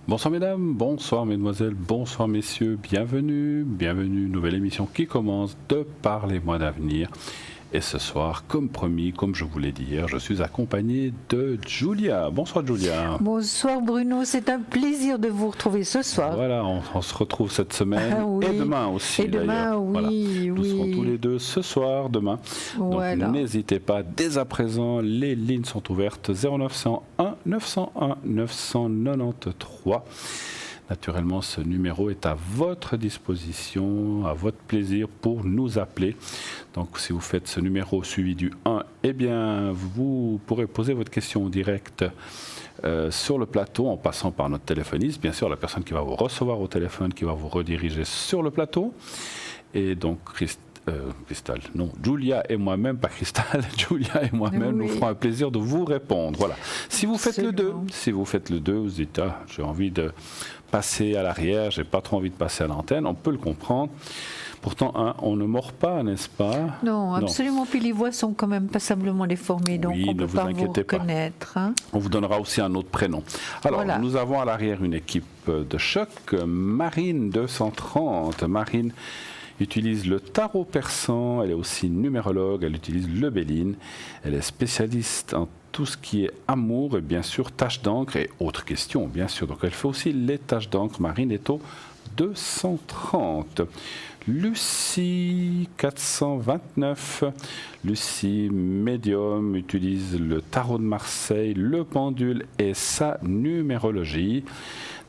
Bonsoir mesdames, bonsoir mesdemoiselles, bonsoir messieurs, bienvenue, nouvelle émission qui commence de Parlez-moi d'avenir. Et ce soir, comme promis, comme je vous l'ai dit hier, je suis accompagné de Julia. Bonsoir Julia. Bonsoir Bruno, c'est un plaisir de vous retrouver ce soir. Voilà, on se retrouve cette semaine oui. et demain aussi. Et demain, oui, voilà. oui. Nous serons tous les deux ce soir, demain. Voilà. Donc n'hésitez pas, dès à présent, les lignes sont ouvertes 0901 901 993. Naturellement, ce numéro est à votre disposition, à votre plaisir pour nous appeler. Donc, si vous faites ce numéro suivi du 1, eh bien, vous pourrez poser votre question en direct sur le plateau en passant par notre téléphoniste. Bien sûr, la personne qui va vous recevoir au téléphone, qui va vous rediriger sur le plateau. Et donc, Cristal, non, Julia et moi-même, pas Cristal, Julia et moi-même, nous ferons un plaisir de vous répondre. Voilà. Si vous faites le 2, vous dites, j'ai envie de passer à l'arrière, j'ai pas trop envie de passer à l'antenne, on peut le comprendre. Pourtant, on ne mord pas, n'est-ce pas? Non, absolument. Puis les voix sont quand même passablement déformées, donc on ne peut pas vous reconnaître. Hein. On vous donnera aussi un autre prénom. Alors, voilà. Nous avons à l'arrière une équipe de choc, Marine 230. Marine utilise le tarot persan, elle est aussi numérologue, elle utilise le Béline, elle est spécialiste en tout ce qui est amour et bien sûr tâches d'encre et autres questions, bien sûr. Donc elle fait aussi les tâches d'encre. Marine est au 230. Lucie 429. Lucie, médium, utilise le tarot de Marseille, le pendule et sa numérologie.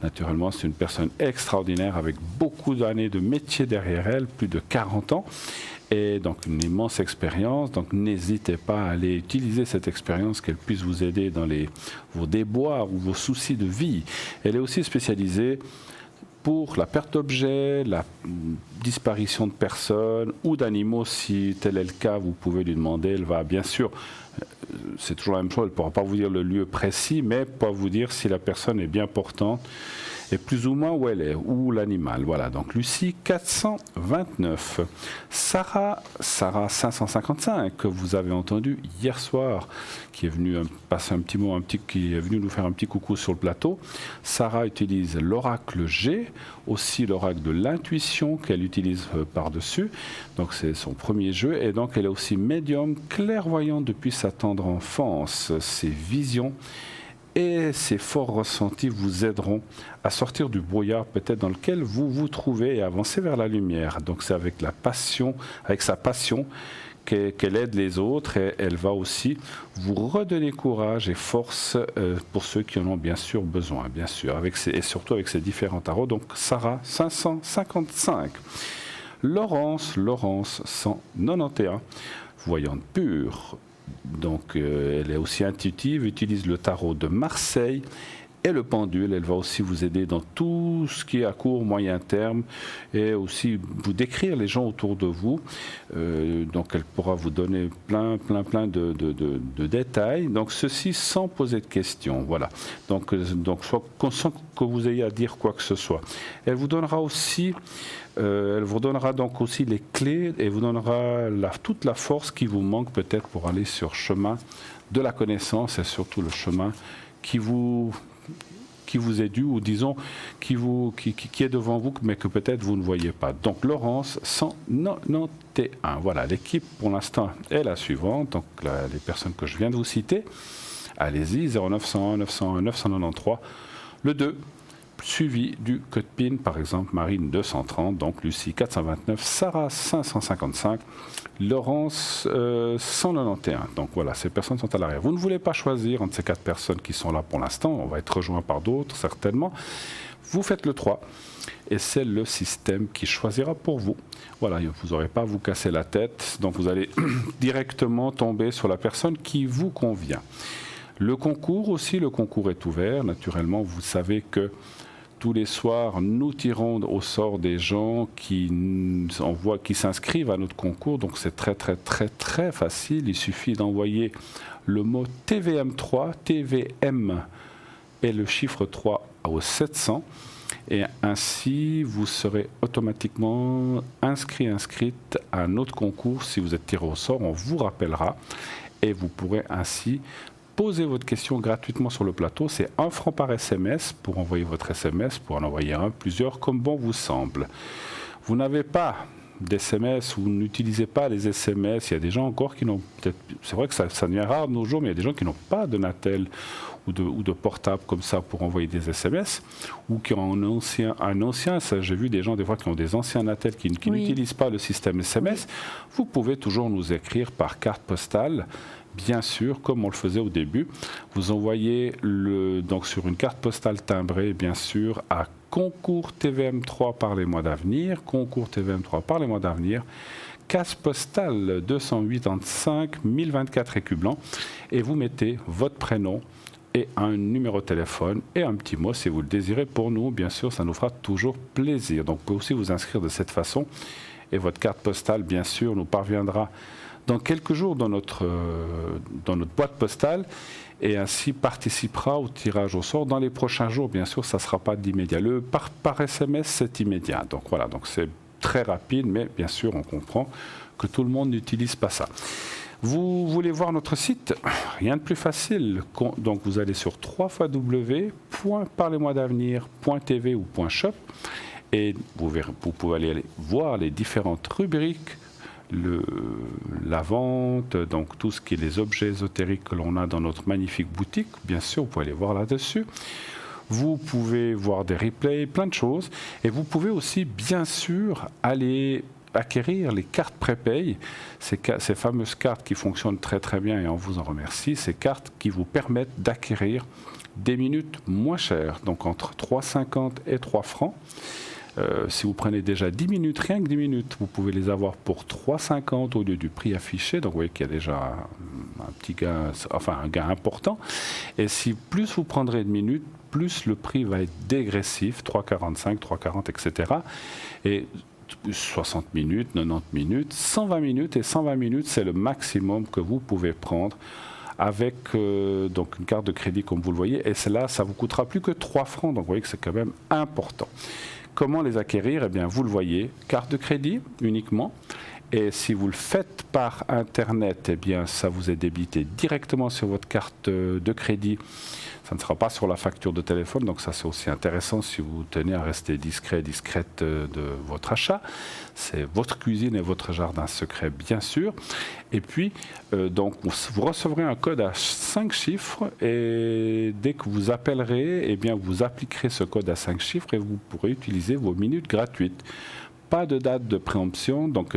Naturellement, c'est une personne extraordinaire avec beaucoup d'années de métier derrière elle, plus de 40 ans. Et donc une immense expérience, donc n'hésitez pas à aller utiliser cette expérience, qu'elle puisse vous aider dans vos déboires ou vos soucis de vie. Elle est aussi spécialisée pour la perte d'objets, la disparition de personnes ou d'animaux, si tel est le cas, vous pouvez lui demander, elle va bien sûr, c'est toujours la même chose, elle ne pourra pas vous dire le lieu précis, mais pas vous dire si la personne est bien portante et plus ou moins où elle est, ou l'animal. Voilà, donc Lucie 429. Sarah 555, que vous avez entendu hier soir, qui est venue passer un petit mot, qui est venue nous faire un petit coucou sur le plateau. Sarah utilise l'oracle G, aussi l'oracle de l'intuition qu'elle utilise par-dessus. Donc c'est son premier jeu, et donc elle est aussi médium clairvoyante depuis sa tendre enfance. Ses visions et ces forts ressentis vous aideront à sortir du brouillard peut-être dans lequel vous vous trouvez et avancer vers la lumière. Donc c'est avec sa passion qu'elle aide les autres, et elle va aussi vous redonner courage et force pour ceux qui en ont bien sûr besoin, bien sûr, et surtout avec ces différents tarots. Donc Sarah 555. Laurence 191, voyante pure. Donc elle est aussi intuitive, utilise le tarot de Marseille et le pendule. Elle va aussi vous aider dans tout ce qui est à court, moyen terme, et aussi vous décrire les gens autour de vous. Donc elle pourra vous donner plein de détails. Donc ceci sans poser de questions. Voilà. Donc sans que vous ayez à dire quoi que ce soit. Elle vous donnera aussi donc aussi les clés et vous donnera toute la force qui vous manque peut-être pour aller sur le chemin de la connaissance et surtout le chemin qui vous est dû, ou disons qui est devant vous mais que peut-être vous ne voyez pas. Donc Laurence 191. Voilà, l'équipe pour l'instant est la suivante. Donc les personnes que je viens de vous citer, allez-y, 0901 901 993, le 2. Suivi du code PIN, par exemple Marine 230, donc Lucie 429, Sarah 555, Laurence 191. Donc voilà, ces personnes sont à l'arrière. Vous ne voulez pas choisir entre ces 4 personnes qui sont là pour l'instant, on va être rejoint par d'autres certainement. Vous faites le 3 et c'est le système qui choisira pour vous. Voilà, vous n'aurez pas à vous casser la tête, donc vous allez directement tomber sur la personne qui vous convient. Le concours aussi, le concours est ouvert. Naturellement, vous savez que tous les soirs, nous tirons au sort des gens qui s'inscrivent à notre concours. Donc c'est très facile. Il suffit d'envoyer le mot TVM3, TVM et le chiffre 3 au 700. Et ainsi, vous serez automatiquement inscrite à notre concours. Si vous êtes tiré au sort, on vous rappellera. Et vous pourrez ainsi posez votre question gratuitement sur le plateau. C'est 1 franc par SMS pour envoyer votre SMS, pour en envoyer un, plusieurs, comme bon vous semble. Vous n'avez pas d'SMS, vous n'utilisez pas les SMS. Il y a des gens encore qui n'ont peut-être... C'est vrai que ça devient rare de nos jours, mais il y a des gens qui n'ont pas de Natel ou de portable comme ça pour envoyer des SMS, ou qui ont un ancien, ça, j'ai vu des gens des fois qui ont des anciens Natel qui n'utilisent pas le système SMS. Vous pouvez toujours nous écrire par carte postale, bien sûr, comme on le faisait au début. Vous envoyez donc sur une carte postale timbrée, bien sûr, à Concours TVM3 par les mois d'avenir, Concours TVM3 par les mois d'avenir, case postale 285 1024 écus blancs, et vous mettez votre prénom et un numéro de téléphone et un petit mot si vous le désirez pour nous. Bien sûr, ça nous fera toujours plaisir. Donc, vous pouvez aussi vous inscrire de cette façon et votre carte postale, bien sûr, nous parviendra dans quelques jours dans notre boîte postale et ainsi participera au tirage au sort dans les prochains jours. Bien sûr, ça ne sera pas d'immédiat. Par SMS, c'est immédiat. Donc, voilà, donc c'est très rapide, mais bien sûr, on comprend que tout le monde n'utilise pas ça. Vous voulez voir notre site? Rien de plus facile. Donc vous allez sur www.parlez-moi-d'avenir.tv ou .shop et vous pouvez aller voir les différentes rubriques, la vente, donc tout ce qui est les objets ésotériques que l'on a dans notre magnifique boutique. Bien sûr, vous pouvez aller voir là-dessus. Vous pouvez voir des replays, plein de choses. Et vous pouvez aussi, bien sûr, aller acquérir les cartes prépay, ces fameuses cartes qui fonctionnent très très bien et on vous en remercie, ces cartes qui vous permettent d'acquérir des minutes moins chères, donc entre 3,50 et 3 francs. Si vous prenez déjà 10 minutes, rien que 10 minutes, vous pouvez les avoir pour 3,50 au lieu du prix affiché. Donc vous voyez qu'il y a déjà un petit gain, enfin un gain important. Et si plus vous prendrez de minutes, plus le prix va être dégressif, 3,45, 3,40, etc. Et 60 minutes, 90 minutes, 120 minutes et 120 minutes, c'est le maximum que vous pouvez prendre avec donc une carte de crédit comme vous le voyez. Et celle-là, ça vous coûtera plus que 3 francs. Donc vous voyez que c'est quand même important. Comment les acquérir? Eh bien, vous le voyez, carte de crédit uniquement. Et si vous le faites par Internet, eh bien, ça vous est débité directement sur votre carte de crédit. Ça ne sera pas sur la facture de téléphone, donc ça c'est aussi intéressant si vous tenez à rester discrète de votre achat. C'est votre cuisine et votre jardin secret, bien sûr. Et puis, donc, vous recevrez un code à 5 chiffres et dès que vous appellerez, eh bien, vous appliquerez ce code à 5 chiffres et vous pourrez utiliser vos minutes gratuites. Pas de date de préemption, donc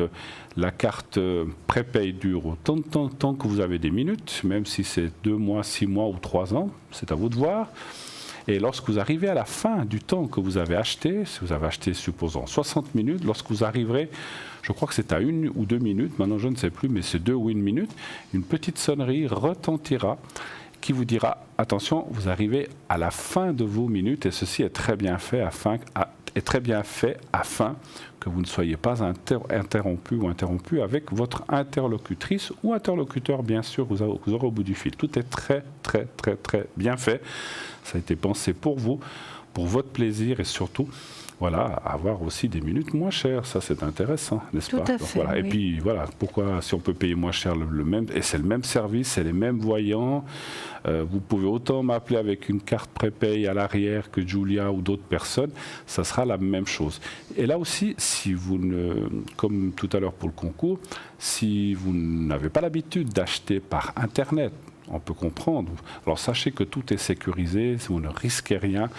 la carte prépay dure autant de temps tant que vous avez des minutes, même si c'est 2 mois, 6 mois ou 3 ans, c'est à vous de voir. Et lorsque vous arrivez à la fin du temps que vous avez acheté, si vous avez acheté, supposons, 60 minutes, lorsque vous arriverez, je crois que c'est à 1 ou 2 minutes, maintenant je ne sais plus, mais c'est 2 ou 1 minute, une petite sonnerie retentira qui vous dira, attention, vous arrivez à la fin de vos minutes, et ceci est très bien fait afin que vous ne soyez pas interrompu ou interrompu avec votre interlocutrice ou interlocuteur, bien sûr, vous aurez au bout du fil. Tout est très, très, très, très bien fait. Ça a été pensé pour vous, pour votre plaisir et surtout, voilà, avoir aussi des minutes moins chères. Ça, c'est intéressant, n'est-ce pas? Tout à fait, voilà. oui. Et puis, voilà, pourquoi, si on peut payer moins cher le même, et c'est le même service, c'est les mêmes voyants, vous pouvez autant m'appeler avec une carte prépay à l'arrière que Julia ou d'autres personnes, ça sera la même chose. Et là aussi, si vous comme tout à l'heure pour le concours, si vous n'avez pas l'habitude d'acheter par Internet, on peut comprendre. Alors sachez que tout est sécurisé, vous ne risquez rien,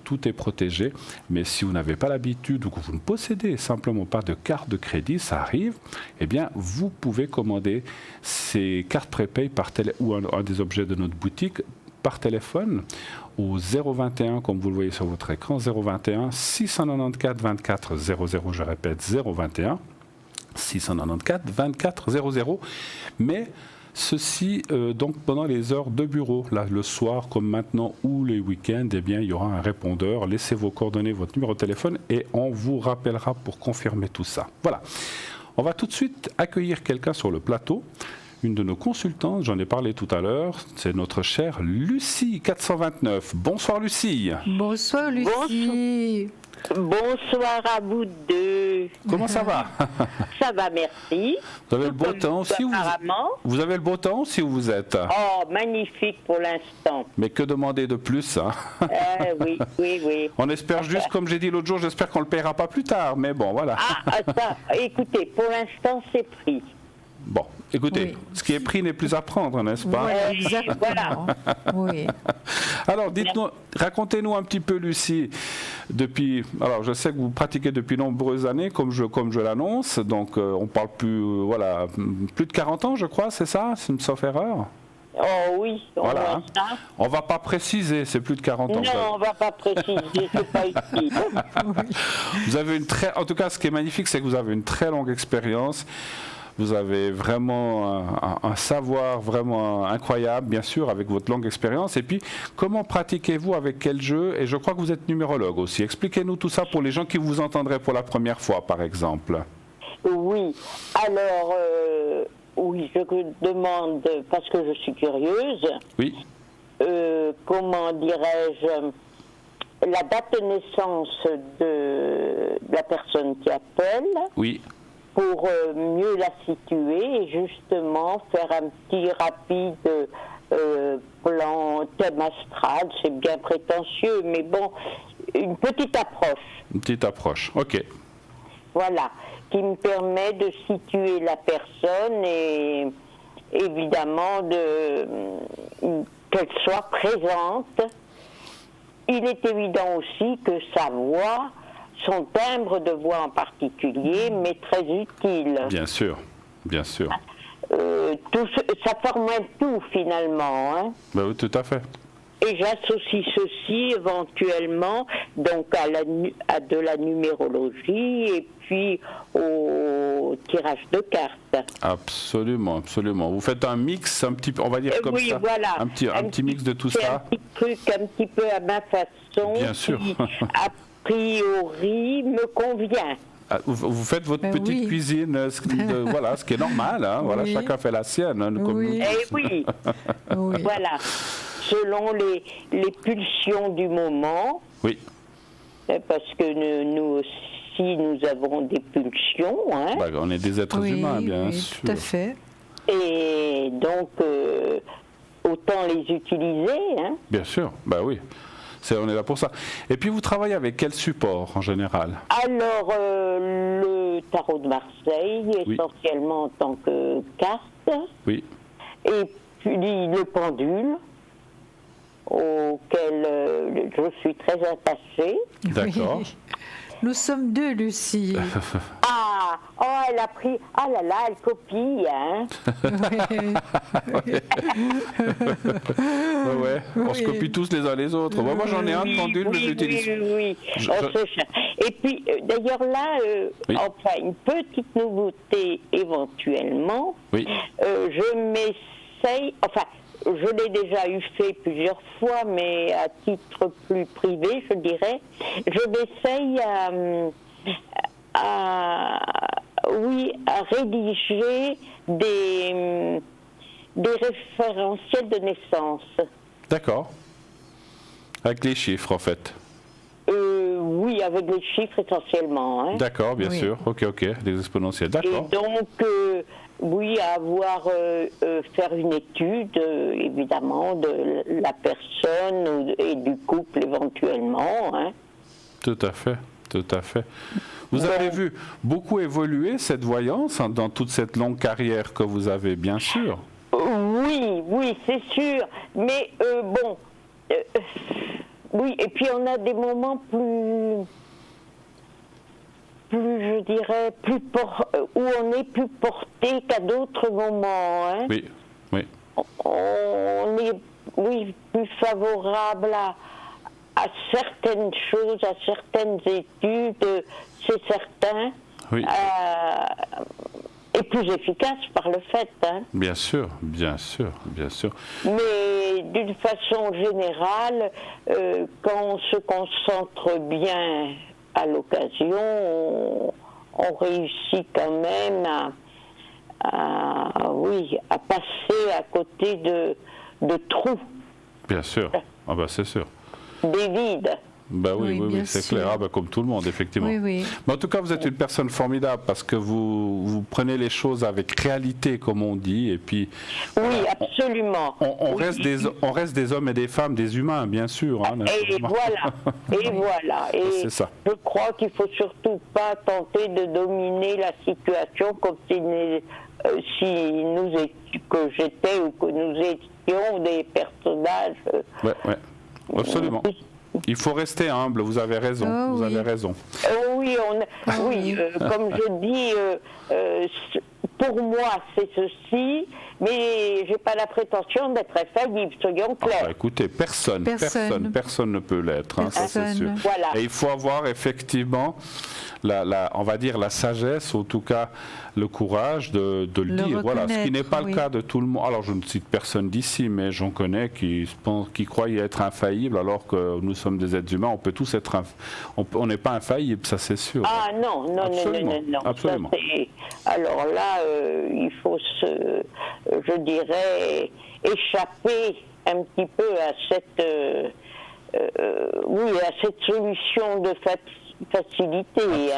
tout est protégé. Mais si vous n'avez pas l'habitude ou que vous ne possédez simplement pas de carte de crédit, ça arrive, eh bien vous pouvez commander ces cartes prépay ou un des objets de notre boutique par téléphone au 021, comme vous le voyez sur votre écran, 021 694 24 00, je répète 021 694 24 00. Mais ceci, donc pendant les heures de bureau, là, le soir comme maintenant ou les week-ends, eh bien, il y aura un répondeur. Laissez vos coordonnées, votre numéro de téléphone et on vous rappellera pour confirmer tout ça. Voilà. On va tout de suite accueillir quelqu'un sur le plateau. une de nos consultantes, j'en ai parlé tout à l'heure, c'est notre chère Lucie 429. Bonsoir Lucie. Bonsoir Lucie. Bonsoir à vous deux. Comment ça va? Ça va, merci. Vous avez le beau temps aussi vous avez le beau temps aussi où vous êtes? Oh, magnifique pour l'instant. Mais que demander de plus hein? Oui. On espère juste, comme j'ai dit l'autre jour, j'espère qu'on ne le paiera pas plus tard, mais bon, voilà. Ça, écoutez, pour l'instant, c'est pris. Bon, écoutez, ce qui est pris n'est plus à prendre, n'est-ce pas? Exactement. Oui. Alors, dites-nous, racontez-nous un petit peu, Lucie, alors je sais que vous pratiquez depuis nombreuses années, comme je l'annonce, donc on parle plus de 40 ans, je crois, c'est ça, sauf erreur? Oh oui, voilà. On va pas préciser, c'est plus de 40 ans. Non, on va pas préciser, c'est pas utile. Vous avez en tout cas, ce qui est magnifique, c'est que vous avez une très longue expérience. Vous avez vraiment un savoir vraiment incroyable, bien sûr, avec votre longue expérience. Et puis, comment pratiquez-vous, avec quel jeu? Et je crois que vous êtes numérologue aussi. Expliquez-nous tout ça pour les gens qui vous entendraient pour la première fois, par exemple. Oui, alors, oui, je demande, parce que je suis curieuse, oui. Comment dirais-je, la date de naissance de la personne qui appelle. Oui. Pour mieux la situer et justement faire un petit rapide plan thème astral. C'est bien prétentieux, mais bon, une petite approche. Une petite approche, ok. Voilà, qui me permet de situer la personne et évidemment qu'elle soit présente. Il est évident aussi que sa voix, son timbre de voix en particulier, m'est très utile. Bien sûr, bien sûr. Ça forme un tout finalement. Hein. Ben oui, tout à fait. Et j'associe ceci éventuellement donc à de la numérologie et puis au tirage de cartes. Absolument, absolument. Vous faites un mix, un petit peu, on va dire comme ça. Voilà. Un petit mix de tout ça. Un petit truc un petit peu à ma façon. Bien sûr. A priori me convient. Vous faites votre petite cuisine, voilà, ce qui est normal, hein, voilà, chacun fait la sienne. Hein, oui. Voilà, selon les pulsions du moment. Oui. Parce que nous aussi, nous avons des pulsions. Hein. On est des êtres humains, bien sûr. Tout à fait. Et donc, autant les utiliser. Hein. Bien sûr, oui. On est là pour ça. Et puis vous travaillez avec quel support en général? Alors, le tarot de Marseille, essentiellement en tant que carte. Oui. Et puis le pendule, auquel je suis très attachée. D'accord. Oui. Nous sommes deux, Lucie. Elle a pris. Ah là là, elle copie, hein. On se copie tous les uns les autres. Moi, j'en ai un de pendule, mais j'utilise. Oui. Et puis, d'ailleurs, là, enfin, une petite nouveauté éventuellement. Oui. Je m'essaye. Enfin, je l'ai déjà fait plusieurs fois, mais à titre plus privé, je dirais. Je m'essaye à rédiger des référentiels de naissance. D'accord. Avec les chiffres, en fait. Oui, avec les chiffres essentiellement. Hein. D'accord, bien sûr. Ok, des exponentiels. D'accord. Et donc, faire une étude, évidemment, de la personne et du couple éventuellement. Hein. Tout à fait. Vous avez vu beaucoup évoluer cette voyance dans toute cette longue carrière que vous avez, bien sûr. Oui, c'est sûr. Mais oui, et puis on a des moments plus je dirais, où on est plus porté qu'à d'autres moments. Hein. Oui. On est, plus favorable à certaines choses, à certaines études, c'est certain. Oui. Et plus efficace par le fait. Hein. Bien sûr. Mais d'une façon générale, quand on se concentre bien à l'occasion, on réussit quand même à passer à côté de trous. Bien sûr, c'est sûr. Des vides. Oui, c'est clair, comme tout le monde, effectivement. Oui. Mais en tout cas, vous êtes une personne formidable parce que vous prenez les choses avec réalité, comme on dit, et puis... Oui, absolument. On reste des hommes et des femmes, des humains, bien sûr. Hein, et voilà. Et c'est ça. Je crois qu'il ne faut surtout pas tenter de dominer la situation comme que j'étais ou que nous étions des personnages... Oui, absolument. Il faut rester humble, vous avez raison. Avez raison. Comme je dis, pour moi c'est ceci, mais j'ai pas la prétention d'être infaillible, soyons clairs. Écoutez, personne ne peut l'être, hein, ça c'est sûr. Voilà. Et il faut avoir effectivement, on va dire la sagesse, en tout cas le courage de le dire. Voilà, ce qui n'est pas le cas de tout le monde. Alors je ne cite personne d'ici, mais j'en connais qui croyaient être infaillibles, alors que nous sommes des êtres humains. On peut tous être, on n'est pas infaillible, ça c'est sûr. Ah non. Absolument. Ça, alors là, il faut je dirais, échapper un petit peu à cette solution de facilité.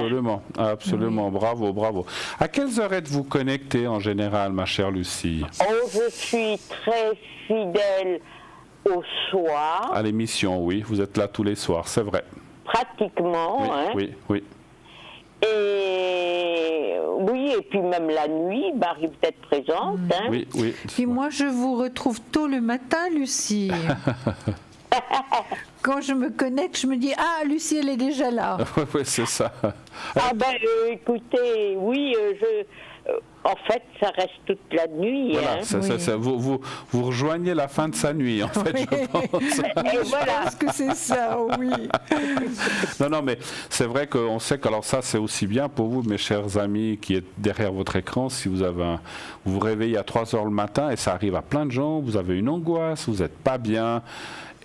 Absolument. Bravo. À quelles heures êtes-vous connectée en général, ma chère Lucie? Je suis très fidèle au soir. À l'émission, oui. Vous êtes là tous les soirs, c'est vrai. Pratiquement. Oui. Et puis même la nuit, Marie peut être présente. Hein. Oui. Puis moi, je vous retrouve tôt le matin, Lucie. Quand je me connecte, je me dis, Lucie, elle est déjà là. Oui, c'est ça. Écoutez, en fait, ça reste toute la nuit. Voilà, vous rejoignez la fin de sa nuit, en fait, je pense. Je pense que c'est ça, oui. Non, mais c'est vrai qu'on sait que, alors ça, c'est aussi bien pour vous, mes chers amis, qui êtes derrière votre écran, si vous vous réveillez à 3 heures le matin, et ça arrive à plein de gens, vous avez une angoisse, vous n'êtes pas bien.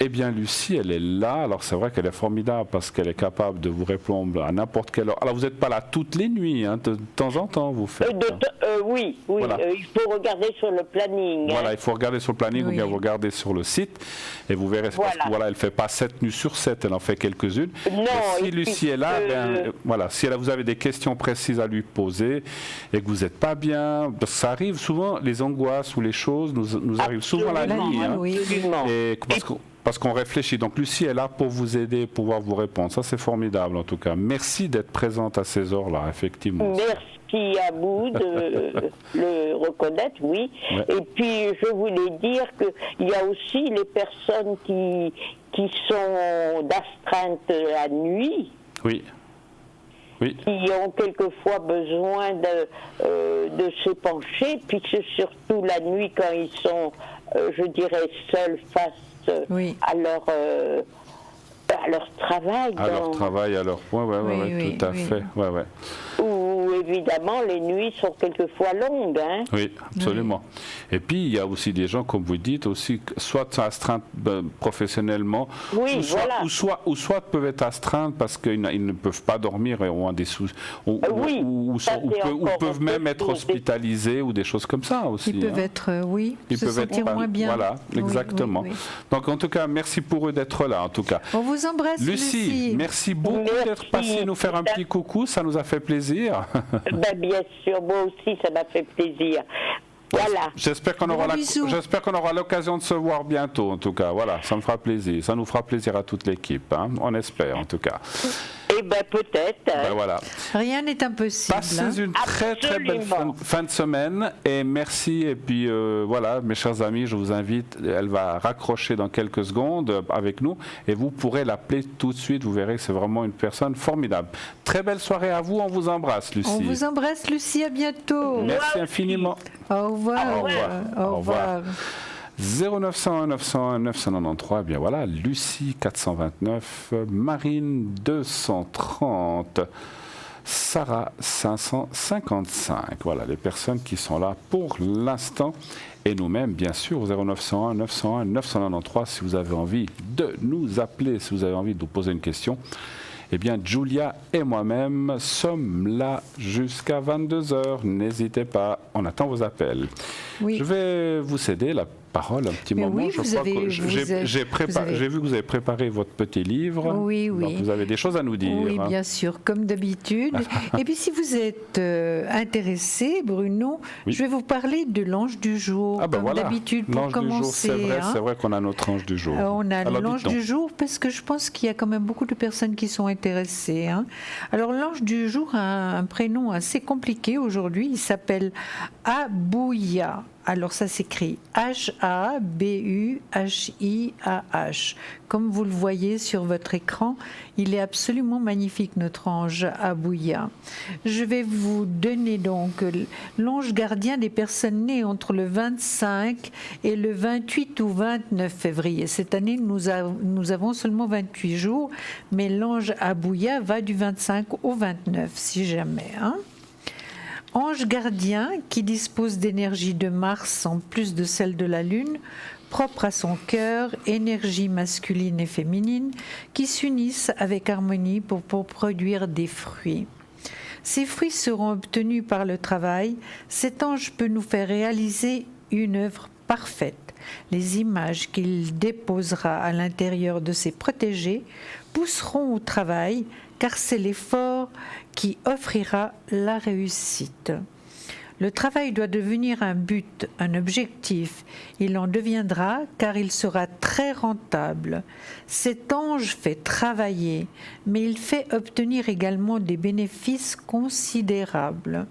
Eh bien, Lucie, elle est là. Alors, c'est vrai qu'elle est formidable parce qu'elle est capable de vous répondre à n'importe quelle heure. Alors, vous n'êtes pas là toutes les nuits, hein, de temps en temps, vous faites. Oui. Voilà. Il faut regarder sur le planning. Voilà, il faut regarder sur le planning ou bien vous regardez sur le site et vous verrez. Parce que, elle ne fait pas 7 nuits sur 7, elle en fait quelques-unes. Non, si Lucie est là, si vous avez des questions précises à lui poser et que vous n'êtes pas bien, parce que ça arrive souvent, les angoisses ou les choses nous arrivent souvent la nuit. Hein, et parce qu'on réfléchit. Donc Lucie est là pour vous aider, pour pouvoir vous répondre. Ça, c'est formidable en tout cas. Merci d'être présente à ces heures-là, effectivement. Merci à vous de le reconnaître, oui. Ouais. Et puis, je voulais dire qu'il y a aussi les personnes qui sont d'astreinte la nuit. Oui. Qui ont quelquefois besoin de se pencher, puis c'est surtout la nuit quand ils sont, je dirais, seuls face à leur travail. À leur point, tout à fait. Ouais. Où évidemment les nuits sont quelquefois longues. Hein. Oui, absolument. Et puis il y a aussi des gens, comme vous dites, aussi soit astreints professionnellement, ou soit peuvent être astreints parce qu'ils ne peuvent pas dormir et ont des soucis, ou peuvent même être hospitalisés ou des choses comme ça aussi. Ils peuvent être, ils peuvent être moins bien. Voilà, exactement. Oui. Donc en tout cas, merci pour eux d'être là. En tout cas, on vous embrasse, Lucie. Merci beaucoup d'être passée nous faire un petit coucou. Ça nous a fait plaisir. Bien sûr, moi aussi, ça m'a fait plaisir. Voilà. J'espère qu'on aura l'occasion de se voir bientôt, en tout cas. Voilà, ça me fera plaisir. Ça nous fera plaisir à toute l'équipe. Hein. On espère, en tout cas. Eh bien, peut-être. Voilà. Rien n'est impossible. Passez une très belle fin de semaine. Et merci. Et puis, voilà, mes chers amis, je vous invite. Elle va raccrocher dans quelques secondes avec nous. Et vous pourrez l'appeler tout de suite. Vous verrez que c'est vraiment une personne formidable. Très belle soirée à vous. On vous embrasse, Lucie. On vous embrasse, Lucie. À bientôt. Merci infiniment. Au revoir. Au revoir. 0901 901 993, bien voilà, Lucie 429, Marine 230, Sarah 555. Voilà les personnes qui sont là pour l'instant. Et nous-mêmes, bien sûr, 0901 901 993, si vous avez envie de nous appeler, si vous avez envie de nous poser une question. eh bien, Julia et moi-même sommes là jusqu'à 22h. N'hésitez pas, on attend vos appels. Oui. Je vais vous céder la parole un petit moment. Oui, j'ai vu que vous avez préparé votre petit livre. Oui, oui. Donc vous avez des choses à nous dire. Oui, bien sûr, comme d'habitude. Et puis si vous êtes intéressé, Bruno, je vais vous parler de l'ange du jour, comme d'habitude, pour commencer. C'est vrai qu'on a notre ange du jour. On a l'ange du jour parce que je pense qu'il y a quand même beaucoup de personnes qui sont intéressées. Alors l'ange du jour a un prénom assez compliqué aujourd'hui. Il s'appelle Abouya. Alors ça s'écrit H-A-B-U-H-I-A-H. Comme vous le voyez sur votre écran, il est absolument magnifique, notre ange Abouya. Je vais vous donner donc l'ange gardien des personnes nées entre le 25 et le 28 ou 29 février. Cette année, nous avons seulement 28 jours, mais l'ange Abouya va du 25 au 29, si jamais. Ange gardien qui dispose d'énergie de Mars en plus de celle de la Lune, propre à son cœur, énergie masculine et féminine qui s'unissent avec harmonie pour produire des fruits. Ces fruits seront obtenus par le travail. Cet ange peut nous faire réaliser une œuvre parfaite. Les images qu'il déposera à l'intérieur de ses protégés pousseront au travail, car c'est l'effort qui offrira la réussite. Le travail doit devenir un but, un objectif. Il en deviendra car il sera très rentable. Cet ange fait travailler, mais il fait obtenir également des bénéfices considérables.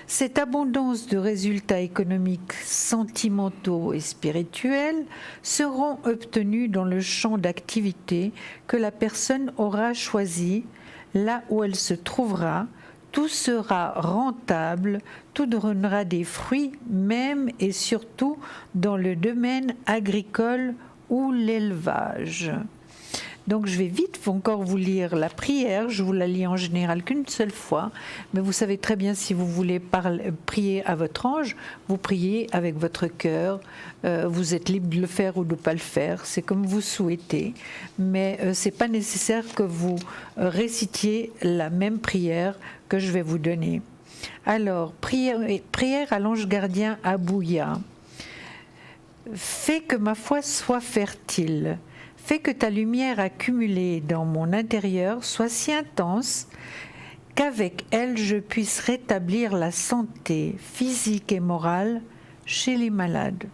Cette abondance de résultats économiques, sentimentaux et spirituels seront obtenus dans le champ d'activité que la personne aura choisi, là où elle se trouvera. Tout sera rentable, tout donnera des fruits, même et surtout dans le domaine agricole ou l'élevage. Donc je vais vite encore vous lire la prière. Je vous la lis en général qu'une seule fois, mais vous savez très bien, si vous voulez prier à votre ange, vous priez avec votre cœur. Vous êtes libre de le faire ou de ne pas le faire, c'est comme vous souhaitez, mais ce n'est pas nécessaire que vous récitiez la même prière que je vais vous donner. Alors, prière à l'ange gardien Abouya. Fais que ma foi soit fertile. Fais que ta lumière accumulée dans mon intérieur soit si intense qu'avec elle je puisse rétablir la santé physique et morale chez les malades.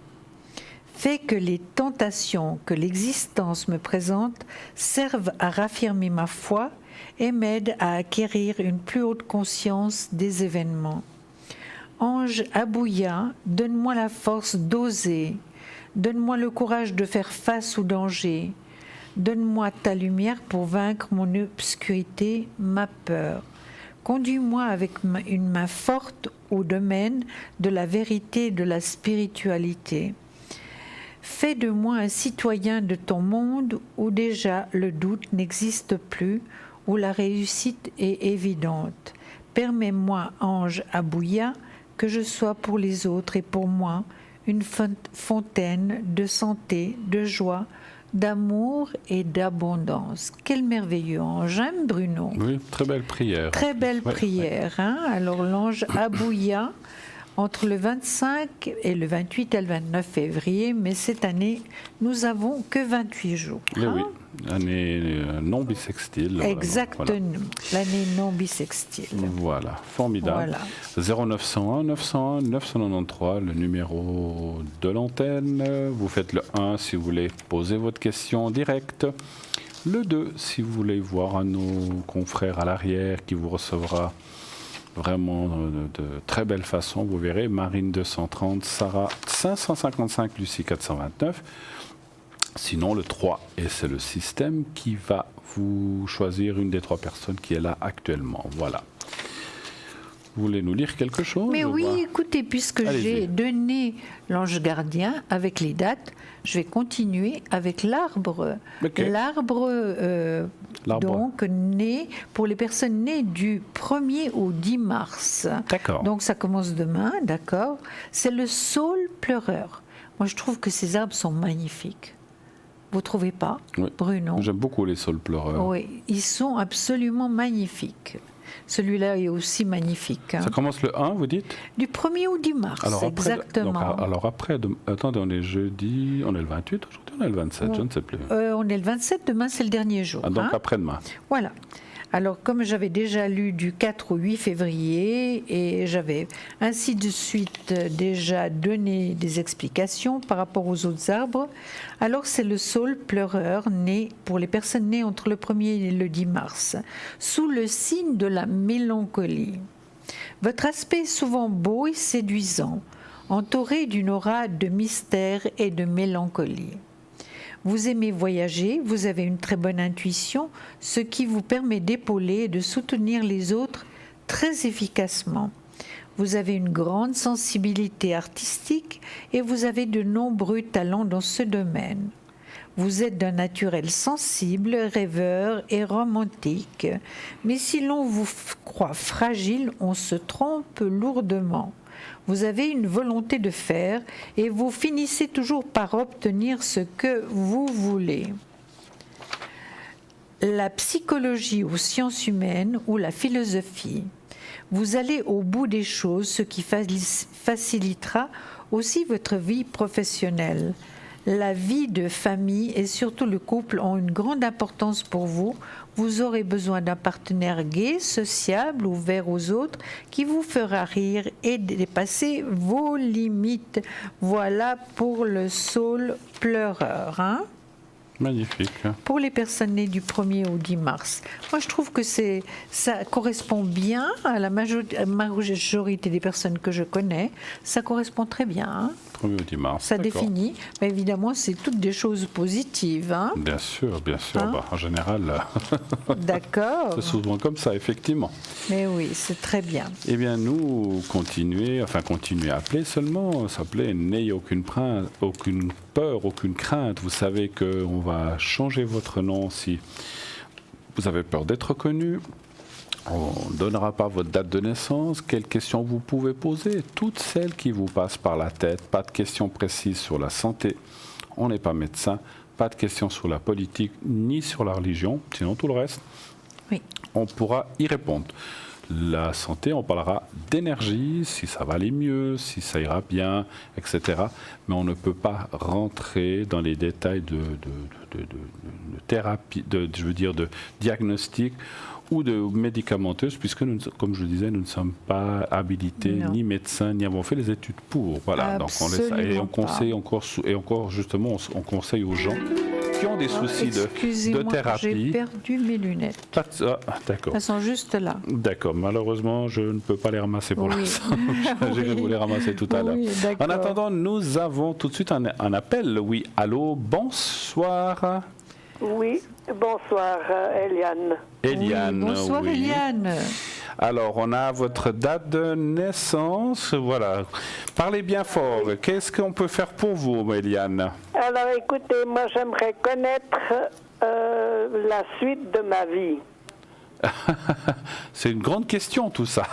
Fais que les tentations que l'existence me présente servent à raffirmer ma foi et m'aident à acquérir une plus haute conscience des événements. Ange Abouya, donne-moi la force d'oser, donne-moi le courage de faire face aux dangers. Donne-moi ta lumière pour vaincre mon obscurité, ma peur. Conduis-moi avec une main forte au domaine de la vérité et de la spiritualité. Fais de moi un citoyen de ton monde où déjà le doute n'existe plus, où la réussite est évidente. Permets-moi, ange Abouya, que je sois pour les autres et pour moi une fontaine de santé, de joie, d'amour et d'abondance. Quel merveilleux ange, hein, Bruno? Oui, très belle prière. Très belle prière. Hein? Alors l'ange Abouya, entre le 25 et le 28 et le 29 février, mais cette année, nous n'avons que 28 jours. Hein? Oui, l'année non bissextile. Exactement, voilà. L'année non bissextile. Voilà, formidable. Voilà. 0901 901 993, le numéro de l'antenne. Vous faites le 1 si vous voulez poser votre question en direct. Le 2 si vous voulez voir un de nos confrères à l'arrière qui vous recevra vraiment de très belle façon. Vous verrez, Marine 230, Sarah 555, Lucie 429. Sinon, le 3, et c'est le système qui va vous choisir une des 3 personnes qui est là actuellement. Voilà. Vous voulez nous lire quelque chose? Mais oui, écoutez, puisque j'ai donné l'ange gardien avec les dates, je vais continuer avec l'arbre. Okay. L'arbre, donc, né pour les personnes nées du 1er au 10 mars. D'accord. Donc, ça commence demain, d'accord. C'est le saule pleureur. Moi, je trouve que ces arbres sont magnifiques. Vous ne trouvez pas, oui. Bruno? J'aime beaucoup les saules pleureurs. Oui, ils sont absolument magnifiques. Celui-là est aussi magnifique. Ça commence le 1, vous dites? Du 1er au 10 mars, alors après, exactement. Alors après, attendez, on est jeudi, on est le 28 aujourd'hui, on est le 27, je ne sais plus. On est le 27, demain c'est le dernier jour. Donc après-demain. Voilà. Alors, comme j'avais déjà lu du 4 au 8 février et j'avais ainsi de suite déjà donné des explications par rapport aux autres arbres, alors c'est le saule pleureur né pour les personnes nées entre le 1er et le 10 mars, sous le signe de la mélancolie. Votre aspect est souvent beau et séduisant, entouré d'une aura de mystère et de mélancolie. Vous aimez voyager, vous avez une très bonne intuition, ce qui vous permet d'épauler et de soutenir les autres très efficacement. Vous avez une grande sensibilité artistique et vous avez de nombreux talents dans ce domaine. Vous êtes d'un naturel sensible, rêveur et romantique, mais si l'on vous croit fragile, on se trompe lourdement. Vous avez une volonté de faire et vous finissez toujours par obtenir ce que vous voulez. La psychologie aux sciences humaines ou la philosophie. Vous allez au bout des choses, ce qui facilitera aussi votre vie professionnelle. La vie de famille et surtout le couple ont une grande importance pour vous. Vous aurez besoin d'un partenaire gai, sociable, ouvert aux autres, qui vous fera rire et dépasser vos limites. Voilà pour le saule pleureur. Magnifique. Pour les personnes nées du 1er au 10 mars. Moi, je trouve que ça correspond bien à la majorité des personnes que je connais. Ça correspond très bien. 1er au 10 mars. Ça définit. Mais évidemment, c'est toutes des choses positives. Bien sûr, bien sûr. En général, d'accord. C'est souvent comme ça, effectivement. Mais oui, c'est très bien. Eh bien, nous, continuez à appeler seulement. S'appeler, n'ayez aucune peur, aucune crainte. Vous savez qu'on va changer votre nom si vous avez peur d'être reconnu. On ne donnera pas votre date de naissance. Quelles questions vous pouvez poser? Toutes celles qui vous passent par la tête. Pas de questions précises sur la santé. On n'est pas médecin. Pas de questions sur la politique ni sur la religion. Sinon, tout le reste, oui, on pourra y répondre. La santé, on parlera d'énergie, si ça va aller mieux, si ça ira bien, etc. Mais on ne peut pas rentrer dans les détails de thérapie, de diagnostic ou de médicamenteuse, puisque, nous, comme je le disais, nous ne sommes pas habilités, ni médecins, ni avons fait les études pour. Voilà. Donc on conseille encore justement, on conseille aux gens qui ont des soucis de thérapie. J'ai perdu mes lunettes. D'accord. Elles sont juste là. D'accord. Malheureusement, je ne peux pas les ramasser pour l'instant. J'irai vous les ramasser tout à l'heure. En attendant, nous avons tout de suite un appel. Oui, allô, bonsoir. Oui, bonsoir, Eliane. Eliane, oui, bonsoir, Eliane. Alors, on a votre date de naissance. Voilà. Parlez bien fort. Qu'est-ce qu'on peut faire pour vous, Eliane? Alors, écoutez, moi, j'aimerais connaître la suite de ma vie. C'est une grande question, tout ça.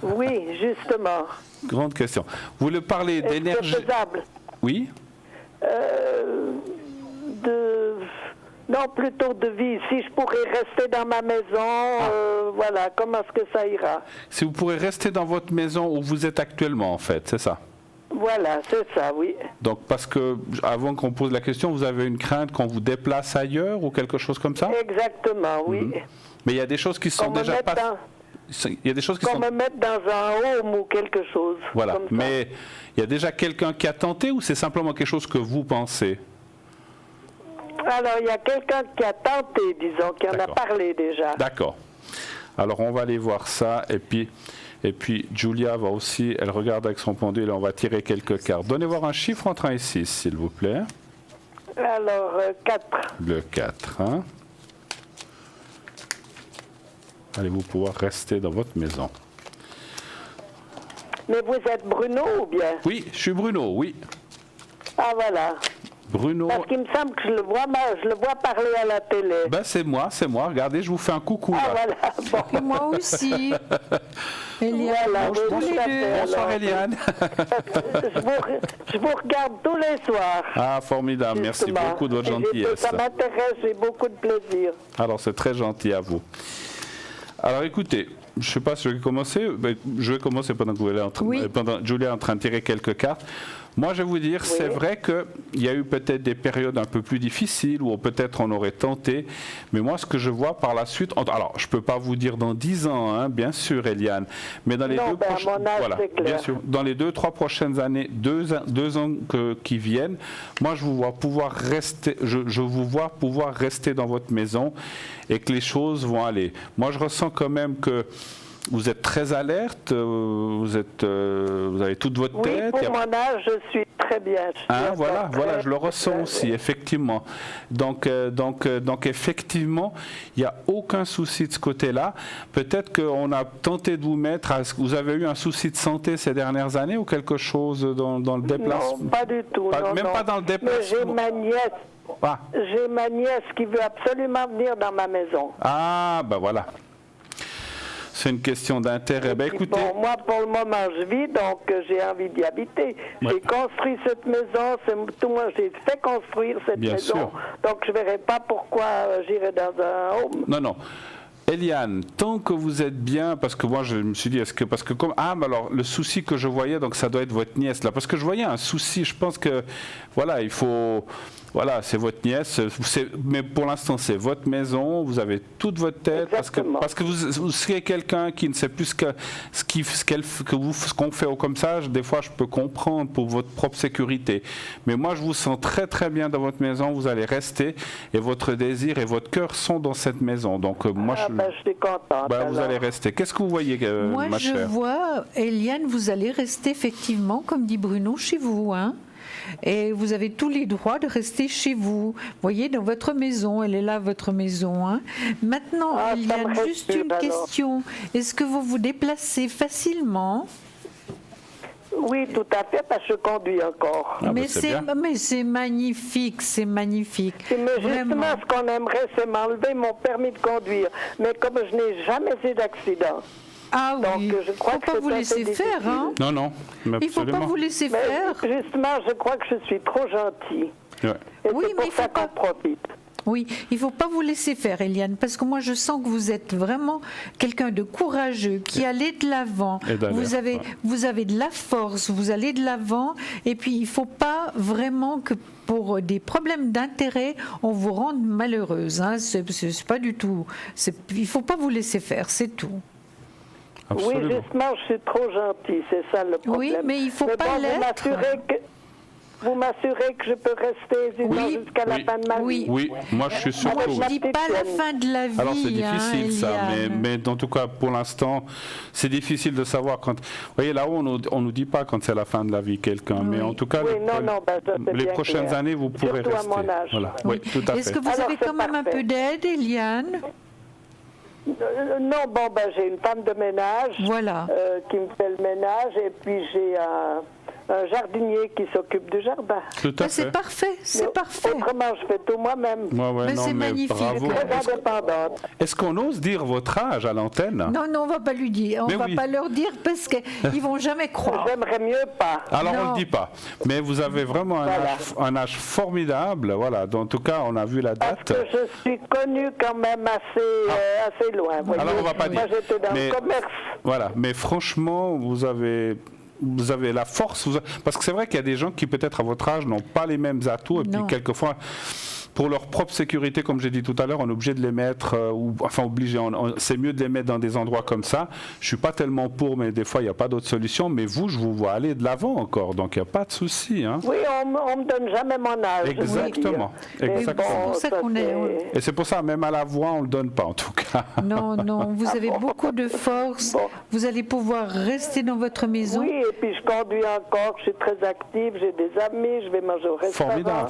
Oui, justement. Grande question. Vous voulez parler d'énergie? C'est faisable. Oui. Non, plutôt de vie. Si je pourrais rester dans ma maison, voilà, comment est-ce que ça ira? Si vous pourrez rester dans votre maison où vous êtes actuellement, en fait, c'est ça? Voilà, c'est ça, oui. Donc, parce que, avant qu'on pose la question, vous avez une crainte qu'on vous déplace ailleurs ou quelque chose comme ça? Exactement, oui. Mais il y a des choses qui sont déjà passées. Il y a des choses qui qu'on me mette dans un home ou quelque chose. Voilà, comme mais il y a déjà quelqu'un qui a tenté ou c'est simplement quelque chose que vous pensez? Alors, il y a quelqu'un qui a tenté, disons, qui en a parlé déjà. D'accord. Alors, on va aller voir ça. Et puis, Julia va aussi, elle regarde avec son pendule et on va tirer quelques cartes. Donnez voir un chiffre entre 1 et 6, s'il vous plaît. Alors, 4. Le 4. Hein? Allez-vous pouvoir rester dans votre maison? Mais vous êtes Bruno ou bien? Oui, je suis Bruno, oui. Ah, voilà. Bruno. Parce qu'il me semble que je le vois parler à la télé. Ben, c'est moi. Regardez, je vous fais un coucou. Là. Ah voilà. Bon. Et moi aussi. Eliane, Voilà, oui, tous les tout à deux. fait. Bonsoir Alors, Eliane. je vous regarde tous les soirs. Ah, formidable. Merci justement. beaucoup de votre Et gentillesse. ça m'intéresse, j'ai beaucoup de plaisir. Alors, c'est très gentil à vous. Alors, écoutez, je ne sais pas si je vais commencer. Je vais commencer pendant que Julia est en train de tirer quelques cartes. Moi, je vais vous dire, c'est vrai qu'il y a eu peut-être des périodes un peu plus difficiles où peut-être on aurait tenté. Mais moi, ce que je vois par la suite, alors, je ne peux pas vous dire dans 10 ans, hein, bien sûr, Eliane, mais dans les bien sûr, dans les 2-3 prochaines années, 2 ans qui viennent, moi, je vous vois pouvoir rester, je vous vois pouvoir rester dans votre maison et que les choses vont aller. Moi, je ressens quand même que vous êtes très alerte, vous avez toute votre tête. Oui, pour mon âge, je suis très bien. Voilà, je le ressens aussi, effectivement. Donc effectivement, il n'y a aucun souci de ce côté-là. Peut-être qu'on a tenté de vous mettre. Vous avez eu un souci de santé ces dernières années ou quelque chose dans le déplacement? Non, pas du tout. Pas dans le déplacement. Mais j'ai ma nièce qui veut absolument venir dans ma maison. Ah, ben voilà. C'est une question d'intérêt. Ben, écoutez... Bon, moi, pour le moment, je vis, donc j'ai envie d'y habiter. Ouais. J'ai construit cette maison, moi, j'ai fait construire cette Bien maison. Sûr. Donc, je ne verrai pas pourquoi j'irai dans un home. Non. Eliane, tant que vous êtes bien, parce que moi je me suis dit, mais alors le souci que je voyais, donc ça doit être votre nièce là, parce que je voyais un souci, je pense que, voilà, il faut... Voilà, c'est votre nièce, mais pour l'instant c'est votre maison, vous avez toute votre tête, parce que vous serez quelqu'un qui ne sait plus ce qu'on fait comme ça, des fois je peux comprendre pour votre propre sécurité. Mais moi je vous sens très très bien dans votre maison, vous allez rester, et votre désir et votre cœur sont dans cette maison. Donc moi je suis contente. Vous allez rester. Qu'est-ce que vous voyez, ma chère? Moi je vois, Eliane, vous allez rester effectivement, comme dit Bruno, chez vous, hein. Et vous avez tous les droits de rester chez vous. Vous voyez, dans votre maison, elle est là, votre maison. Hein. Maintenant, il y a juste une question. Est-ce que vous vous déplacez facilement ? Oui, tout à fait, parce que je conduis encore. Mais c'est magnifique, c'est magnifique. Mais justement, ce qu'on aimerait, c'est m'enlever mon permis de conduire. Mais comme je n'ai jamais eu d'accident. Ah oui, donc, je crois faut pas vous laisser faire, hein. Non, il ne faut pas vous laisser faire. Justement, je crois que je suis trop gentille. Ouais. Et oui, c'est pour ça qu'on profite. Oui, il ne faut pas vous laisser faire, Eliane, parce que moi je sens que vous êtes vraiment quelqu'un de courageux, qui allait de l'avant. Vous avez de la force, vous allez de l'avant, et puis il ne faut pas vraiment que pour des problèmes d'intérêt, on vous rende malheureuse. Hein. C'est pas du tout. Il ne faut pas vous laisser faire, c'est tout. Absolument. Oui, justement, je suis trop gentille, c'est ça le problème. Oui, mais il ne faut pas l'être. Vous m'assurez que je peux rester jusqu'à la fin de ma vie? Oui, moi je suis sûr que je ne dis pas la fin de la vie. Alors c'est difficile ça, mais en tout cas pour l'instant, c'est difficile de savoir quand... Vous voyez, là-haut on nous dit pas quand c'est la fin de la vie quelqu'un, mais en tout cas les prochaines années vous pourrez surtout rester. À mon âge. Voilà. Oui, tout à fait. Est-ce que vous avez quand même un peu d'aide, Eliane? Non, j'ai une femme de ménage qui me fait le ménage, et puis j'ai un jardinier qui s'occupe du jardin. Tout à fait. C'est parfait, c'est parfait. Autrement, je fais tout moi-même. C'est magnifique. Bravo. Très indépendante. Est-ce qu'on ose dire votre âge à l'antenne? Non, on ne va pas lui dire. On ne va pas leur dire parce qu'ils ne vont jamais croire. J'aimerais mieux pas. Alors, on ne le dit pas. Mais vous avez vraiment un âge formidable. Voilà. En tout cas, on a vu la date. Parce que je suis connue quand même assez loin. Alors, on ne va pas dire. Moi, j'étais dans le commerce. Voilà. Mais franchement, vous avez la force, parce que c'est vrai qu'il y a des gens qui peut-être à votre âge n'ont pas les mêmes atouts, et puis quelquefois pour leur propre sécurité, comme j'ai dit tout à l'heure, on est obligé de les mettre, c'est mieux de les mettre dans des endroits comme ça. Je suis pas tellement pour, mais des fois il n'y a pas d'autre solution, mais vous, je vous vois aller de l'avant encore, donc il n'y a pas de souci. Hein. Oui, on me donne jamais mon âge. Exactement. Et c'est pour ça, même à la voix, on le donne pas en tout cas. Non, vous avez beaucoup de force, vous allez pouvoir rester dans votre maison. Oui, et puis je conduis encore, je suis très active, j'ai des amis, je vais manger au restaurant. Formidable.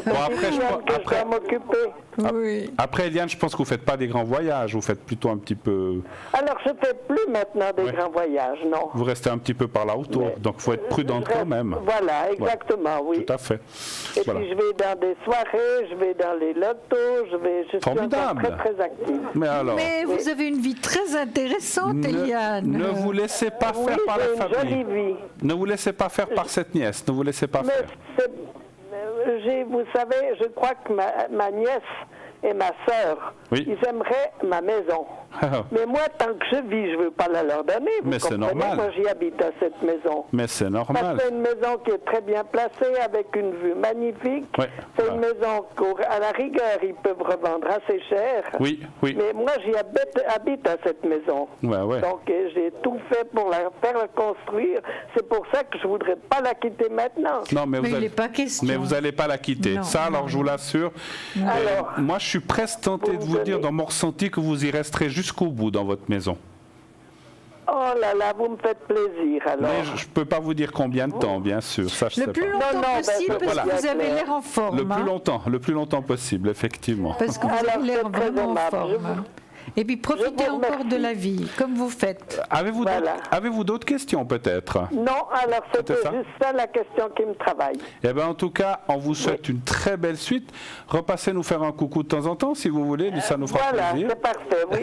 Bon, après, je dois m'occuper. Oui. Après, Eliane, je pense que vous ne faites pas des grands voyages, vous faites plutôt un petit peu... Alors, je ne fais plus maintenant des grands voyages, non. Vous restez un petit peu par là autour, donc il faut être prudente quand même. Voilà, exactement, oui. Tout à fait. Et puis, je vais dans des soirées, je vais dans les lotos, je suis formidable. Très, très active. Mais vous avez une vie très intéressante, Eliane. Ne vous laissez pas faire par la famille. Vie. Ne vous laissez pas faire par cette nièce, ne vous laissez pas faire. Vous savez, je crois que ma nièce et ma sœur, ils aimeraient ma maison. Mais moi, tant que je vis, je ne veux pas la leur donner. Mais c'est normal. Moi, j'y habite à cette maison. Mais c'est normal. Parce que c'est une maison qui est très bien placée, avec une vue magnifique. C'est une maison qu'à la rigueur, ils peuvent revendre assez cher. Oui. Mais moi, j'y habite à cette maison. Donc, j'ai tout fait pour la faire construire. C'est pour ça que je ne voudrais pas la quitter maintenant. Non, mais il n'est pas question. Mais vous n'allez pas la quitter. Non, ça, alors, je vous l'assure. Moi, je suis presque tenté de vous dire dans mon ressenti que vous y resterez jusqu'au bout dans votre maison. Oh là là, vous me faites plaisir alors. Mais je ne peux pas vous dire combien de temps, bien sûr. Ça, je le plus longtemps possible, parce que vous avez l'air en forme. Le plus longtemps possible, effectivement. Parce que vous avez l'air vraiment en forme. Et puis profitez encore de la vie, comme vous faites. Avez-vous d'autres questions peut-être? Non, alors c'était juste ça la question qui me travaille. Eh bien en tout cas, on vous souhaite une très belle suite. Repassez nous faire un coucou de temps en temps si vous voulez, ça nous fera plaisir. Voilà, c'est parfait, oui,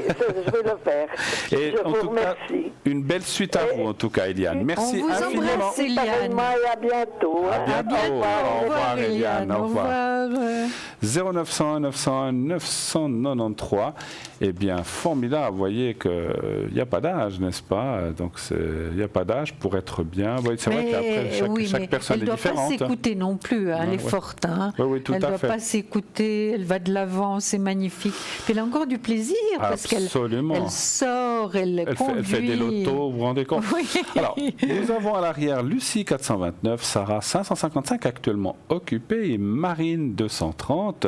je vais le faire. Et je vous remercie. Une belle suite à vous en tout cas, Eliane. Merci infiniment. On vous embrasse, Eliane. Et à bientôt. À bientôt. Au revoir, Eliane. Au revoir. 0901 901 993. Eh bien, formidable. Vous voyez qu'il n'y a pas d'âge, n'est-ce pas? Donc, il n'y a pas d'âge pour être bien. C'est vrai qu'après, chaque personne est différente. Elle ne doit pas s'écouter non plus. Elle est forte. Oui, tout à fait. Elle ne doit pas s'écouter. Elle va de l'avant. C'est magnifique. Puis elle a encore du plaisir. Parce qu'elle sort, elle conduit. Elle fait des lotos, vous vous rendez compte? Oui. Alors, nous avons à l'arrière Lucie 429, Sarah 555 actuellement occupée et Marine 230.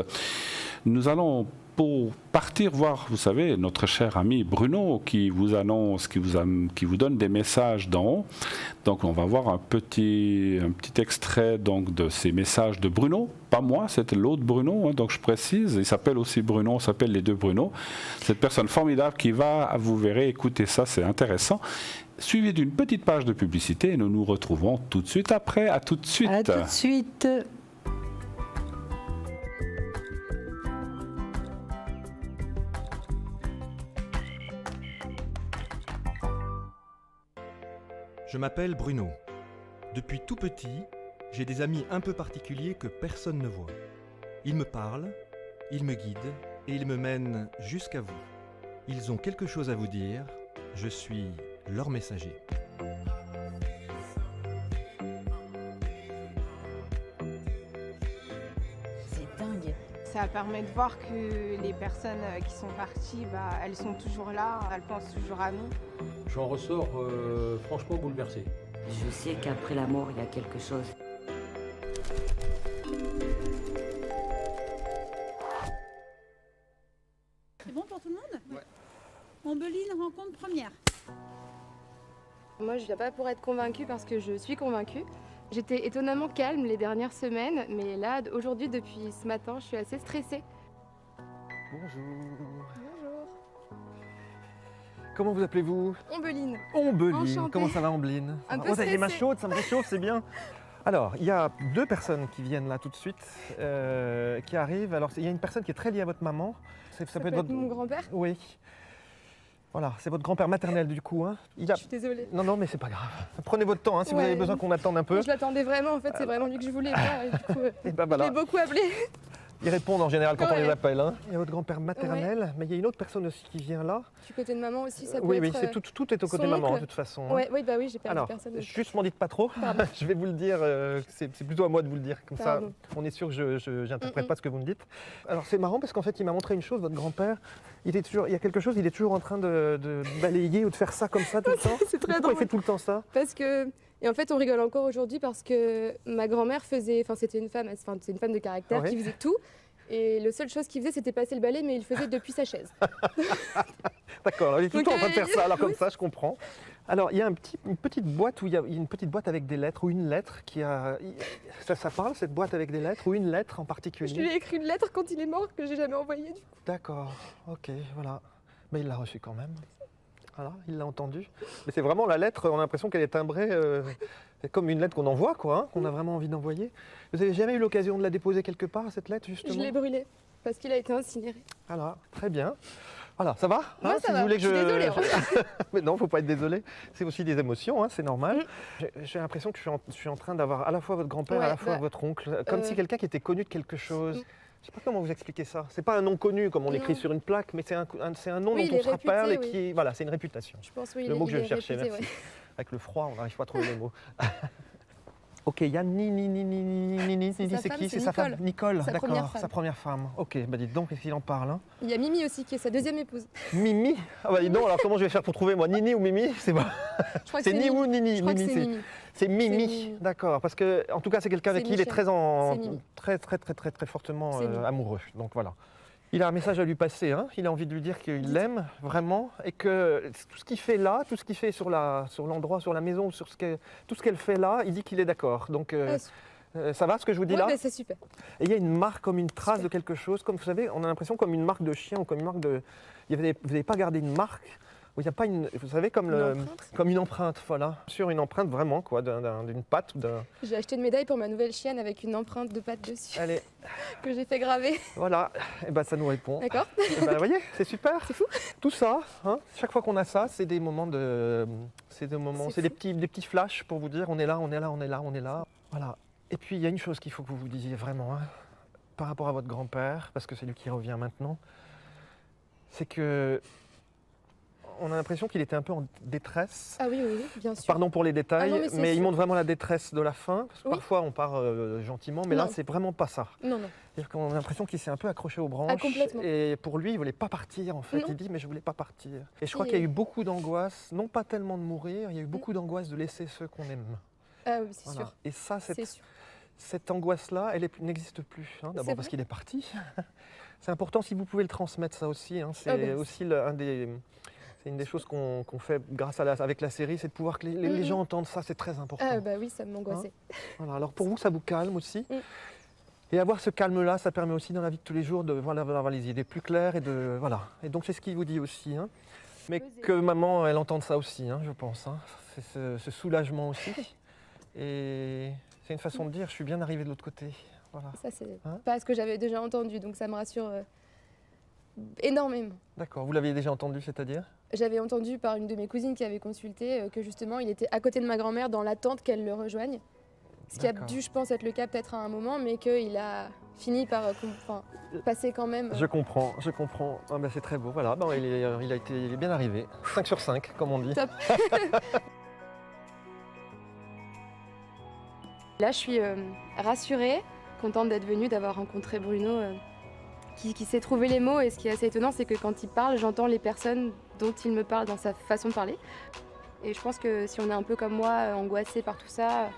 Nous allons pour partir voir, vous savez, notre cher ami Bruno qui vous annonce, qui vous donne des messages d'en haut. Donc on va voir un petit extrait donc, de ces messages de Bruno. Pas moi, c'était l'autre Bruno, donc je précise. Il s'appelle aussi Bruno, on s'appelle les deux Bruno. Cette personne formidable qui va, vous verrez, écoutez ça, c'est intéressant. Suivi d'une petite page de publicité et nous nous retrouvons tout de suite après. À tout de suite. À tout de suite. Je m'appelle Bruno. Depuis tout petit, j'ai des amis un peu particuliers que personne ne voit. Ils me parlent, ils me guident et ils me mènent jusqu'à vous. Ils ont quelque chose à vous dire, je suis leur messager. C'est dingue. Ça permet de voir que les personnes qui sont parties, elles sont toujours là, elles pensent toujours à nous. J'en ressors franchement bouleversé. Je sais qu'après la mort, il y a quelque chose. C'est bon pour tout le monde? Ouais. Ombeline, rencontre première. Moi, je viens pas pour être convaincue parce que je suis convaincue. J'étais étonnamment calme les dernières semaines, mais là, aujourd'hui, depuis ce matin, je suis assez stressée. Bonjour. Bonjour. Comment vous appelez-vous? Ombeline. Ombeline. Enchantée. Comment ça va, Ombeline? Un peu vous avez les mains stressée. chaudes, ça me réchauffe, c'est bien. Alors, il y a deux personnes qui viennent là tout de suite, qui arrivent. Alors, il y a une personne qui est très liée à votre maman. Ça peut être mon grand-père? Oui. Voilà, c'est votre grand-père maternel du coup. Hein. Je suis désolée. Non, mais c'est pas grave. Prenez votre temps, hein, si vous avez besoin qu'on attende un peu. Je l'attendais vraiment, en fait, c'est vraiment lui que je voulais voir. Et du coup, et ben voilà. je l'ai beaucoup appelé. Ils répondent en général quand on les appelle. Hein. Il y a votre grand-père maternel, mais il y a une autre personne aussi qui vient là. Du côté de maman aussi, ça peut oui, être... Oui, tout est au côté de maman, de toute façon. Hein. Oui, bah oui, j'ai perdu personne. Juste m'en dites pas trop. Je vais vous le dire, c'est plutôt à moi de vous le dire. Comme ça, on est sûr que je n'interprète pas ce que vous me dites. Alors c'est marrant parce qu'en fait, il m'a montré une chose, votre grand-père. Il y a quelque chose, il est toujours en train de balayer ou de faire ça comme ça tout le temps. C'est très drôle. Il fait tout le temps ça? Parce que... Et en fait, on rigole encore aujourd'hui parce que ma grand-mère faisait... Enfin, c'était une femme, c'est une femme de caractère qui faisait tout. Et la seule chose qu'il faisait, c'était passer le balai, mais il le faisait depuis sa chaise. D'accord, il est tout le temps en train de faire ça, alors comme ça, je comprends. Alors, il y a une petite boîte où il y a une petite boîte avec des lettres, ou une lettre qui a... Ça parle, cette boîte avec des lettres, ou une lettre en particulier? Je lui ai écrit une lettre quand il est mort, que j'ai jamais envoyée, du coup. D'accord, ok, voilà. Mais il l'a reçue quand même. Voilà, il l'a entendu. Mais c'est vraiment la lettre, on a l'impression qu'elle est timbrée, c'est comme une lettre qu'on envoie, quoi, hein, qu'on a vraiment envie d'envoyer. Vous n'avez jamais eu l'occasion de la déposer quelque part, cette lettre, justement? Je l'ai brûlée, parce qu'il a été incinéré. Voilà, très bien. Voilà, ça va? Moi, ça va. Vous voulez que je suis désolée. Mais non, il ne faut pas être désolé. C'est aussi des émotions, hein, c'est normal. J'ai l'impression que je suis en train d'avoir à la fois votre grand-père, à la fois votre oncle, comme si quelqu'un qui était connu de quelque chose. Je ne sais pas comment vous expliquer ça. C'est pas un nom connu comme on l'écrit sur une plaque, mais c'est un nom dont on se rappelle et qui, voilà, c'est une réputation. Je pense, oui, le mot que je cherchais, merci. Avec le froid, on n'arrive pas à trouver les mots. Ok, il y a Nini, c'est qui? C'est sa femme, Nicole, d'accord, sa première femme. Ok, bah dites donc, qu'est-ce qu'il en parle, hein? Il y a Mimi aussi, qui est sa deuxième épouse. Mimi? Ah bah dis donc, alors comment je vais faire pour trouver, moi? Nini ou Mimi? C'est bon. C'est Ni ou Nini? Je crois que c'est Mimi. C'est Mimi, d'accord, parce que en tout cas c'est quelqu'un avec qui il est très fortement amoureux. Donc voilà. Il a un message à lui passer, hein. Il a envie de lui dire qu'il l'aime vraiment et que tout ce qu'il fait là, tout ce qu'il fait sur l'endroit, sur la maison, tout ce qu'elle fait là, il dit qu'il est d'accord. Donc ça va ce que je vous dis là? Oui, c'est super. Et il y a une marque comme une trace de quelque chose, comme vous savez, on a l'impression comme une marque de chien ou comme une marque de... Vous n'avez pas gardé une marque? Il n'y a pas une, vous savez, comme une empreinte, voilà. Sur une empreinte vraiment, quoi, d'une patte ou d'un... J'ai acheté une médaille pour ma nouvelle chienne avec une empreinte de patte dessus. Allez. Que j'ai fait graver. Voilà, et ben ça nous répond. D'accord. Vous voyez, c'est super. C'est fou. Tout ça, hein, chaque fois qu'on a ça, c'est des moments de... C'est des petits flashs pour vous dire on est là, on est là, on est là, on est là. Voilà. Et puis il y a une chose qu'il faut que vous vous disiez vraiment, hein, par rapport à votre grand-père, parce que c'est lui qui revient maintenant, c'est que... On a l'impression qu'il était un peu en détresse. Ah oui, bien sûr. Pardon pour les détails, non, mais il montre vraiment la détresse de la fin. Parce que parfois, on part gentiment, mais là, c'est vraiment pas ça. Non. C'est-à-dire qu'on a l'impression qu'il s'est un peu accroché aux branches. Ah, complètement. Et pour lui, il ne voulait pas partir, en fait. Non. Il dit, mais je ne voulais pas partir. Et je crois qu'il y a eu beaucoup d'angoisse, non pas tellement de mourir, il y a eu beaucoup d'angoisse de laisser ceux qu'on aime. Ah oui, c'est sûr. Et ça, cette angoisse-là, elle n'existe plus. Hein. D'abord parce qu'il est parti. C'est important, si vous pouvez le transmettre, ça aussi. Hein. C'est aussi C'est une des choses qu'on fait grâce avec la série, c'est de pouvoir que les gens entendent ça, c'est très important. Ah bah oui, ça m'angoissait. Hein, voilà. Alors pour vous, ça vous calme aussi. Et avoir ce calme-là, ça permet aussi dans la vie de tous les jours d'avoir les idées plus claires et de voilà. Et donc c'est ce qu'il vous dit aussi. Hein. Mais que maman, elle entende ça aussi, hein, je pense. Hein. C'est ce soulagement aussi. Et c'est une façon de dire, je suis bien arrivé de l'autre côté. Voilà. Ça c'est pas ce que j'avais déjà entendu, donc ça me rassure énormément. D'accord. Vous l'aviez déjà entendu, c'est-à-dire? J'avais entendu par une de mes cousines qui avait consulté que justement il était à côté de ma grand-mère dans l'attente qu'elle le rejoigne. Ce qui a dû, je pense, être le cas peut-être à un moment, mais qu'il a fini par passer quand même. Je comprends. Ah ben c'est très beau, voilà. Ben, il est bien arrivé. 5 sur 5, comme on dit. Top. Là, je suis rassurée, contente d'être venue, d'avoir rencontré Bruno, qui sait trouver les mots. Et ce qui est assez étonnant, c'est que quand il parle, j'entends les personnes dont il me parle dans sa façon de parler. Et je pense que si on est un peu comme moi, angoissé par tout ça,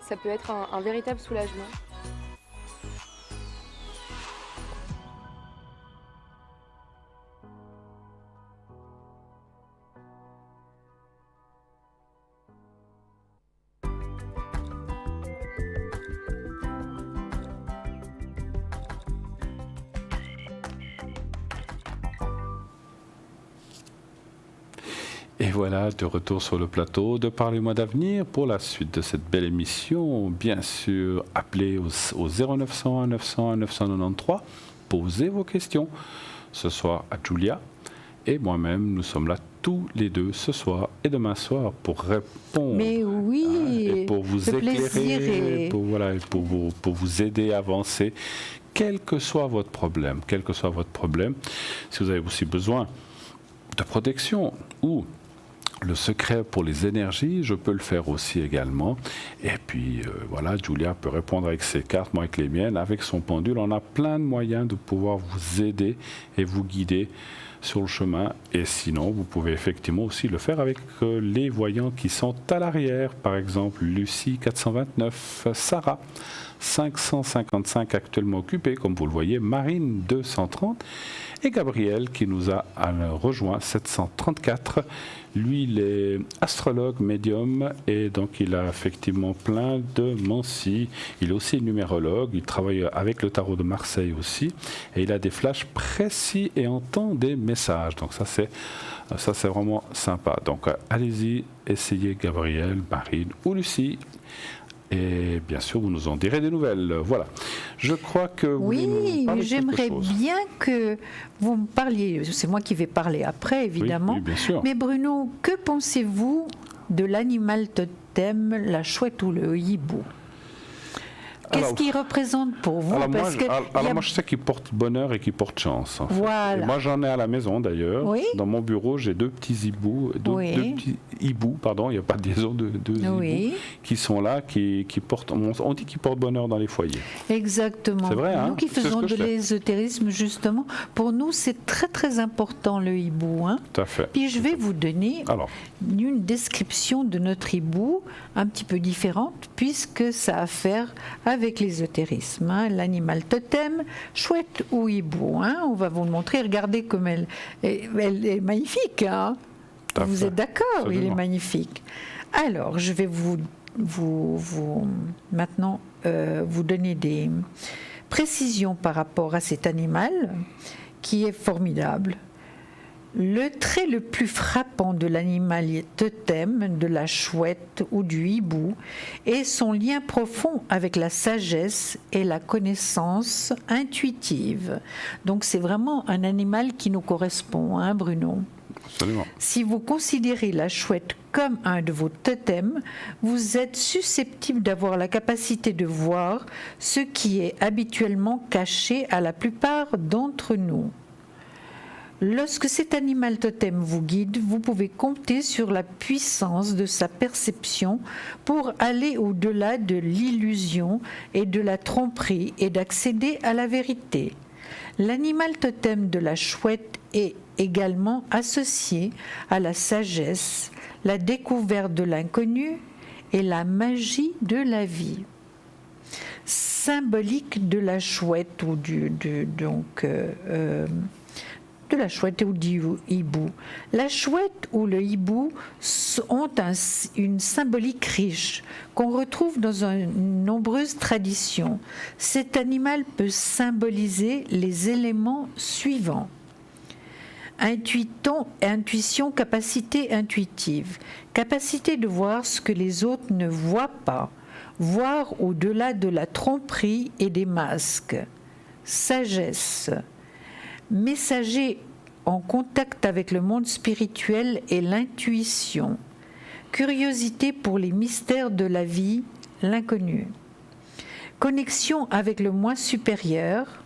ça peut être un véritable soulagement. Et voilà, de retour sur le plateau de Parlez-moi d'avenir pour la suite de cette belle émission. Bien sûr, appelez au 0901 901 993, posez vos questions. Ce soir à Julia et moi-même, nous sommes là tous les deux ce soir et demain soir pour répondre. Mais oui, et pour vous éclairer, pour vous aider à avancer, quel que soit votre problème. Si vous avez aussi besoin de protection ou le secret pour les énergies, je peux le faire aussi également. Et puis voilà, Julia peut répondre avec ses cartes, moi avec les miennes, avec son pendule. On a plein de moyens de pouvoir vous aider et vous guider sur le chemin. Et sinon, vous pouvez effectivement aussi le faire avec les voyants qui sont à l'arrière. Par exemple, Lucie 429, Sarah 555 actuellement occupée, comme vous le voyez, Marine 230 et Gabriel qui nous a rejoint 734. Lui, il est astrologue, médium et donc il a effectivement plein de mancies. Il est aussi numérologue, il travaille avec le tarot de Marseille aussi et il a des flashs précis et entend des messages. Donc ça c'est vraiment sympa. Donc allez-y, essayez Gabriel, Marine ou Lucie. Et bien sûr, vous nous en direz des nouvelles. Voilà. Je crois que vous oui, j'aimerais bien que vous me parliez. C'est moi qui vais parler après, évidemment. Oui, bien sûr. Mais Bruno, que pensez-vous de l'animal totem, la chouette ou le hibou ? Qu'est-ce qu'il représente pour vous? Moi, je sais qu'il porte bonheur et qu'il porte chance. En fait. Voilà. Et moi, j'en ai à la maison d'ailleurs. Oui. Dans mon bureau, j'ai deux petits hiboux, il n'y a pas de liaison de deux hiboux, qui sont là, qui portent. On dit qu'ils portent bonheur dans les foyers. Exactement. C'est vrai, hein? Nous qui faisons de l'ésotérisme, justement, pour nous, c'est très très important le hibou. Hein? Tout à fait. Puis je vais vous donner une description de notre hibou un petit peu différente, puisque ça a à faire avec l'ésotérisme, hein, l'animal totem, chouette ou hibou. Hein, on va vous le montrer. Regardez comme elle est magnifique. Hein. Vous êtes d'accord? Il est magnifique. Alors, je vais maintenant vous donner des précisions par rapport à cet animal qui est formidable. Le trait le plus frappant de l'animal totem, de la chouette ou du hibou, est son lien profond avec la sagesse et la connaissance intuitive. Donc c'est vraiment un animal qui nous correspond, hein, Bruno? Absolument. Si vous considérez la chouette comme un de vos totems, vous êtes susceptible d'avoir la capacité de voir ce qui est habituellement caché à la plupart d'entre nous. Lorsque cet animal totem vous guide, vous pouvez compter sur la puissance de sa perception pour aller au-delà de l'illusion et de la tromperie et d'accéder à la vérité. L'animal totem de la chouette est également associé à la sagesse, la découverte de l'inconnu et la magie de la vie. Symbolique de la chouette ou de la chouette ou du hibou. La chouette ou le hibou ont une symbolique riche qu'on retrouve dans nombreuses traditions. Cet animal peut symboliser les éléments suivants. Intuition, capacité intuitive, capacité de voir ce que les autres ne voient pas, voir au-delà de la tromperie et des masques. Sagesse, messager en contact avec le monde spirituel et l'intuition, curiosité pour les mystères de la vie, l'inconnu, connexion avec le moi supérieur,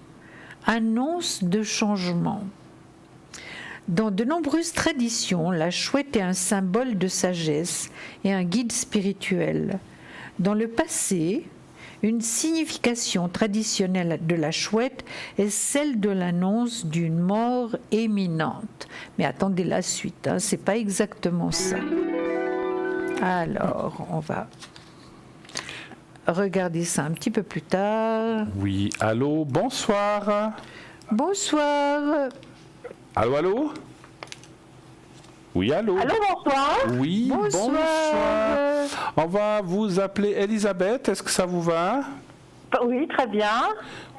annonce de changement. Dans de nombreuses traditions, la chouette est un symbole de sagesse et un guide spirituel. Dans le passé, une signification traditionnelle de la chouette est celle de l'annonce d'une mort imminente. Mais attendez la suite, hein, c'est pas exactement ça. Alors, on va regarder ça un petit peu plus tard. Oui, allô, bonsoir. Bonsoir. Allô, allô? Oui, allô? Allô, bonsoir. Oui, bonsoir. On va vous appeler Elisabeth, est-ce que ça vous va? Oui, très bien.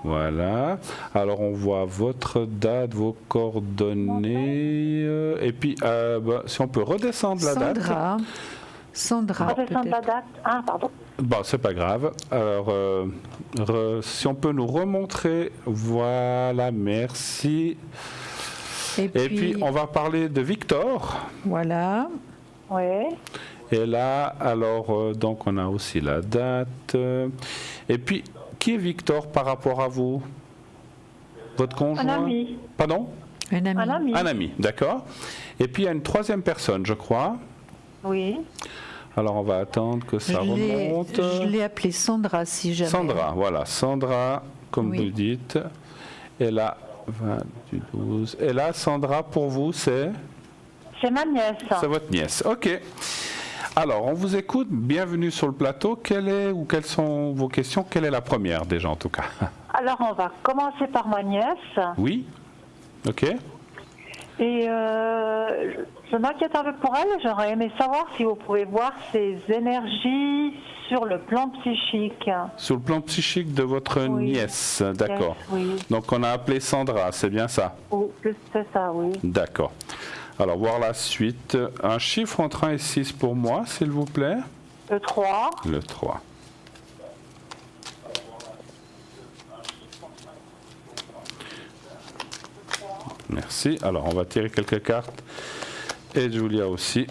Voilà. Alors, on voit votre date, vos coordonnées. Et puis, si on peut redescendre la date. Sandra, redescendre la date. Ah, pardon. Bon, c'est pas grave. Alors, si on peut nous remontrer. Voilà, merci. Et puis, on va parler de Victor. Voilà. Oui. Et là, alors, donc, on a aussi la date. Et puis, qui est Victor par rapport à vous? Votre conjoint? Un ami. Pardon? Un ami. Un ami. Un ami, d'accord. Et puis, il y a une troisième personne, je crois. Oui. Alors, on va attendre que ça remonte. Je l'ai appelée Sandra, si jamais. Sandra, voilà. Sandra, comme vous dites. Et là, 20 du 12. Et là, Sandra, pour vous, c'est? C'est ma nièce. C'est votre nièce, ok. Alors, on vous écoute, bienvenue sur le plateau. Quelles sont vos questions? Quelle est la première déjà en tout cas? Alors, on va commencer par ma nièce. Oui, ok. Et je m'inquiète un peu pour elle. J'aurais aimé savoir si vous pouvez voir ses énergies sur le plan psychique. Sur le plan psychique de votre nièce, d'accord. Oui. Donc, on a appelé Sandra, c'est bien ça? Oh, c'est ça, oui. D'accord. Alors, voir la suite. Un chiffre entre 1 et 6 pour moi, s'il vous plaît. Le 3. Le 3. Merci. Alors, on va tirer quelques cartes. Et Julia aussi.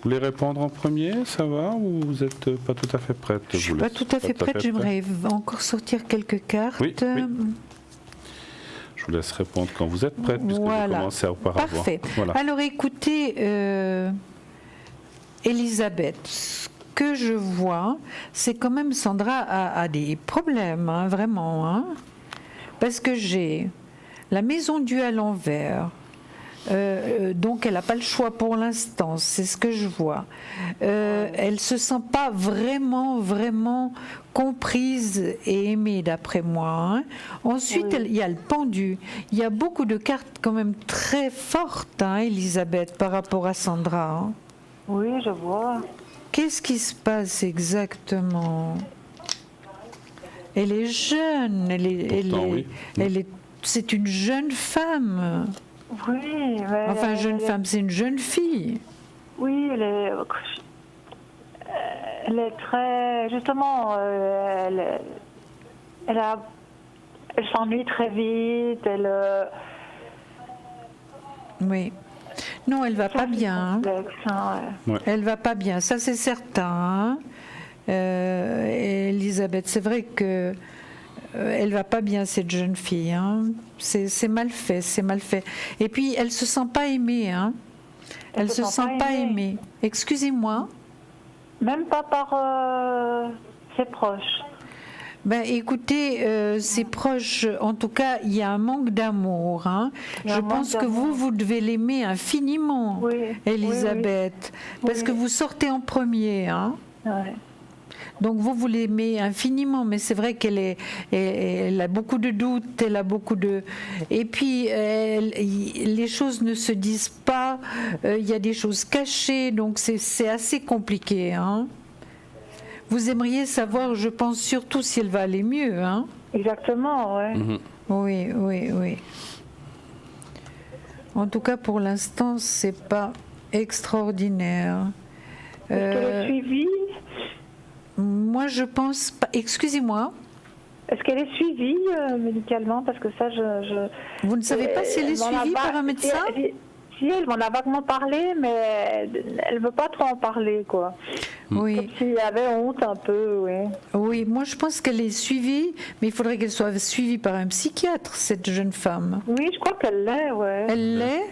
Vous voulez répondre en premier, ça va, ou vous n'êtes pas tout à fait prête? Je ne suis pas tout à fait prête, j'aimerais encore sortir quelques cartes. Oui, oui. Je vous laisse répondre quand vous êtes prête, puisque j'ai commencé auparavant. Parfait. Voilà. Alors écoutez, Elisabeth, ce que je vois, c'est quand même Sandra a des problèmes, hein, vraiment. Hein, parce que j'ai la maison due à l'envers. Donc elle n'a pas le choix pour l'instant, c'est ce que je vois. Elle ne se sent pas vraiment comprise et aimée d'après moi. Hein. Ensuite, il y a le pendu. Il y a beaucoup de cartes quand même très fortes, hein, Elisabeth, par rapport à Sandra. Hein. Oui, je vois. Qu'est-ce qui se passe exactement? Elle est jeune, c'est une jeune femme. Oui, mais enfin, jeune femme, c'est une jeune fille. Oui, elle est très... Justement, elle s'ennuie très vite, Oui. Non, elle va pas bien. Elle va pas bien, ça c'est certain. Elisabeth, c'est vrai que elle va pas bien, cette jeune fille. Hein. C'est mal fait, c'est mal fait. Et puis, elle se sent pas aimée. Hein. Elle se sent pas aimée. Excusez-moi. Même pas par ses proches. Ben, écoutez, ses proches, en tout cas, il y a un manque d'amour. Hein. Je pense que vous devez l'aimer infiniment, Elisabeth, parce que vous sortez en premier. Hein. Ouais. Donc vous l'aimez infiniment, mais c'est vrai elle a beaucoup de doutes, elle a beaucoup de... Et puis les choses ne se disent pas, il y a des choses cachées, donc c'est assez compliqué. Hein. Vous aimeriez savoir, je pense, surtout si elle va aller mieux. Hein. Exactement, ouais. Oui. En tout cas, pour l'instant, c'est pas extraordinaire. Est-ce qu'elle est suivie ? Moi, je pense pas. Excusez-moi. Est-ce qu'elle est suivie médicalement? Parce que ça, Vous ne savez pas si elle est suivie par un médecin? Si, elle m'en a vaguement parlé, mais elle ne veut pas trop en parler, quoi. Oui. Comme s'il y avait honte un peu, oui. Oui, moi je pense qu'elle est suivie, mais il faudrait qu'elle soit suivie par un psychiatre, cette jeune femme. Oui, je crois qu'elle l'est, ouais. Elle l'est?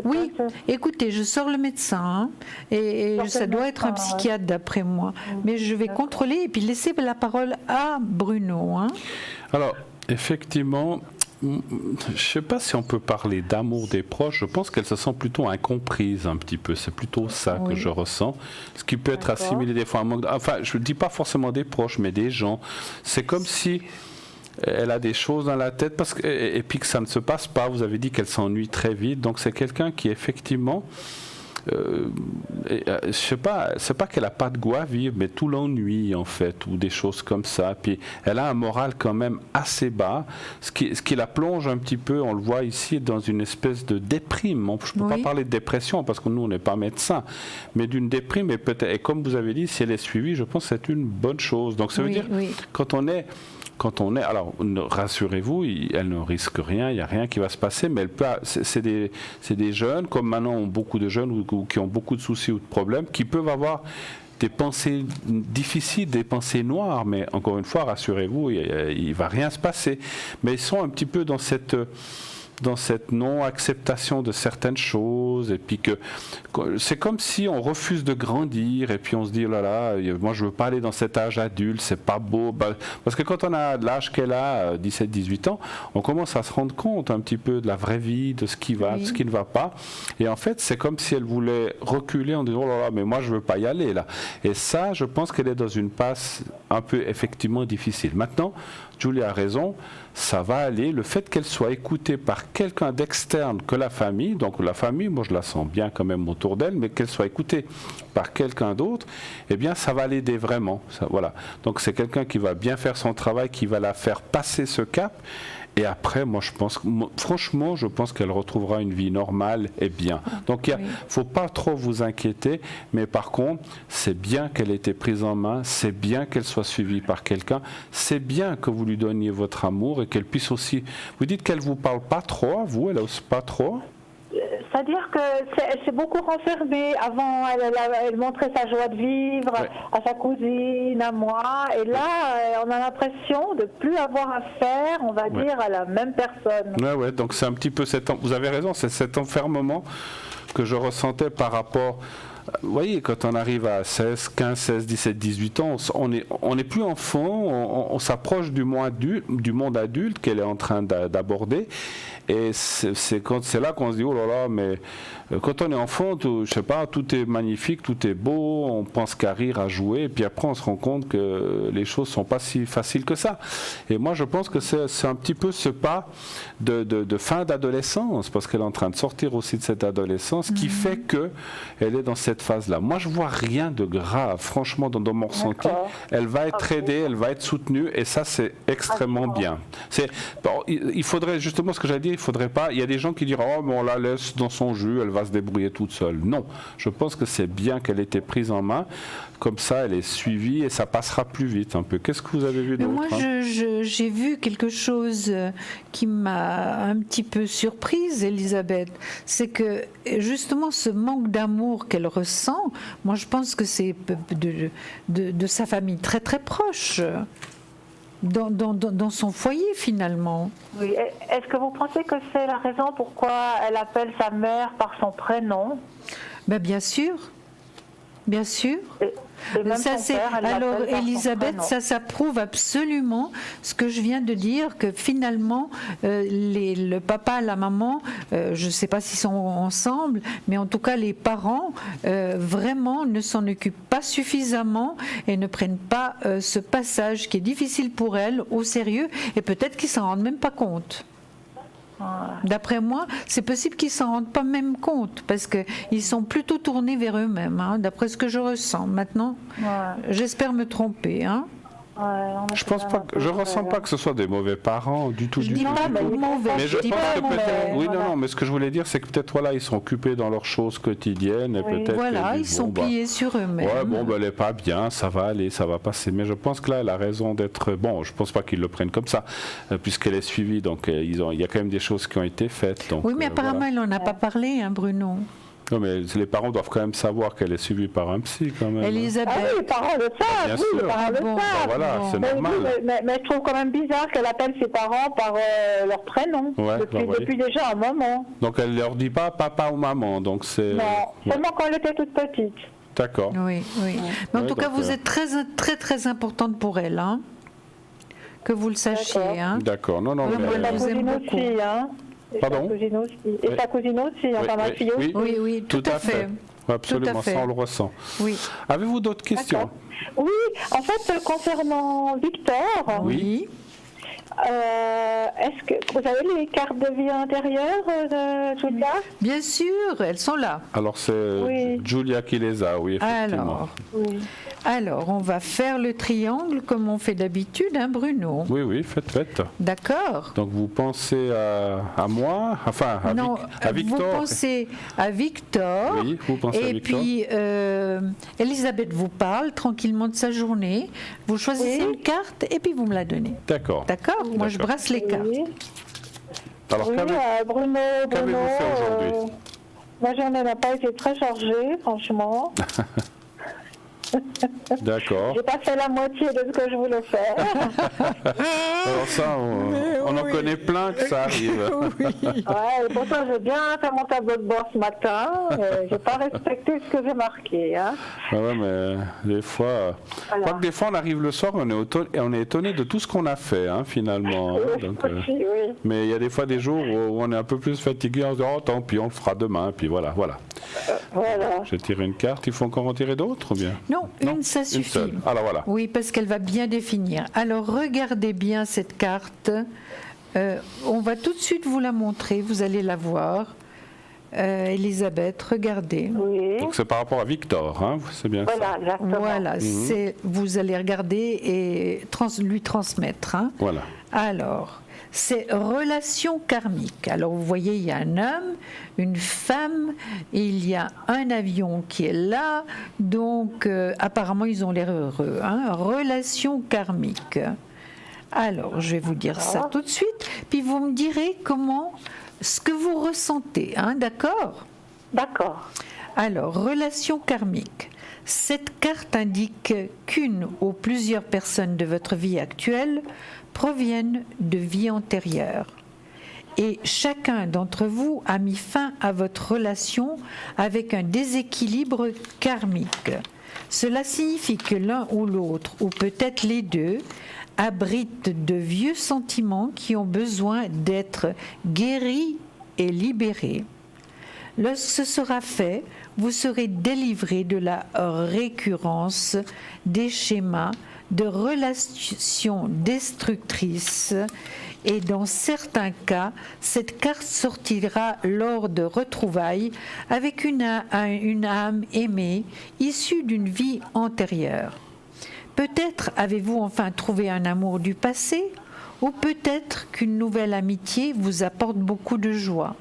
Oui, écoutez, je sors le médecin, hein, et ça doit être un psychiatre d'après moi. Mais je vais contrôler et puis laisser la parole à Bruno. Hein. Alors, effectivement, je ne sais pas si on peut parler d'amour des proches. Je pense qu'elle se sent plutôt incomprise un petit peu. C'est plutôt ça que je ressens. Ce qui peut être assimilé des fois à un manque. Enfin, je ne dis pas forcément des proches, mais des gens. C'est comme si elle a des choses dans la tête et puis que ça ne se passe pas. Vous avez dit qu'elle s'ennuie très vite. Donc c'est quelqu'un qui effectivement... je sais pas, c'est pas qu'elle a pas de goût à vivre, mais tout l'ennui en fait, ou des choses comme ça. Puis elle a un moral quand même assez bas, ce qui la plonge un petit peu, on le voit ici, dans une espèce de déprime. Je ne peux pas parler de dépression parce que nous on n'est pas médecin, mais d'une déprime, et peut-être, et comme vous avez dit, si elle est suivie, je pense que c'est une bonne chose. Donc ça veut dire quand on est, alors rassurez-vous, elle ne risque rien, il n'y a rien qui va se passer, mais c'est des jeunes, comme maintenant ont beaucoup de jeunes ou qui ont beaucoup de soucis ou de problèmes, qui peuvent avoir des pensées difficiles, des pensées noires, mais encore une fois, rassurez-vous, il ne va rien se passer. Mais ils sont un petit peu dans cette dans cette non-acceptation de certaines choses, et puis que c'est comme si on refuse de grandir, et puis on se dit, oh là là, moi je veux pas aller dans cet âge adulte, c'est pas beau, parce que quand on a l'âge qu'elle a, 17-18 ans, on commence à se rendre compte un petit peu de la vraie vie, de ce qui va, de ce qui ne va pas, et en fait c'est comme si elle voulait reculer en disant, oh là là, mais moi je veux pas y aller là, et ça je pense qu'elle est dans une passe un peu effectivement difficile. Maintenant, Julie a raison, ça va aller. Le fait qu'elle soit écoutée par quelqu'un d'externe que la famille, donc la famille, moi je la sens bien quand même autour d'elle, mais qu'elle soit écoutée par quelqu'un d'autre, eh bien ça va l'aider vraiment. Ça, voilà. Donc c'est quelqu'un qui va bien faire son travail, qui va la faire passer ce cap. Et après, moi, franchement, je pense qu'elle retrouvera une vie normale et bien. Donc, il ne faut pas trop vous inquiéter, mais par contre, c'est bien qu'elle ait été prise en main, c'est bien qu'elle soit suivie par quelqu'un, c'est bien que vous lui donniez votre amour et qu'elle puisse aussi... Vous dites qu'elle ne vous parle pas trop, vous, elle n'ose pas trop? C'est-à-dire qu'elle s'est beaucoup renfermée. Avant, elle montrait sa joie de vivre à sa cousine, à moi. Et là, on a l'impression de ne plus avoir affaire, on va dire, à la même personne. Ouais, donc c'est un petit peu vous avez raison, c'est cet enfermement que je ressentais par rapport... Vous voyez, quand on arrive à 16, 15, 16, 17, 18 ans, on n'est plus enfant, on s'approche du monde adulte qu'elle est en train d'aborder. Et c'est là qu'on se dit, oh là là, mais quand on est enfant, je sais pas, tout est magnifique, tout est beau, on pense qu'à rire, à jouer, et puis après on se rend compte que les choses sont pas si faciles que ça. Et moi je pense que c'est un petit peu ce pas de fin d'adolescence, parce qu'elle est en train de sortir aussi de cette adolescence, qui fait qu'elle est dans cette phase-là. Moi je vois rien de grave, franchement, dans mon ressenti. Elle va être aidée, elle va être soutenue, et ça c'est extrêmement bien. Il faudrait, justement ce que j'allais dire, il faudrait pas, il y a des gens qui diront, oh mais on la laisse dans son jus, elle va se débrouiller toute seule. Non, je pense que c'est bien qu'elle ait été prise en main, comme ça elle est suivie et ça passera plus vite un peu. Qu'est-ce que vous avez vu d'autre? Moi j'ai vu quelque chose qui m'a un petit peu surprise, Elisabeth, c'est que justement ce manque d'amour qu'elle ressent, moi je pense que c'est de sa famille très très proche. Dans son foyer finalement. Oui. Est-ce que vous pensez que c'est la raison pourquoi elle appelle sa mère par son prénom? Bien sûr. Bien sûr. Alors, Elisabeth, ça prouve absolument ce que je viens de dire, que finalement, le papa, la maman, je ne sais pas s'ils sont ensemble, mais en tout cas, les parents, vraiment ne s'en occupent pas suffisamment et ne prennent pas ce passage qui est difficile pour elle au sérieux, et peut-être qu'ils ne s'en rendent même pas compte. D'après moi, c'est possible qu'ils ne s'en rendent pas même compte parce qu'ils sont plutôt tournés vers eux-mêmes, d'après ce que je ressens. Maintenant, j'espère me tromper. Je ressens pas que ce soit des mauvais parents du tout. Je dis pas mauvais. Mais je pense que peut-être. Oui, non, mais ce que je voulais dire, c'est que peut-être ils sont occupés dans leurs choses quotidiennes et peut-être. Voilà, ils sont pliés sur eux-mêmes. Ouais, elle est pas bien, ça va aller, ça va passer. Mais je pense que là, elle a raison d'être. Bon, je pense pas qu'ils le prennent comme ça, puisqu'elle est suivie. Donc, il y a quand même des choses qui ont été faites. Donc, oui, mais apparemment, elle n'en a pas parlé, Bruno. Non, mais les parents doivent quand même savoir qu'elle est suivie par un psy, quand même. Elisabeth. Ah oui, les parents le savent, les parents le savent. Voilà, c'est normal. Mais je trouve quand même bizarre qu'elle appelle ses parents par leur prénom, depuis déjà un moment. Donc elle ne leur dit pas papa ou maman, donc c'est... Non, seulement quand elle était toute petite. D'accord. Oui. Mais en tout cas, vous êtes très, très, très importante pour elle, que vous le sachiez. D'accord, non, mais... Elle vous aime beaucoup. Pardon? Et ta cousine aussi, ma fille aussi. Oui, tout à fait. Absolument, ça on le ressent. Oui. Avez-vous d'autres questions? Oui, en fait, concernant Victor. Oui. Est-ce que vous avez les cartes de vie intérieure, Julia? Bien sûr, elles sont là. Alors c'est Julia qui les a, oui, effectivement. Alors, on va faire le triangle comme on fait d'habitude, Bruno? Oui, faites. D'accord. Donc vous pensez à moi, enfin à Victor. Vous pensez à Victor. Oui, vous pensez à Victor. Et puis, Elisabeth vous parle tranquillement de sa journée. Vous choisissez une carte et puis vous me la donnez. D'accord. Moi, je brasse les cartes. Alors, Bruno, qu'avez-vous fait aujourd'hui? Ma journée n'a pas été très chargée, franchement. D'accord. J'ai pas fait la moitié de ce que je voulais faire. Alors ça, on en connaît plein que ça arrive. Oui. Ouais, et pourtant j'ai bien fait mon tableau de bord ce matin. J'ai pas respecté ce que j'ai marqué. Hein. Ah ouais, mais des fois, je crois que des fois on arrive le soir et on est étonné de tout ce qu'on a fait, hein, finalement. Hein. Oui, Donc, aussi, oui. Mais il y a des fois des jours où on est un peu plus fatigué, on se dit oh tant pis, on le fera demain, puis voilà. Voilà. Je tire une carte, il faut encore en tirer d'autres ou bien? Non, une ça suffit. Une seule. Alors voilà. Oui, parce qu'elle va bien définir. Alors regardez bien cette carte. On va tout de suite vous la montrer, vous allez la voir. Elisabeth, regardez. Oui. Donc c'est par rapport à Victor, hein, c'est bien voilà, ça. Exactement. Voilà, vous allez regarder et lui transmettre. Hein. Voilà. Alors, c'est relation karmique. Alors vous voyez, il y a un homme, une femme, et il y a un avion qui est là, donc apparemment ils ont l'air heureux. Hein. Relation karmique. Alors, je vais vous dire ça tout de suite, puis vous me direz ce que vous ressentez, hein, d'accord? D'accord. Alors, relation karmique. Cette carte indique qu'une ou plusieurs personnes de votre vie actuelle proviennent de vies antérieures. Et chacun d'entre vous a mis fin à votre relation avec un déséquilibre karmique. Cela signifie que l'un ou l'autre, ou peut-être les deux, abritent de vieux sentiments qui ont besoin d'être guéris et libérés. Lorsque ce sera fait, vous serez délivré de la récurrence des schémas de relations destructrices et dans certains cas, cette carte sortira lors de retrouvailles avec une âme aimée issue d'une vie antérieure. Peut-être avez-vous enfin trouvé un amour du passé, ou peut-être qu'une nouvelle amitié vous apporte beaucoup de joie.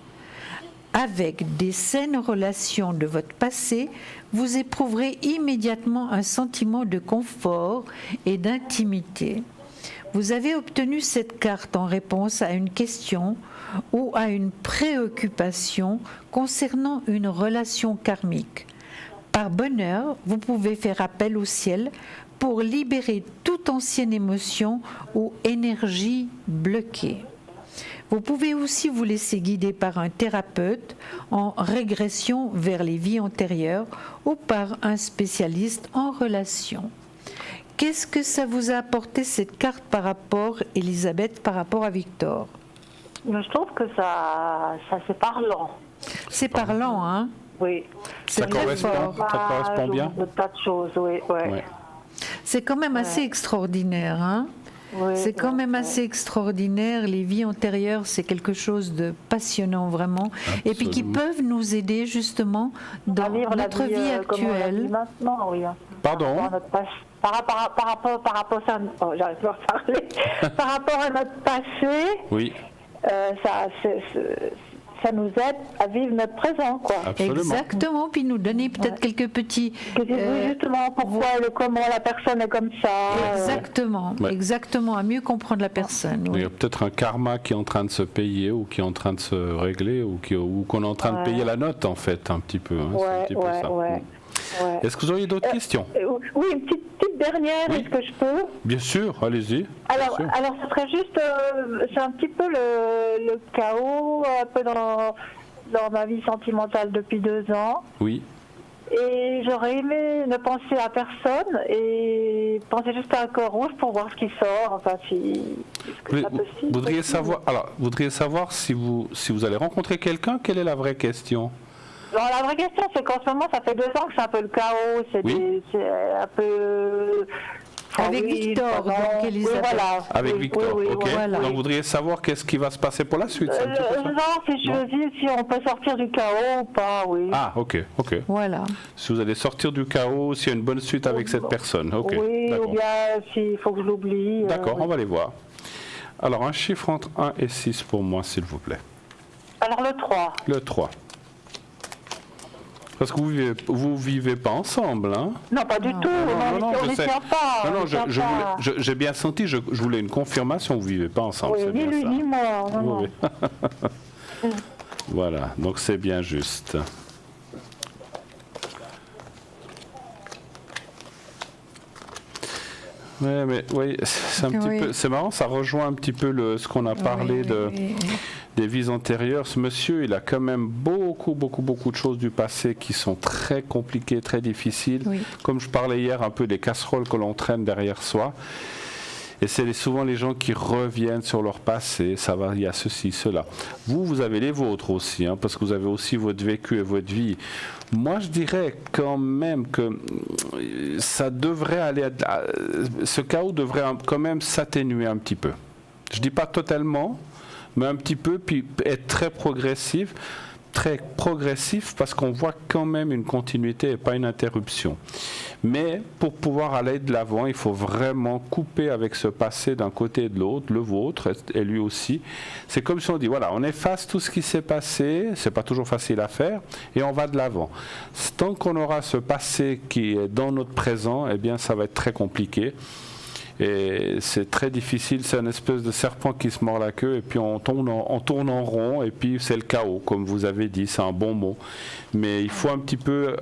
Avec des saines relations de votre passé, vous éprouverez immédiatement un sentiment de confort et d'intimité. Vous avez obtenu cette carte en réponse à une question ou à une préoccupation concernant une relation karmique. Par bonheur, vous pouvez faire appel au ciel pour libérer toute ancienne émotion ou énergie bloquée. Vous pouvez aussi vous laisser guider par un thérapeute en régression vers les vies antérieures ou par un spécialiste en relations. Qu'est-ce que ça vous a apporté cette carte par rapport, Elisabeth, par rapport à Victor? Je trouve que ça c'est parlant. C'est parlant, hein? Oui. Ça correspond bien? De tas de choses, oui. Ouais. C'est quand même assez extraordinaire, hein? Oui, c'est quand même assez extraordinaire. Les vies antérieures, c'est quelque chose de passionnant, vraiment. Absolument. Et puis qui peuvent nous aider, justement, dans notre vie actuelle. Maintenant, oui. Pardon? Par rapport j'arrive pas à parler. Par rapport à notre passé, oui. Ça nous aide à vivre notre présent, quoi. Absolument. Exactement, puis nous donner peut-être quelques petits... Oui, justement, comment la personne est comme ça. Exactement, exactement, à mieux comprendre la personne. Il y a peut-être un karma qui est en train de se payer, ou qui est en train de se régler, ou qu'on est en train de payer la note, en fait, un petit peu. Hein, c'est un petit peu ça. Ouais. Est-ce que vous auriez d'autres questions? Oui, une petite dernière, est-ce que je peux? Bien sûr, allez-y. Alors, ce serait juste, c'est un petit peu le chaos, un peu dans ma vie sentimentale depuis 2 ans. Oui. Et j'aurais aimé ne penser à personne et penser juste à un cœur rouge pour voir ce qui sort, enfin si c'est possible. Vous voudriez savoir si vous allez rencontrer quelqu'un, quelle est la vraie question? Alors, la vraie question, c'est qu'en ce moment, ça fait 2 ans que c'est un peu le chaos, c'est un peu... Avec Victor, donc Elisabeth. Oui, voilà. Avec Victor, ok. Voilà. Donc vous voudriez savoir qu'est-ce qui va se passer pour la suite, si on peut sortir du chaos ou pas, oui. Ah, ok. Voilà. Si vous allez sortir du chaos, s'il y a une bonne suite avec cette personne, ok. Oui, ou bien s'il faut que je l'oublie. D'accord, on va les voir. Alors, un chiffre entre 1 et 6 pour moi, s'il vous plaît. Alors, le 3. Le 3. Parce que vous vivez pas ensemble, hein? Non, pas du tout. Non, on ne tient pas. Non, j'ai bien senti, je voulais une confirmation, vous vivez pas ensemble. Oui, ni lui ni moi. Oui. Voilà, donc c'est bien juste. Ouais, mais oui, c'est marrant, ça rejoint un petit peu ce qu'on a parlé des vies antérieures. Ce monsieur, il a quand même beaucoup de choses du passé qui sont très compliquées, très difficiles. Oui. Comme je parlais hier un peu des casseroles que l'on traîne derrière soi. Et c'est souvent les gens qui reviennent sur leur passé, ça va, il y a ceci, cela. Vous avez les vôtres aussi, hein, parce que vous avez aussi votre vécu et votre vie. Moi, je dirais quand même que ça devrait aller, ce chaos devrait quand même s'atténuer un petit peu. Je ne dis pas totalement, mais un petit peu, puis être très progressif parce qu'on voit quand même une continuité et pas une interruption. Mais pour pouvoir aller de l'avant, il faut vraiment couper avec ce passé d'un côté et de l'autre, le vôtre et lui aussi. C'est comme si on dit, voilà, on efface tout ce qui s'est passé, c'est pas toujours facile à faire, et on va de l'avant. Tant qu'on aura ce passé qui est dans notre présent, eh bien ça va être très compliqué. Et c'est très difficile, c'est une espèce de serpent qui se mord la queue et puis on tourne en rond et puis c'est le chaos, comme vous avez dit, c'est un bon mot. Mais il faut un petit peu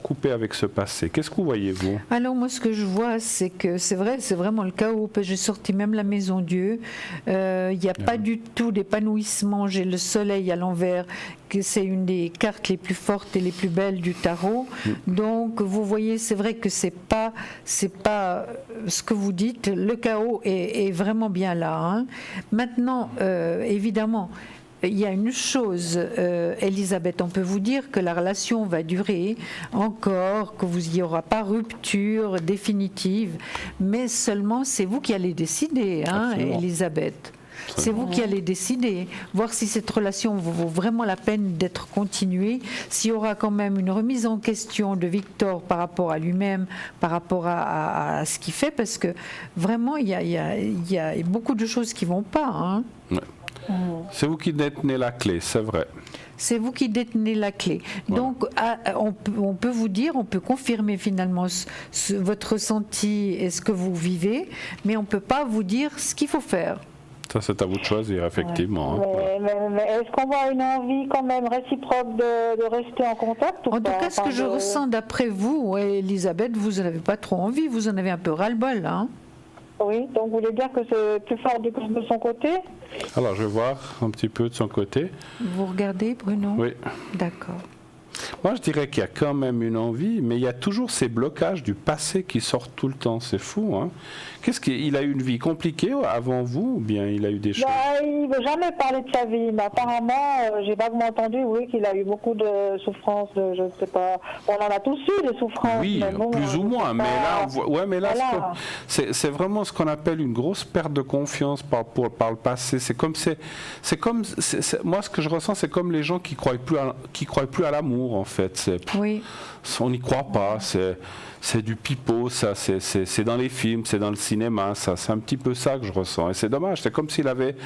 couper avec ce passé. Qu'est-ce que vous voyez, vous? Alors moi, ce que je vois, c'est que c'est vrai, c'est vraiment le chaos. J'ai sorti même la Maison Dieu. Il n'y a pas du tout d'épanouissement. J'ai le soleil à l'envers, que c'est une des cartes les plus fortes et les plus belles du tarot. Donc vous voyez, c'est vrai que c'est pas ce que vous dites. Le chaos est vraiment bien là. Hein. Maintenant, évidemment, il y a une chose, Elisabeth, on peut vous dire que la relation va durer encore, que il n'y aura pas rupture définitive, mais seulement c'est vous qui allez décider, hein, Elisabeth. C'est vous qui allez décider, voir si cette relation vaut vraiment la peine d'être continuée, s'il y aura quand même une remise en question de Victor par rapport à lui-même, par rapport à ce qu'il fait, parce que vraiment il y a beaucoup de choses qui ne vont pas. Hein. Ouais. C'est vous qui détenez la clé, c'est vrai. C'est vous qui détenez la clé. Ouais. Donc, on peut vous dire, on peut confirmer finalement votre ressenti et ce que vous vivez, mais on ne peut pas vous dire ce qu'il faut faire. Ça, c'est à vous de choisir, effectivement. Ouais. Mais est-ce qu'on voit une envie quand même réciproque de rester en contact ou pas? En tout cas, ce que je ressens d'après vous, Elisabeth, vous n'en avez pas trop envie, vous en avez un peu ras-le-bol, hein? Oui, donc vous voulez dire que c'est plus fort de son côté? Alors, je vais voir un petit peu de son côté. Vous regardez, Bruno? Oui. D'accord. Moi, je dirais qu'il y a quand même une envie, mais il y a toujours ces blocages du passé qui sortent tout le temps. C'est fou, hein? Il a eu une vie compliquée avant vous, ou bien il a eu des choses? Il ne veut jamais parler de sa vie, mais apparemment, j'ai vaguement entendu, oui, qu'il a eu beaucoup de souffrances, je ne sais pas. On en a tous eu des souffrances. Oui, bon, plus ou moins, mais là, voilà. C'est vraiment ce qu'on appelle une grosse perte de confiance par le passé. Moi, ce que je ressens, c'est comme les gens qui croient plus à l'amour, en fait. Oui. On n'y croit pas, c'est du pipeau, ça, c'est dans les films, c'est dans le cinéma, ça, c'est un petit peu ça que je ressens. Et c'est dommage, c'est comme s'il avait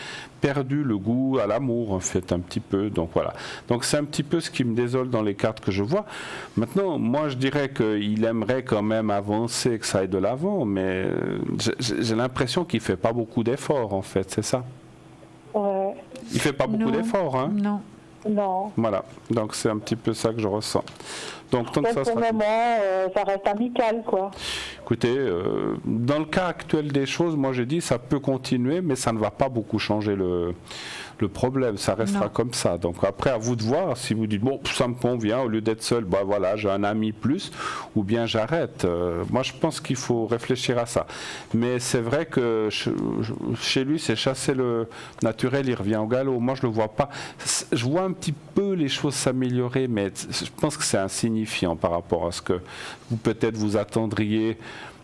perdu le goût à l'amour, en fait, un petit peu. Donc voilà. Donc c'est un petit peu ce qui me désole dans les cartes que je vois. Maintenant, moi, je dirais qu'il aimerait quand même avancer, que ça aille de l'avant, mais j'ai l'impression qu'il ne fait pas beaucoup d'efforts, en fait, c'est ça? Ouais. Il ne fait pas beaucoup d'efforts, hein? Non. Non. Voilà, donc c'est un petit peu ça que je ressens. Donc tant que ça pour le moment, ça reste amical, quoi. Écoutez, dans le cas actuel des choses, moi j'ai dit ça peut continuer, mais ça ne va pas beaucoup changer le problème, ça restera comme ça. Donc après, à vous de voir si vous dites, bon, ça me convient, au lieu d'être seul, bah voilà, j'ai un ami plus, ou bien j'arrête. Moi, je pense qu'il faut réfléchir à ça. Mais c'est vrai que chez lui, c'est chasser le naturel, il revient au galop. Moi, je ne le vois pas. Je vois un petit peu les choses s'améliorer, mais je pense que c'est insignifiant par rapport à ce que vous peut-être vous attendriez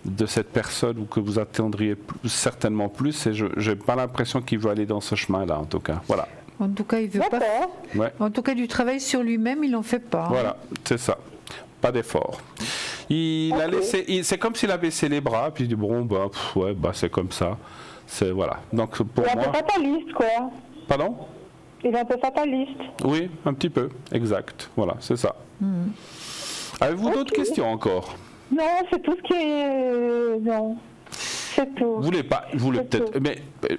de cette personne ou que vous attendriez certainement plus, et je n'ai pas l'impression qu'il veut aller dans ce chemin-là, en tout cas. Voilà. En tout cas, il veut pas. Ouais. En tout cas, du travail sur lui-même, il n'en fait pas. Voilà, c'est ça. Pas d'effort. Il a laissé. C'est comme s'il a baissé les bras, puis il dit bon, c'est comme ça. C'est voilà. Donc pour moi. Il est un peu fataliste, quoi. Pardon? Il est un peu fataliste. Oui, un petit peu. Exact. Voilà, c'est ça. Avez-vous d'autres questions encore? Non, c'est tout ce qui est... non, c'est tout. Vous voulez peut-être... Mais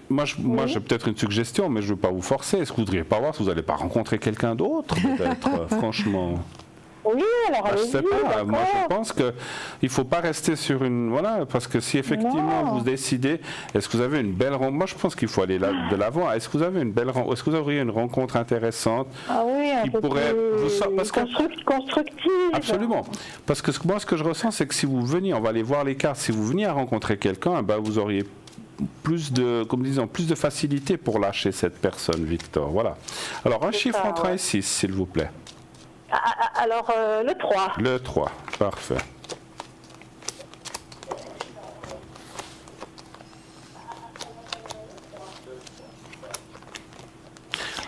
moi, j'ai peut-être une suggestion, mais je ne veux pas vous forcer. Est-ce que vous ne voudriez pas voir si vous n'allez pas rencontrer quelqu'un d'autre, peut-être, franchement? Oui, alors je sais pas. Moi, je pense qu'il ne faut pas rester sur une... Voilà, parce que si effectivement vous décidez, est-ce que vous avez une belle rencontre? Moi, je pense qu'il faut aller de l'avant. Est-ce que vous avez une belle rencontre? Est-ce que vous auriez une rencontre intéressante qui pourrait constructive? Absolument. Parce que moi, ce que je ressens, c'est que si vous veniez, on va aller voir les cartes, si vous veniez à rencontrer quelqu'un, vous auriez plus de facilité pour lâcher cette personne, Victor. Voilà. Alors, un chiffre entre 1 et 6, s'il vous plaît. Alors, le 3. Le 3, parfait.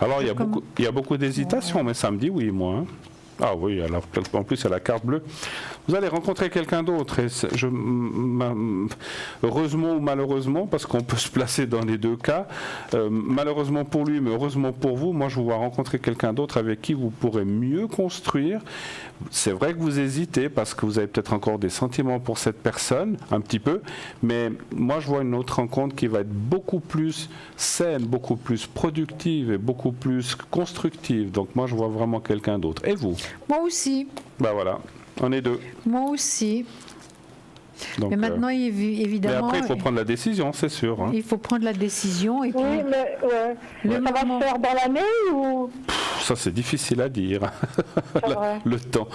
Alors, il y a beaucoup d'hésitation, mais ça me dit oui, moi. Ah oui, alors, en plus, il y a la carte bleue. Vous allez rencontrer quelqu'un d'autre. Et heureusement ou malheureusement, parce qu'on peut se placer dans les deux cas, malheureusement pour lui, mais heureusement pour vous, moi je vous vois rencontrer quelqu'un d'autre avec qui vous pourrez mieux construire. C'est vrai que vous hésitez parce que vous avez peut-être encore des sentiments pour cette personne, un petit peu, mais moi je vois une autre rencontre qui va être beaucoup plus saine, beaucoup plus productive et beaucoup plus constructive. Donc moi je vois vraiment quelqu'un d'autre. Et vous? Moi aussi. Ben voilà, on est deux. Moi aussi. Donc, mais maintenant, évidemment... Mais après, il faut prendre la décision, c'est sûr. Hein. Il faut prendre la décision. Et puis, oui, mais ça va se faire dans l'année ou... Ça, c'est difficile à dire. Le temps.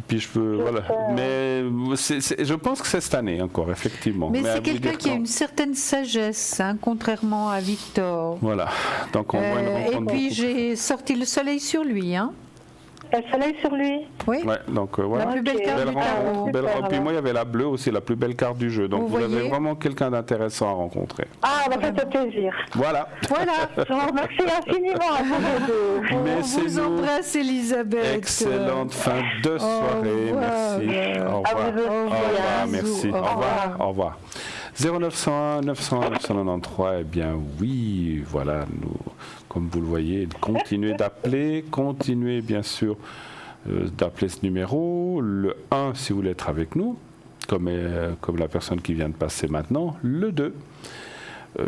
Puis je peux... Voilà. Mais je pense que c'est cette année encore, effectivement. Mais c'est quelqu'un qui a une certaine sagesse, hein, contrairement à Victor. Voilà. Donc, on voit une rencontre. Et puis, j'ai sorti le soleil sur lui, hein. Le soleil sur lui. Oui. Ouais, donc voilà. La plus belle carte du tarot. Puis moi, il y avait la bleue aussi, la plus belle carte du jeu. Donc vous avez vraiment quelqu'un d'intéressant à rencontrer. Ah, ça fait plaisir. Voilà. Voilà. Je vous remercie infiniment. On vous embrasse, Elisabeth. Excellente fin de soirée. Merci. Au revoir. Au revoir. Merci. Au revoir. Au revoir. 0901 901 993, eh bien oui, voilà, nous, comme vous le voyez, continuez d'appeler, continuez bien sûr d'appeler ce numéro, le 1 si vous voulez être avec nous, comme la personne qui vient de passer maintenant, le 2.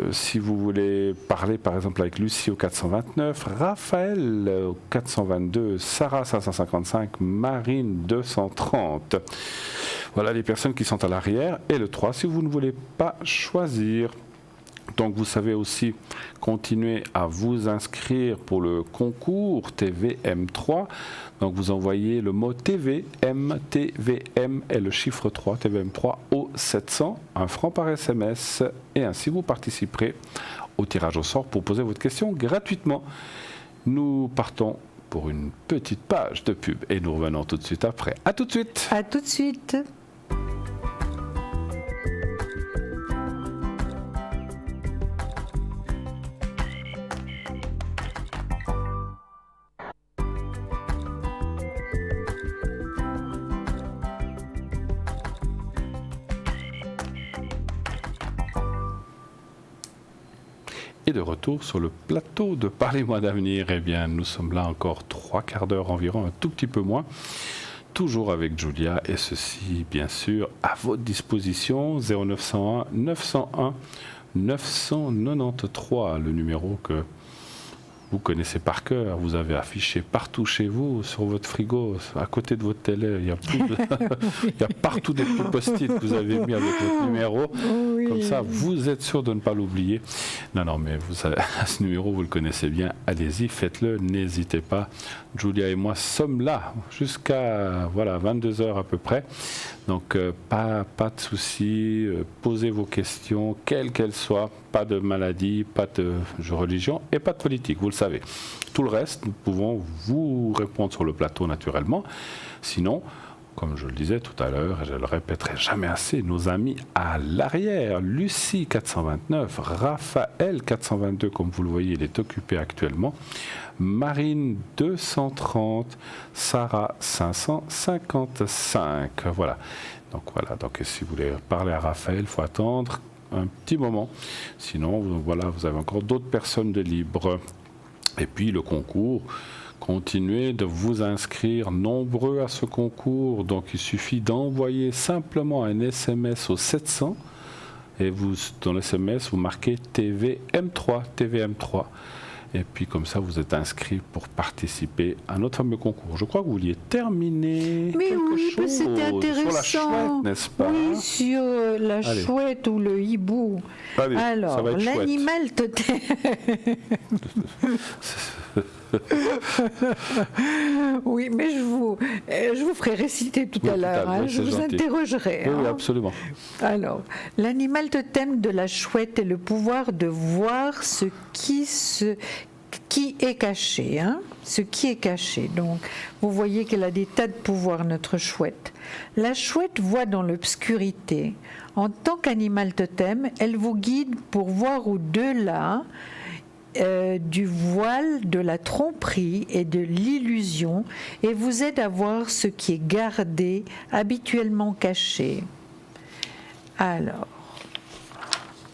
Si vous voulez parler par exemple avec Lucie au 429, Raphaël au 422, Sarah 555, Marine 230. Voilà les personnes qui sont à l'arrière. Et le 3 si vous ne voulez pas choisir. Donc vous savez aussi continuer à vous inscrire pour le concours TVM3. Donc vous envoyez le mot TVM et le chiffre 3, TVM3 au 700, 1 franc par SMS. Et ainsi vous participerez au tirage au sort pour poser votre question gratuitement. Nous partons pour une petite page de pub et nous revenons tout de suite après. À tout de suite. À tout de suite. Et de retour sur le plateau de Parlez-moi d'avenir, eh bien nous sommes là encore 3 quarts d'heure environ, un tout petit peu moins, toujours avec Julia et ceci bien sûr à votre disposition, 0901 901 993, le numéro que vous connaissez par cœur, vous avez affiché partout chez vous, sur votre frigo, à côté de votre télé, il y a, il y a partout des petits post-it que vous avez mis avec votre numéro, comme ça vous êtes sûr de ne pas l'oublier. Non, mais vous savez, ce numéro vous le connaissez bien, allez-y, faites-le, n'hésitez pas. Julia et moi sommes là jusqu'à 22h à peu près, donc pas de soucis, posez vos questions, quelles qu'elles soient. Pas de maladie, pas de religion et pas de politique, vous le savez. Tout le reste, nous pouvons vous répondre sur le plateau naturellement. Sinon, comme je le disais tout à l'heure, et je le répéterai jamais assez, nos amis à l'arrière, Lucie 429, Raphaël 422, comme vous le voyez, il est occupé actuellement, Marine 230, Sarah 555. Voilà. Donc si vous voulez parler à Raphaël, il faut attendre un petit moment, sinon voilà, vous avez encore d'autres personnes de libres. Et puis le concours, continuez de vous inscrire nombreux à ce concours, donc il suffit d'envoyer simplement un SMS au 700 et vous, dans le SMS vous marquez TVM3, Et puis comme ça, vous êtes inscrit pour participer à notre fameux concours. Je crois que vous vouliez terminer quelque chose c'était intéressant. sur la chouette, n'est-ce pas? Oui, sur la chouette ou le hibou. Allez, alors, l'animal totem. Oui, mais je vous ferai réciter tout à l'heure. Je vous interrogerai. Oui, absolument. Alors, l'animal totem de la chouette est le pouvoir de voir ce qui est caché. Ce qui est caché. Donc, vous voyez qu'elle a des tas de pouvoirs, notre chouette. La chouette voit dans l'obscurité. En tant qu'animal totem, elle vous guide pour voir au-delà du voile, de la tromperie et de l'illusion, et vous aide à voir ce qui est gardé, habituellement caché. Alors,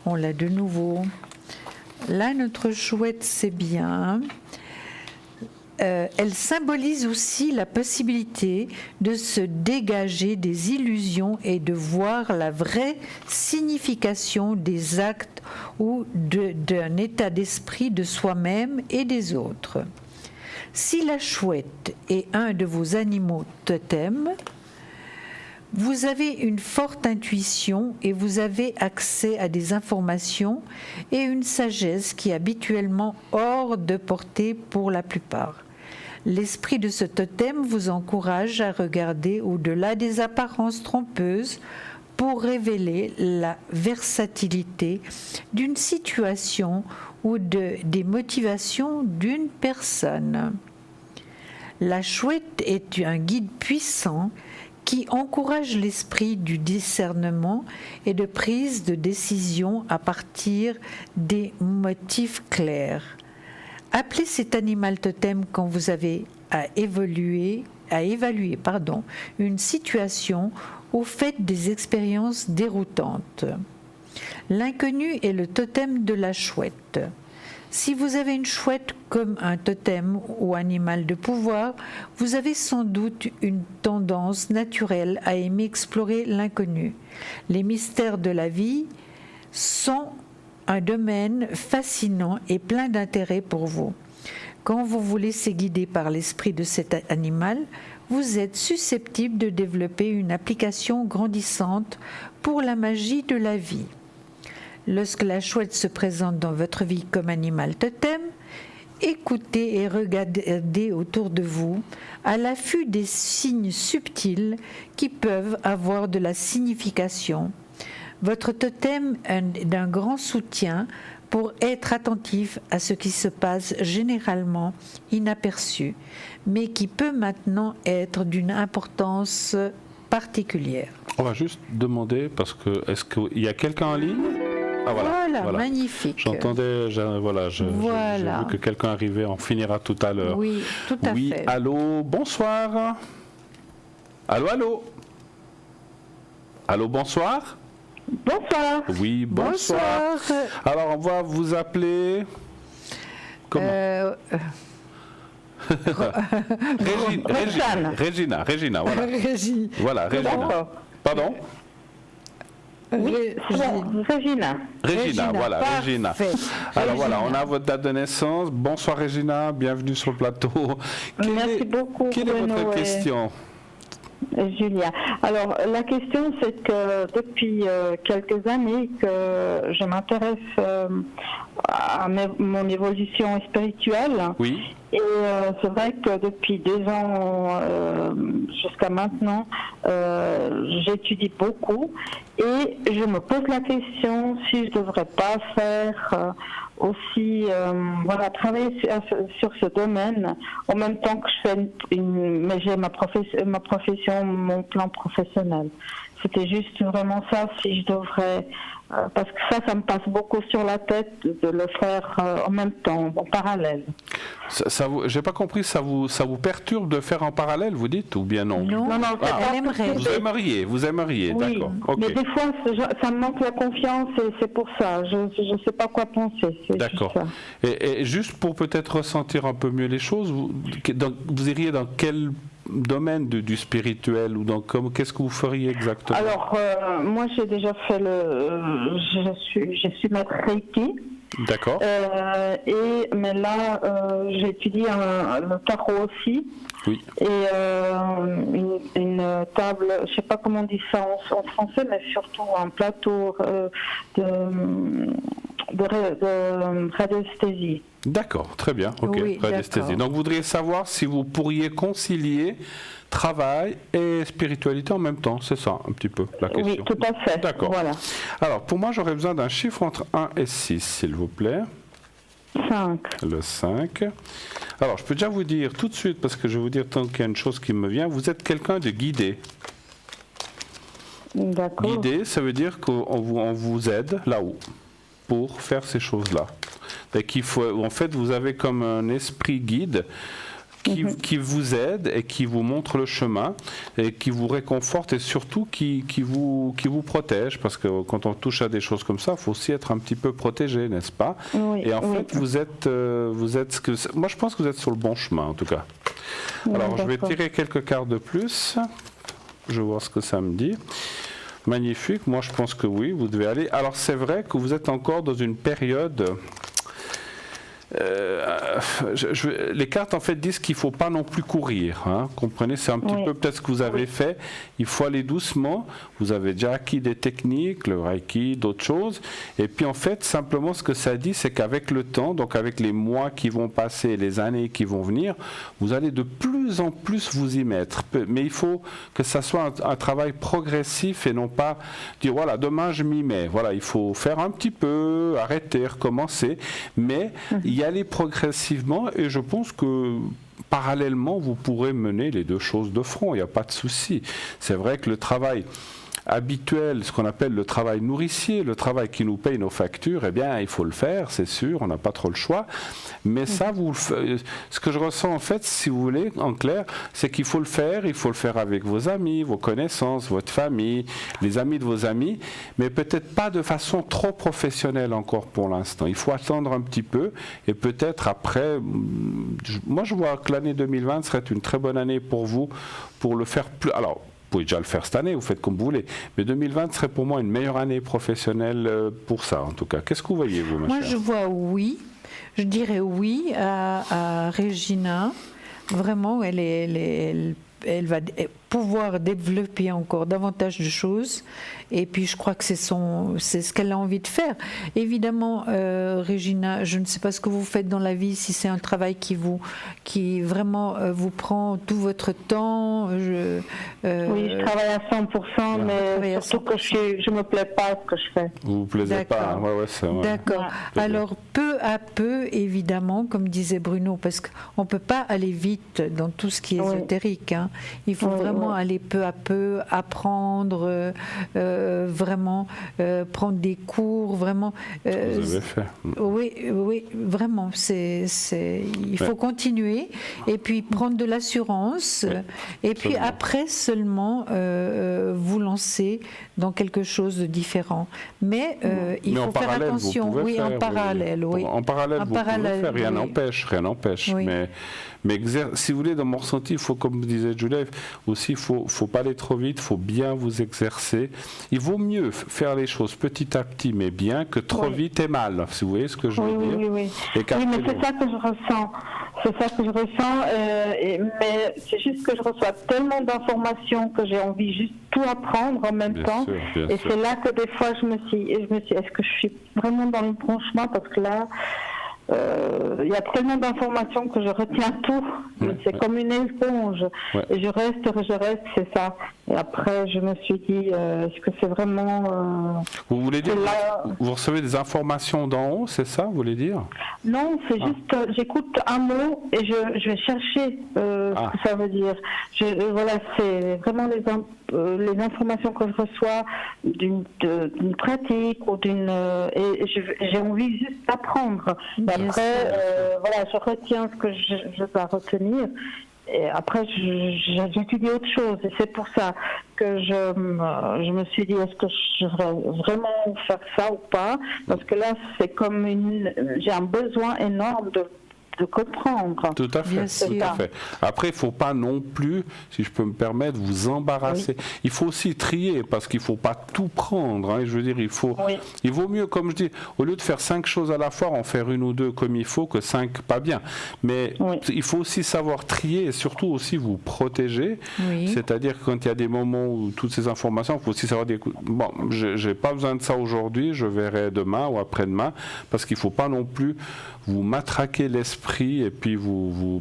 on l'a de nouveau. Là, notre chouette, c'est bien. Elle symbolise aussi la possibilité de se dégager des illusions et de voir la vraie signification des actes ou d'un état d'esprit de soi-même et des autres. Si la chouette est un de vos animaux totems, vous avez une forte intuition et vous avez accès à des informations et une sagesse qui est habituellement hors de portée pour la plupart. L'esprit de ce totem vous encourage à regarder au-delà des apparences trompeuses pour révéler la versatilité d'une situation ou des motivations d'une personne. La chouette est un guide puissant qui encourage l'esprit du discernement et de prise de décision à partir des motifs clairs. Appelez cet animal totem quand vous avez à évaluer une situation ou faites des expériences déroutantes. L'inconnu est le totem de la chouette. Si vous avez une chouette comme un totem ou animal de pouvoir, vous avez sans doute une tendance naturelle à aimer explorer l'inconnu. Les mystères de la vie sont un domaine fascinant et plein d'intérêt pour vous. Quand vous vous laissez guider par l'esprit de cet animal, vous êtes susceptible de développer une application grandissante pour la magie de la vie. Lorsque la chouette se présente dans votre vie comme animal totem, écoutez et regardez autour de vous à l'affût des signes subtils qui peuvent avoir de la signification. Votre totem est d'un grand soutien pour être attentif à ce qui se passe généralement inaperçu, mais qui peut maintenant être d'une importance particulière. On va juste demander, parce que est-ce qu'il y a quelqu'un en ligne? Ah, voilà, magnifique. J'entendais, j'ai vu que quelqu'un arrivait, on finira tout à l'heure. Oui, tout à fait. Oui, allô, bonsoir. Allô. Allô, bonsoir. Bonsoir. Oui, bonsoir. Alors, on va vous appeler... Comment Régina, voilà. Voilà, Régina. Pardon? Oui, Régina. Voilà, Régina. Alors voilà, on a votre date de naissance. Bonsoir Régina, bienvenue sur le plateau. Merci beaucoup. Quelle est votre question? Julia. Alors, la question, c'est que depuis quelques années que je m'intéresse à mon évolution spirituelle. Oui. Et c'est vrai que depuis 2 ans jusqu'à maintenant, j'étudie beaucoup et je me pose la question si je ne devrais pas faire aussi travailler sur ce domaine en même temps que je fais mais j'ai ma profession, mon plan professionnel. C'était juste vraiment ça, si je devrais, parce que ça me passe beaucoup sur la tête de le faire en même temps, en parallèle. J'ai pas compris, ça vous perturbe de faire en parallèle, vous dites, ou bien non? Non, elle aimerait. Vous aimeriez, oui, d'accord. Okay. Mais des fois, ça me manque la confiance et c'est pour ça. Je ne sais pas quoi penser. D'accord. Et juste pour peut-être ressentir un peu mieux les choses, vous iriez dans quel domaine du spirituel ou qu'est-ce que vous feriez exactement? Alors moi j'ai déjà fait je suis maître Reiki D'accord. Mais là, j'étudie le tarot aussi. Oui. Et une table, je ne sais pas comment on dit ça en français, mais surtout un plateau de radiesthésie. D'accord, très bien. Ok, oui, radiesthésie. Donc vous voudriez savoir si vous pourriez concilier travail et spiritualité en même temps, c'est ça un petit peu la question. Oui, tout à fait. D'accord. Voilà. Alors pour moi, j'aurais besoin d'un chiffre entre 1 et 6, s'il vous plaît. 5. Le 5. Alors je peux déjà vous dire tout de suite, parce que je vais vous dire tant qu'il y a une chose qui me vient, vous êtes quelqu'un de guidé. D'accord. Guidé, ça veut dire qu'on vous aide là-haut pour faire ces choses-là. Et qu'il faut, en fait, vous avez comme un esprit guide qui vous aide et qui vous montre le chemin et qui vous réconforte et surtout qui vous protège, parce que quand on touche à des choses comme ça, il faut aussi être un petit peu protégé, n'est-ce pas? Oui, et en fait, vous êtes moi je pense que vous êtes sur le bon chemin en tout cas. Alors je vais tirer quelques cartes de plus, je vais voir ce que ça me dit. Magnifique, moi je pense que oui, vous devez aller. Alors c'est vrai que vous êtes encore dans une période... les cartes en fait disent qu'il ne faut pas non plus courir, hein, comprenez, c'est un petit peu peut-être ce que vous avez fait, il faut aller doucement, vous avez déjà acquis des techniques, le Reiki, d'autres choses, et puis en fait simplement ce que ça dit c'est qu'avec le temps, donc avec les mois qui vont passer, les années qui vont venir, vous allez de plus en plus vous y mettre, mais il faut que ça soit un travail progressif et non pas dire voilà demain je m'y mets, voilà il faut faire un petit peu, arrêter, recommencer, mais y aller progressivement et je pense que parallèlement vous pourrez mener les deux choses de front, il n'y a pas de souci. C'est vrai que le travail habituel, ce qu'on appelle le travail nourricier, le travail qui nous paye nos factures, eh bien il faut le faire, c'est sûr, on n'a pas trop le choix, mais ça, ce que je ressens en fait, si vous voulez, en clair, c'est qu'il faut le faire avec vos amis, vos connaissances, votre famille, les amis de vos amis, mais peut-être pas de façon trop professionnelle encore pour l'instant, il faut attendre un petit peu, et peut-être après, moi je vois que l'année 2020 serait une très bonne année pour vous, pour le faire plus, alors, vous pouvez déjà le faire cette année, vous faites comme vous voulez. Mais 2020 serait pour moi une meilleure année professionnelle pour ça, en tout cas. Qu'est-ce que vous voyez, vous, ma chère ? Moi, je vois oui. Je dirais oui à Regina. Vraiment, elle va pouvoir développer encore davantage de choses. Et puis, je crois que c'est ce qu'elle a envie de faire. Évidemment, Regina, je ne sais pas ce que vous faites dans la vie, si c'est un travail qui vraiment vous prend tout votre temps. Oui, je travaille à 100%, mais surtout que je ne me plais pas à ce que je fais. Vous ne vous plaisez pas, ouais, c'est vrai. D'accord. Alors, peu à peu, évidemment, comme disait Bruno, parce qu'on ne peut pas aller vite dans tout ce qui est ésotérique. Hein. Il faut vraiment aller peu à peu, apprendre, vraiment prendre des cours, vraiment. Vous avez fait. Oui, vraiment. Il faut continuer et puis prendre de l'assurance et puis après seulement vous lancer dans quelque chose de différent. Mais il faut faire attention. Oui, en parallèle. Oui. En parallèle, vous pouvez faire. Rien n'empêche. Oui. Mais si vous voulez, dans mon ressenti, il faut, comme disait Julia, aussi, il ne faut pas aller trop vite, il faut bien vous exercer. Il vaut mieux faire les choses petit à petit, mais bien, que trop vite et mal, si vous voyez ce que je veux dire. Oui, mais c'est ça que je ressens. Mais c'est juste que je reçois tellement d'informations que j'ai envie juste tout apprendre en même temps. Et c'est là que des fois, je me suis est-ce que je suis vraiment dans le bon chemin? Parce que là... il y a tellement d'informations que je retiens tout. C'est comme une éponge. Et je reste, c'est ça. Et après, je me suis dit, est-ce que c'est vraiment... Vous voulez dire, vous recevez des informations d'en haut, c'est ça, vous voulez dire? Non, c'est juste, j'écoute un mot et je vais chercher ce que ça veut dire. Voilà, c'est vraiment les informations que je reçois d'une pratique ou et j'ai envie juste d'apprendre. Après, voilà, je retiens ce que je dois retenir. Et après, j'étudie autre chose. Et c'est pour ça que je me suis dit, est-ce que je devrais vraiment faire ça ou pas? Parce que là, c'est comme j'ai un besoin énorme comprendre. Tout à fait, tout à fait. Après, il ne faut pas non plus, si je peux me permettre, vous embarrasser. Oui. Il faut aussi trier, parce qu'il ne faut pas tout prendre. Hein. Je veux dire, il vaut mieux, comme je dis, au lieu de faire 5 choses à la fois, en faire 1 ou 2 comme il faut, que 5 pas bien. Mais il faut aussi savoir trier et surtout aussi vous protéger. Oui. C'est-à-dire que quand il y a des moments où toutes ces informations, il faut aussi savoir dire, bon, je n'ai pas besoin de ça aujourd'hui, je verrai demain ou après-demain, parce qu'il ne faut pas non plus vous matraquer l'esprit et puis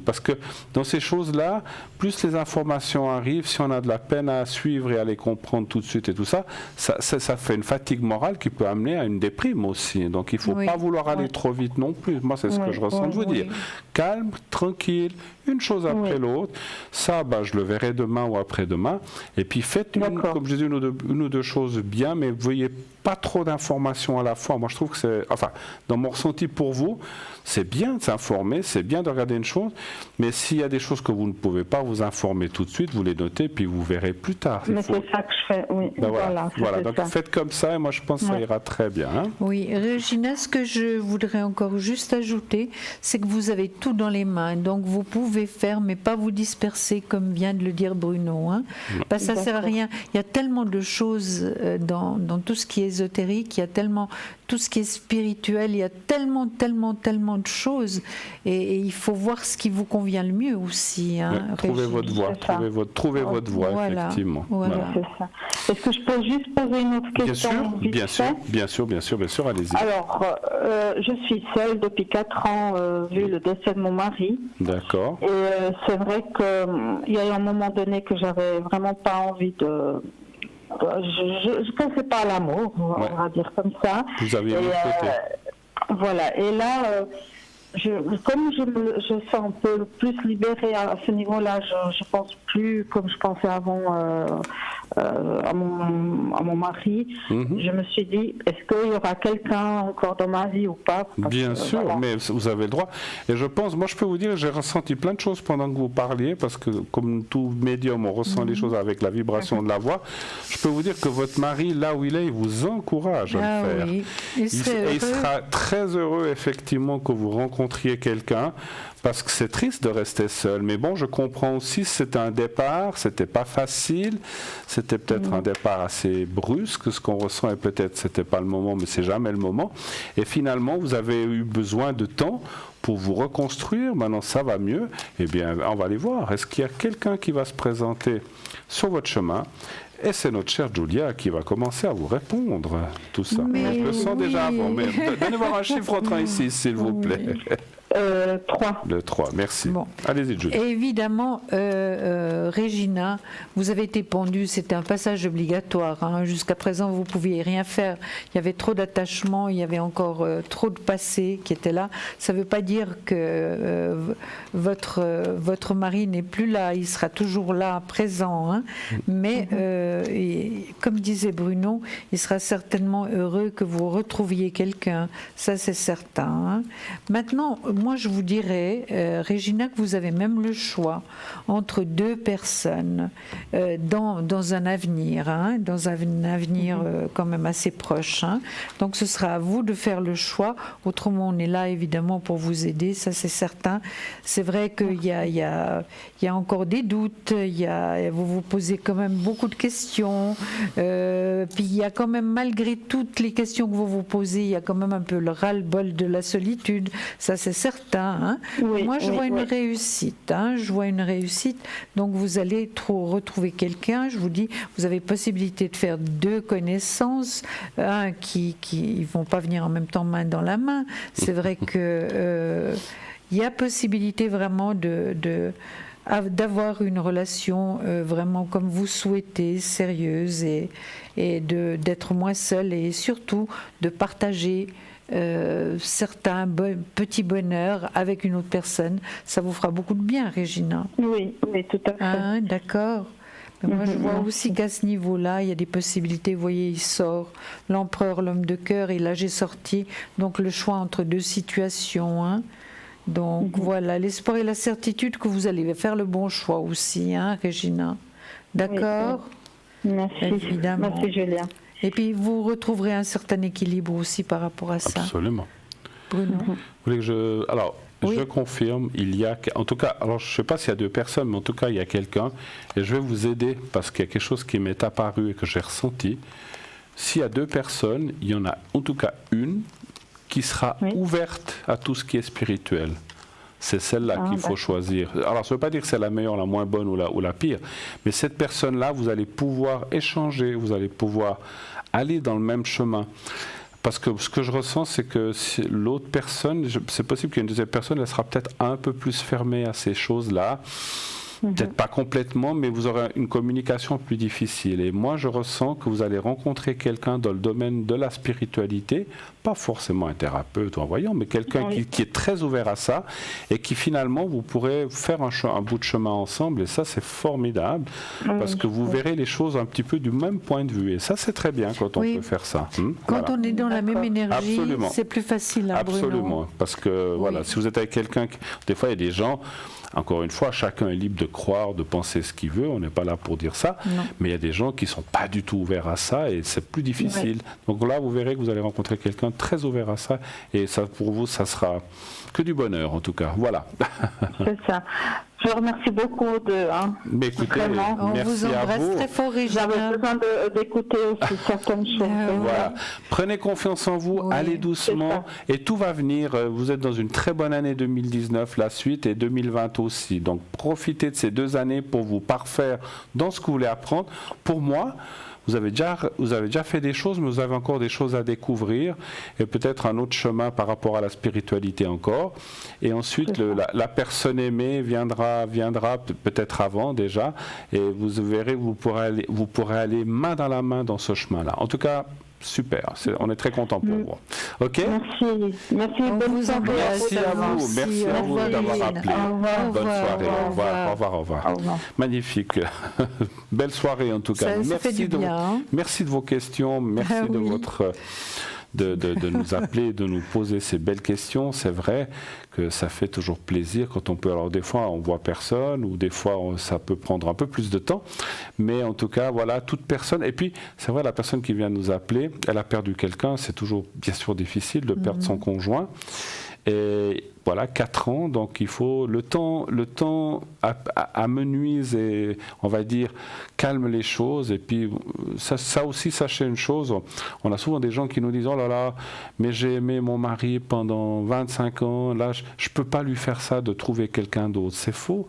parce que dans ces choses-là, plus les informations arrivent, si on a de la peine à suivre et à les comprendre tout de suite et tout ça, ça fait une fatigue morale qui peut amener à une déprime aussi. Donc il ne faut pas vouloir aller trop vite non plus. Moi, c'est ce que je ressens de vous dire. Calme, tranquille, une chose après l'autre. Ça, je le verrai demain ou après-demain. Et puis faites, comme je dis, une ou deux choses bien, mais veuillez pas trop d'informations à la fois. Moi, je trouve que c'est... Enfin, dans mon ressenti pour vous, c'est bien de s'informer, c'est bien de regarder une chose, mais s'il y a des choses que vous ne pouvez pas vous informer tout de suite, vous les notez, puis vous verrez plus tard. Mais c'est ça que je fais, oui. Voilà. Donc faites comme ça, et moi je pense que ça ira très bien. Hein. Oui, Régina, ce que je voudrais encore juste ajouter, c'est que vous avez tout dans les mains, donc vous pouvez faire, mais pas vous disperser, comme vient de le dire Bruno. Hein. Parce que ça ne sert à rien. Il y a tellement de choses dans tout ce qui est ésotérique, il y a tellement tout ce qui est spirituel, il y a tellement de choses, et il faut voir ce qui vous convient le mieux aussi. Hein, trouvez votre voie, trouvez votre voie, effectivement. Voilà. C'est ça. Est-ce que je peux juste poser une autre question? Bien sûr, allez-y. Alors, je suis seule depuis 4 ans, vu le décès de mon mari. D'accord. Et c'est vrai qu'il y a eu un moment donné que j'avais vraiment pas envie de... Je ne pensais pas à l'amour, on va dire comme ça. Vous avez voilà, et là, comme je me sens un peu plus libérée à ce niveau-là, je pense plus comme je pensais avant à mon mari. Je me suis dit, est-ce qu'il y aura quelqu'un encore dans ma vie ou pas? Bien sûr, mais vous avez le droit. Et je pense, moi je peux vous dire, j'ai ressenti plein de choses pendant que vous parliez, parce que comme tout médium, on ressent les choses avec la vibration de la voix. Je peux vous dire que votre mari, là où il est, il vous encourage à le faire. Oui. Il sera très heureux, effectivement, que vous rencontriez quelqu'un, parce que c'est triste de rester seul. Mais bon, je comprends aussi, c'était un départ, c'était pas facile, c'était peut-être un départ assez brusque, ce qu'on ressent, et peut-être c'était pas le moment, mais c'est jamais le moment. Et finalement, vous avez eu besoin de temps pour vous reconstruire. Maintenant, ça va mieux. Eh bien, on va aller voir. Est-ce qu'il y a quelqu'un qui va se présenter sur votre chemin? Et c'est notre chère Julia qui va commencer à vous répondre tout ça. Je le sens déjà avant. Mais donnez-moi un chiffre entre 1 et 6, s'il vous plaît. 3. Le 3, merci. Bon. Allez-y, Julie. Et évidemment, Régina, vous avez été pendue, c'était un passage obligatoire. Hein. Jusqu'à présent, vous ne pouviez rien faire. Il y avait trop d'attachement, il y avait encore trop de passé qui était là. Ça ne veut pas dire que votre mari n'est plus là, il sera toujours là, présent. Hein. Mais, comme disait Bruno, il sera certainement heureux que vous retrouviez quelqu'un. Ça, c'est certain. Hein. Maintenant, moi, je vous dirais, Régina, que vous avez même le choix entre 2 personnes dans un avenir, hein, quand même assez proche. Hein. Donc, ce sera à vous de faire le choix. Autrement, on est là, évidemment, pour vous aider, ça c'est certain. C'est vrai qu'il y a encore des doutes, vous vous posez quand même beaucoup de questions, puis il y a quand même, malgré toutes les questions que vous vous posez, il y a quand même un peu le ras-le-bol de la solitude, ça c'est certain. Hein. Moi, je vois une réussite. Hein. Je vois une réussite. Donc, vous allez retrouver quelqu'un. Je vous dis, vous avez possibilité de faire 2 connaissances qui ne vont pas venir en même temps main dans la main. C'est vrai que il y a possibilité vraiment d'avoir une relation vraiment comme vous souhaitez, sérieuse, et d'être moins seul, et surtout de partager certains petits bonheurs avec une autre personne. Ça vous fera beaucoup de bien, Régina. Oui, tout à fait. Hein, d'accord. Mais moi, je vois aussi qu'à ce niveau-là, il y a des possibilités. Vous voyez, il sort l'empereur, l'homme de cœur, et là, j'ai sorti donc le choix entre 2 situations. Hein. Donc voilà, l'espoir et la certitude que vous allez faire le bon choix aussi, hein, Régina. D'accord? Merci. Évidemment. Merci, Julien. Et puis vous retrouverez un certain équilibre aussi par rapport à ça. Absolument. Bruno. Vous voulez que alors, je confirme, il y a, en tout cas, alors je ne sais pas s'il y a 2 personnes, mais en tout cas il y a quelqu'un, et je vais vous aider parce qu'il y a quelque chose qui m'est apparu et que j'ai ressenti. S'il y a 2 personnes, il y en a en tout cas une qui sera ouverte à tout ce qui est spirituel. C'est celle-là qu'il faut choisir. Alors, ça ne veut pas dire que c'est la meilleure, la moins bonne ou la pire, mais cette personne-là, vous allez pouvoir échanger, vous allez pouvoir aller dans le même chemin. Parce que ce que je ressens, c'est que l'autre personne, c'est possible qu'une deuxième personne, elle sera peut-être un peu plus fermée à ces choses-là. Peut-être pas complètement, mais vous aurez une communication plus difficile. Et moi, je ressens que vous allez rencontrer quelqu'un dans le domaine de la spiritualité, pas forcément un thérapeute ou un voyant, mais quelqu'un qui est très ouvert à ça et qui finalement, vous pourrez faire un bout de chemin ensemble. Et ça, c'est formidable parce que vous verrez les choses un petit peu du même point de vue. Et ça, c'est très bien quand on peut faire ça. Quand on est dans la même énergie, c'est plus facile. Absolument. Parce que voilà, si vous êtes avec quelqu'un, des fois, il y a des gens... Encore une fois, chacun est libre de croire, de penser ce qu'il veut, on n'est pas là pour dire ça, mais il y a des gens qui ne sont pas du tout ouverts à ça et c'est plus difficile. Donc là, vous verrez que vous allez rencontrer quelqu'un de très ouvert à ça et ça, pour vous, ça sera que du bonheur en tout cas. Voilà. C'est ça. Je vous remercie beaucoup Mais écoutez, merci à vous. Très fort, j'avais besoin d'écouter aussi certaines choses. Voilà. Prenez confiance en vous, allez doucement et tout va venir. Vous êtes dans une très bonne année 2019, la suite, et 2020 aussi. Donc profitez de ces 2 années pour vous parfaire dans ce que vous voulez apprendre. Pour moi, vous avez déjà fait des choses, mais vous avez encore des choses à découvrir et peut-être un autre chemin par rapport à la spiritualité encore. Et ensuite, la personne aimée viendra peut-être avant déjà, et vous verrez, vous pourrez aller main dans la main dans ce chemin-là. En tout cas, super, on est très content pour vous. Ok ? Merci à vous. Merci à vous d'avoir appelé. Bonne soirée. Au revoir. Magnifique. Belle soirée en tout cas. Merci de vos questions. Merci de votre... De nous appeler, de nous poser ces belles questions. C'est vrai que ça fait toujours plaisir quand on peut. Alors des fois on voit personne ou des fois ça peut prendre un peu plus de temps, mais en tout cas voilà, toute personne. Et puis c'est vrai, la personne qui vient nous appeler, elle a perdu quelqu'un. C'est toujours bien sûr difficile de perdre son conjoint. Et voilà, 4 ans, donc il faut le temps amenuise et on va dire calme les choses. Et puis ça aussi, sachez une chose, on a souvent des gens qui nous disent oh là là, mais j'ai aimé mon mari pendant 25 ans, là je peux pas lui faire ça de trouver quelqu'un d'autre. C'est faux.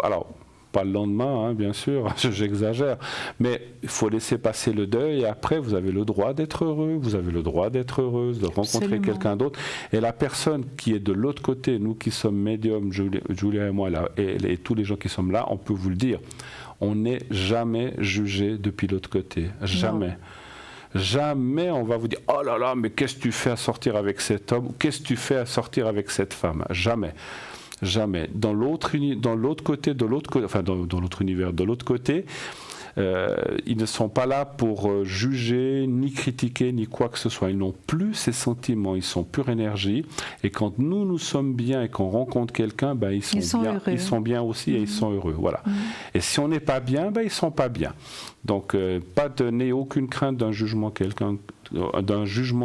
Alors pas le lendemain, bien sûr, j'exagère, mais il faut laisser passer le deuil et après vous avez le droit d'être heureux, vous avez le droit d'être heureuse, de rencontrer quelqu'un d'autre. Et la personne qui est de l'autre côté, nous qui sommes médiums, Julia et moi, là, et tous les gens qui sommes là, on peut vous le dire, on n'est jamais jugé depuis l'autre côté, jamais. Non. Jamais on va vous dire oh là là, mais qu'est-ce que tu fais à sortir avec cet homme, qu'est-ce que tu fais à sortir avec cette femme, jamais. Jamais. Dans l'autre côté, enfin dans l'autre univers, de l'autre côté, ils ne sont pas là pour juger, ni critiquer, ni quoi que ce soit. Ils n'ont plus ces sentiments, ils sont pure énergie. Et quand nous sommes bien et qu'on rencontre quelqu'un, ils sont bien aussi et ils sont heureux. Voilà. Et si on n'est pas bien, ils ne sont pas bien. Donc, n'ayez aucune crainte d'un jugement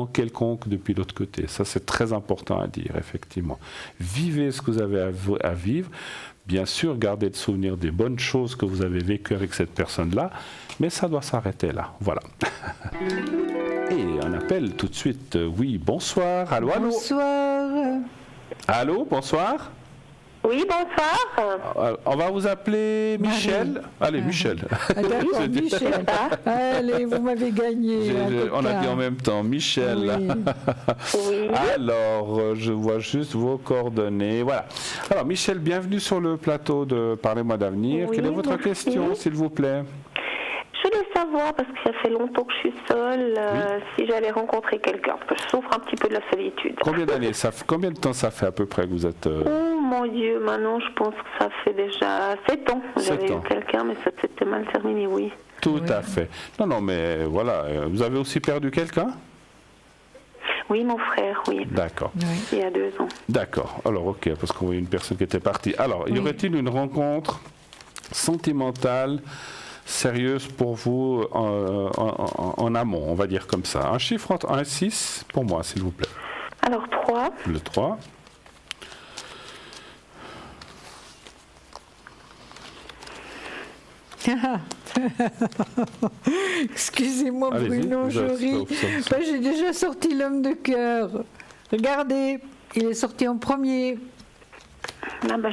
quelconque depuis l'autre côté. Ça, c'est très important à dire, effectivement. Vivez ce que vous avez à vivre. Bien sûr, gardez le souvenir des bonnes choses que vous avez vécues avec cette personne-là, mais ça doit s'arrêter là. Voilà. Et on appelle tout de suite. Oui, bonsoir. Allô, allô. Bonsoir. Allô, bonsoir. Oui, bonsoir. On va vous appeler Michel. Allez, Michel. D'accord, Michel. Allez, vous m'avez gagné. On a dit en même temps, Michel. Oui. Alors, je vois juste vos coordonnées. Voilà. Alors, Michel, bienvenue sur le plateau de Parlez-moi d'avenir. Quelle est votre question, s'il vous plaît? Je voulais savoir, parce que ça fait longtemps que je suis seule, si j'allais rencontrer quelqu'un, parce que je souffre un petit peu de la solitude. Combien de temps ça fait à peu près que vous êtes... Oh mon Dieu, maintenant je pense que ça fait déjà 7 ans. J'avais eu quelqu'un, mais ça s'était mal terminé, oui. Tout à fait. Non, mais voilà, vous avez aussi perdu quelqu'un? Oui, mon frère, oui. D'accord. Il y a 2 ans. D'accord. Alors, ok, parce qu'on voit une personne qui était partie. Alors, y aurait-il une rencontre sentimentale sérieuse pour vous en amont, on va dire comme ça? Un chiffre entre 1 et 6 pour moi, s'il vous plaît. Alors 3. Le 3. Excusez-moi Bruno, je ris. J'ai déjà sorti l'homme de cœur. Regardez, il est sorti en premier.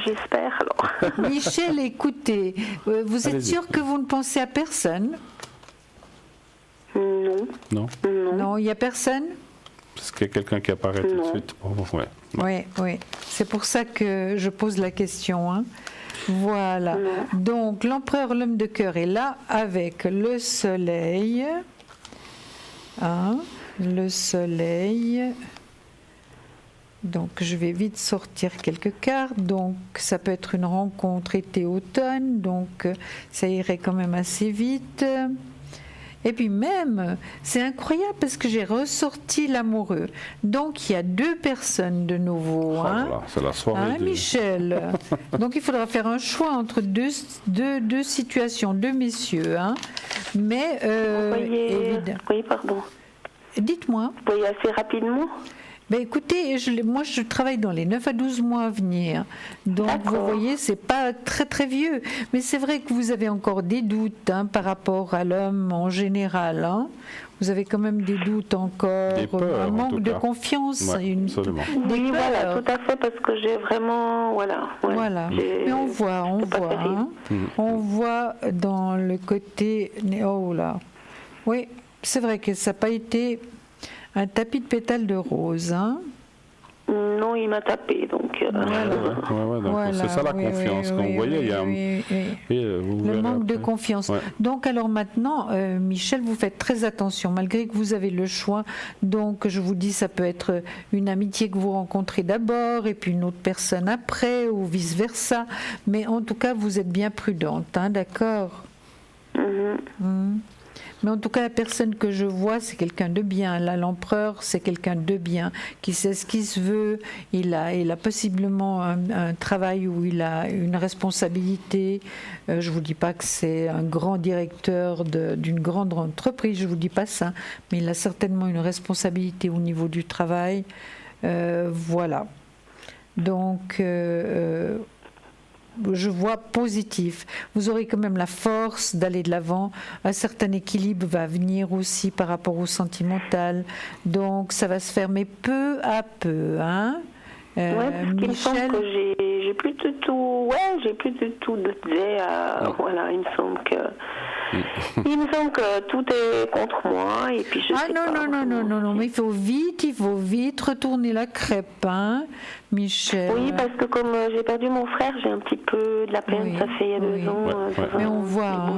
J'espère alors. Michel, écoutez, vous êtes sûr que vous ne pensez à personne? Non. Non, il n'y a personne? Parce qu'il y a quelqu'un qui apparaît tout de suite. Oui. C'est pour ça que je pose la question. Hein. Voilà. Donc, l'empereur, l'homme de cœur est là avec le soleil. Le soleil. Donc, je vais vite sortir quelques cartes. Donc, ça peut être une rencontre été-automne. Donc, ça irait quand même assez vite. Et puis même, c'est incroyable parce que j'ai ressorti l'amoureux. Donc, il y a 2 personnes de nouveau. Voilà, c'est la soirée. Michel. Donc, il faudra faire un choix entre deux situations, 2 messieurs. Mais, oui, pardon. Dites-moi. Vous voyez assez rapidement? Écoutez, moi je travaille dans les 9 à 12 mois à venir. Donc vous voyez, c'est pas très très vieux. Mais c'est vrai que vous avez encore des doutes par rapport à l'homme en général. Vous avez quand même des doutes encore, des peurs, un manque de confiance. Absolument. Oui, voilà, tout à fait, parce que j'ai vraiment... Voilà. Mais on voit. On voit dans le côté... Oh là. Oui, c'est vrai que ça n'a pas été... Un tapis de pétales de rose. Non, il m'a tapé, donc... Voilà. C'est ça la confiance. Quand vous voyez, il y a le manque de confiance. Donc alors maintenant, Michel, vous faites très attention, malgré que vous avez le choix. Donc je vous dis, ça peut être une amitié que vous rencontrez d'abord et puis une autre personne après, ou vice-versa. Mais en tout cas, vous êtes bien prudente, d'accord? Mais en tout cas, la personne que je vois, c'est quelqu'un de bien. Là, l'empereur, c'est quelqu'un de bien, qui sait ce qu'il se veut. Il a possiblement un travail où il a une responsabilité. Je ne vous dis pas que c'est un grand directeur d'une grande entreprise, je ne vous dis pas ça. Mais il a certainement une responsabilité au niveau du travail. Voilà. Donc... je vois positif. Vous aurez quand même la force d'aller de l'avant. Un certain équilibre va venir aussi par rapport au sentimental. Donc ça va se faire, mais peu à peu. Il me semble que j'ai plus de tout. J'ai plus de tout de voilà, il me semble que tout est contre moi et puis non, mais il faut vite retourner la crêpe, Michel. Oui, parce que comme j'ai perdu mon frère, j'ai un petit peu de la peine, ça fait il y a 2 ans. Mais on voit.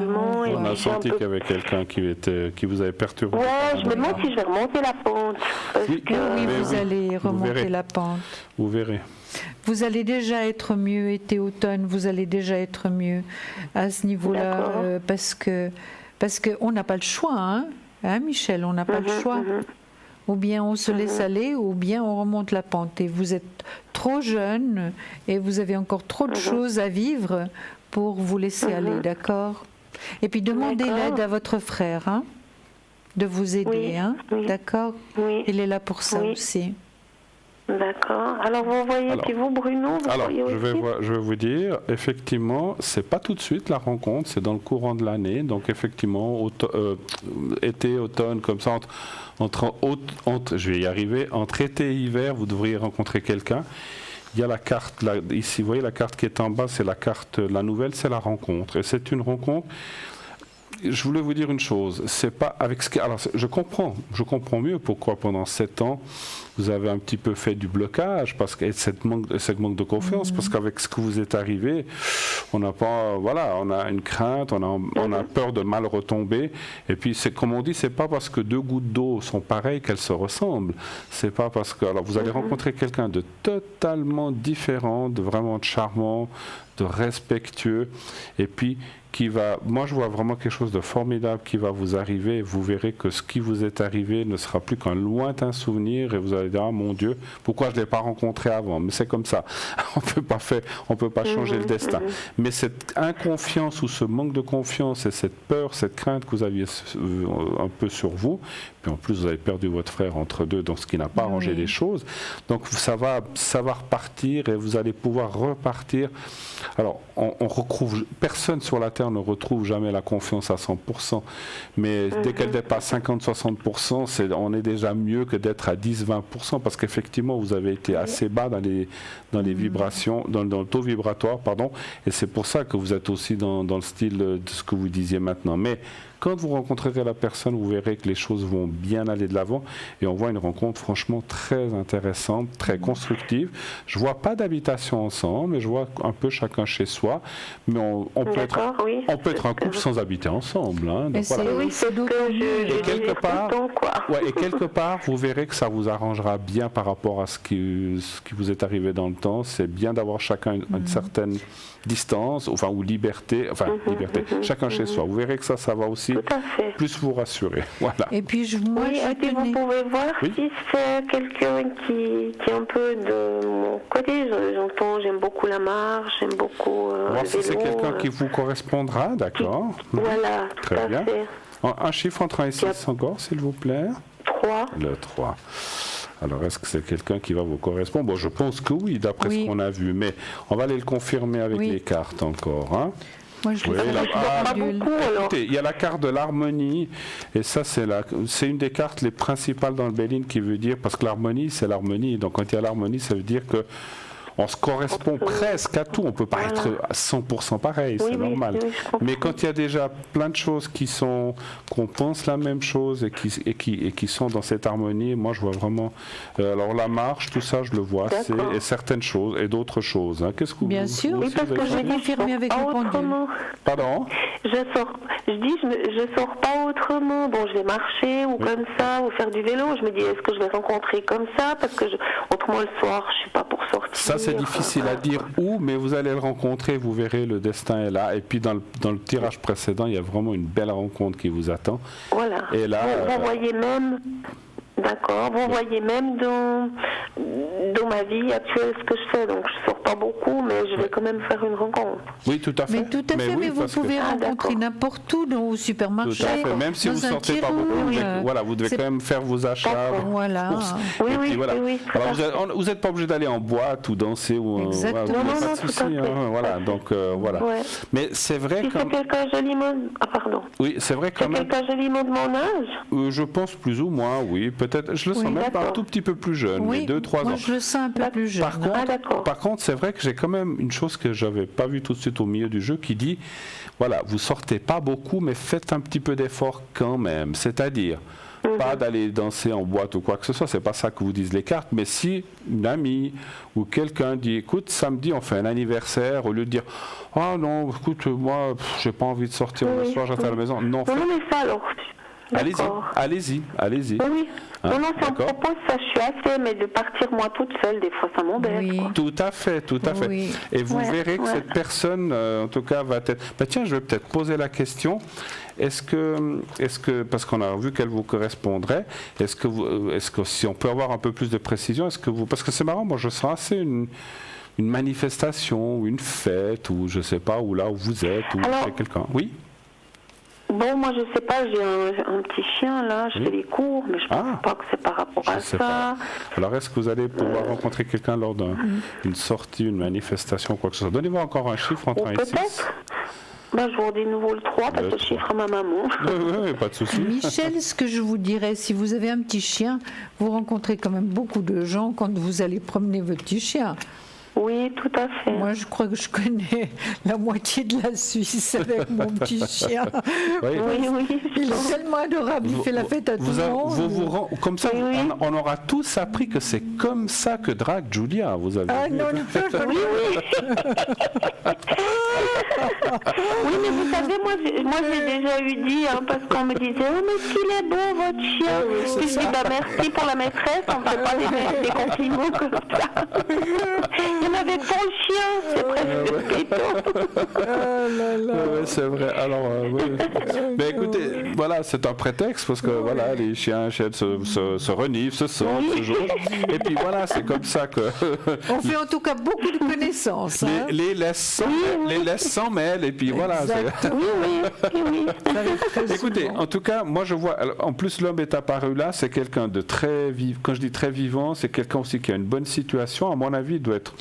On a senti qu'il y avait quelqu'un qui vous avait perturbé. Je me demande si je vais remonter la pente. Oui, vous allez remonter la pente. Vous verrez. Vous allez déjà être mieux été-automne, vous allez déjà être mieux à ce niveau-là, parce que on n'a pas le choix, Michel, on n'a pas le choix. Ou bien on se laisse aller, ou bien on remonte la pente. Et vous êtes trop jeune, et vous avez encore trop de choses à vivre pour vous laisser aller, d'accord? Et puis demandez l'aide à votre frère, de vous aider, d'accord? Il est là pour ça aussi. D'accord. Alors vous voyez, puis vous Bruno, je vais vous dire, effectivement, c'est pas tout de suite la rencontre, c'est dans le courant de l'année. Donc effectivement, été, automne, comme ça, je vais y arriver, entre été et hiver, vous devriez rencontrer quelqu'un. Il y a la carte, là, ici, vous voyez la carte qui est en bas, c'est la carte, la nouvelle, c'est la rencontre. Et c'est une rencontre. Je voulais vous dire une chose, c'est pas avec ce que... Alors, je comprends mieux pourquoi pendant 7 ans, vous avez un petit peu fait du blocage, parce que cette manque de confiance, parce qu'avec ce que vous êtes arrivé, on n'a pas... Voilà, on a une crainte, on a peur de mal retomber, et puis, c'est comme on dit, c'est pas parce que 2 gouttes d'eau sont pareilles qu'elles se ressemblent. C'est pas parce que... Alors, vous allez rencontrer quelqu'un de totalement différent, de vraiment charmant, de respectueux, et puis moi je vois vraiment quelque chose de formidable qui va vous arriver, et vous verrez que ce qui vous est arrivé ne sera plus qu'un lointain souvenir, et vous allez dire, ah mon Dieu, pourquoi je ne l'ai pas rencontré avant? Mais c'est comme ça, on peut pas changer le destin. Mais cette inconfiance ou ce manque de confiance et cette peur, cette crainte que vous aviez un peu sur vous, puis en plus vous avez perdu votre frère entre deux, donc ce qui n'a pas arrangé les choses, donc ça va repartir, et vous allez pouvoir repartir. Alors on recouvre personne sur la terre célibataire ne retrouve jamais la confiance à 100%. Mais dès qu'elle dépasse 50-60%, on est déjà mieux que d'être à 10-20%, parce qu'effectivement, vous avez été assez bas dans les vibrations, dans le taux vibratoire, pardon, et c'est pour ça que vous êtes aussi dans le style de ce que vous disiez maintenant. Mais quand vous rencontrerez la personne, vous verrez que les choses vont bien aller de l'avant, et on voit une rencontre franchement très intéressante, très constructive. Je vois pas d'habitation ensemble, mais je vois un peu chacun chez soi. Mais on peut être un couple sans habiter ensemble. Hein. Donc, voilà. Oui, c'est ce que et quelque part, vous verrez que ça vous arrangera bien par rapport à ce qui vous est arrivé dans le temps. C'est bien d'avoir chacun une certaine distance, ou liberté, chacun chez soi. Vous verrez que ça va aussi plus vous rassurer. Voilà. Et puis, vous pouvez voir si c'est quelqu'un qui est un peu de mon côté. J'aime beaucoup la marche, j'aime beaucoup voir si c'est quelqu'un qui vous correspondra, d'accord. Voilà, très bien. Un chiffre entre 1 et 6 encore, s'il vous plaît. 3. Le 3. Alors, est-ce que c'est quelqu'un qui va vous correspondre? Bon, je pense que oui, d'après ce qu'on a vu, mais on va aller le confirmer avec les cartes encore. Hein. Moi, je écoutez, il y a la carte de l'harmonie, et ça, c'est une des cartes les principales dans le Béline, qui veut dire, parce que l'harmonie, c'est l'harmonie. Donc, quand il y a l'harmonie, ça veut dire que on se correspond presque à tout. On ne peut pas être à 100% pareil, c'est normal. Mais quand il y a déjà plein de choses qu'on pense la même chose et qui sont dans cette harmonie, moi je vois vraiment. Alors la marche, tout ça, je le vois, et certaines choses et d'autres choses. Hein. Qu'est-ce que Bien sûr, oui, parce que je vais confirmer avec le pendule. Pardon? Je sors pas autrement. Bon, je vais marcher ou comme ça, ou faire du vélo. Je me dis, est-ce que je vais rencontrer comme ça? Parce que autrement le soir, je suis pas pour sortir. Ça, c'est difficile à dire où, mais vous allez le rencontrer, vous verrez, le destin est là. Et puis dans le tirage précédent, il y a vraiment une belle rencontre qui vous attend. Voilà. Et là, vous voyez même... D'accord, vous voyez même dans ma vie actuelle ce que je fais, donc je sors pas beaucoup, mais je vais quand même faire une rencontre. Oui, tout à fait. Mais vous pouvez rencontrer n'importe où, au supermarché. Tout à fait, même si vous ne sortez pas beaucoup, vous devez quand même faire vos achats. Voilà. Oui. Alors, vous n'êtes pas obligé d'aller en boîte ou danser. Exactement. Pas de souci, voilà, donc voilà. Ouais. Mais c'est vrai que... c'est quelqu'un joliment... Ah, pardon. Oui, c'est vrai quand même... quelqu'un joliment de mon âge je pense plus ou moins, oui. Peut-être, je le sens même pas un tout petit peu plus jeune, mais 2-3 ans. Moi, je le sens un peu plus jeune. Par contre, c'est vrai que j'ai quand même une chose que j'avais pas vue tout de suite au milieu du jeu qui dit, voilà, vous sortez pas beaucoup, mais faites un petit peu d'effort quand même. C'est-à-dire, pas d'aller danser en boîte ou quoi que ce soit, c'est pas ça que vous disent les cartes, mais si une amie ou quelqu'un dit, écoute, samedi on fait un anniversaire, au lieu de dire, ah non, écoute, moi, j'ai pas envie de sortir le soir, je reste à la maison. Non, mais ça alors. Allez-y. Oui. Hein, non, si on propose ça, je suis assez, mais de partir moi toute seule, des fois ça m'embête. Oui. Tout à fait. Oui. Et vous verrez que cette personne, en tout cas, va être... tiens, je vais peut-être poser la question. Est-ce que, parce qu'on a vu qu'elle vous correspondrait, est-ce que si on peut avoir un peu plus de précision, parce que c'est marrant, moi je sens assez une manifestation, ou une fête, ou je sais pas, ou là où vous êtes, ou chez quelqu'un. Oui. Bon, moi je sais pas, j'ai un petit chien là, je fais des cours, mais je pense pas que c'est par rapport à ça. Pas. Alors est-ce que vous allez pouvoir rencontrer quelqu'un lors d'une sortie, une manifestation, quoi que ce soit? Donnez-moi encore un chiffre entre 1 et 6. Peut-être. Je vous redis de nouveau le 3 parce que je chiffre à ma maman. Oui, pas de souci. Michel, ce que je vous dirais, si vous avez un petit chien, vous rencontrez quand même beaucoup de gens quand vous allez promener votre petit chien. Oui, tout à fait. Moi, je crois que je connais la moitié de la Suisse avec mon petit chien. Oui. Il est tellement adorable, il fait la fête à tout le monde. Comme ça, on aura tous appris que c'est comme ça que drague Julia. Vous avez oui, mais vous savez, moi j'ai déjà eu dit, parce qu'on me disait, oh mais qu'il est beau votre chien. Puis je dis, merci pour la maîtresse, on ne fait pas des compliments comme ça. Il n'y en avait pas le chien, c'est presque pétant. C'est vrai. Alors, mais écoutez, voilà, c'est un prétexte parce que voilà, les chiens se reniflent, se sortent, se jouent. Et puis voilà, c'est comme ça que. On fait en tout cas beaucoup de connaissances. Les laisse sans mêle, et puis voilà. Oui. Écoutez, en tout cas, moi je vois. Alors, en plus, l'homme est apparu là, c'est quelqu'un de très vivant. Quand je dis très vivant, c'est quelqu'un aussi qui a une bonne situation. À mon avis, il doit être.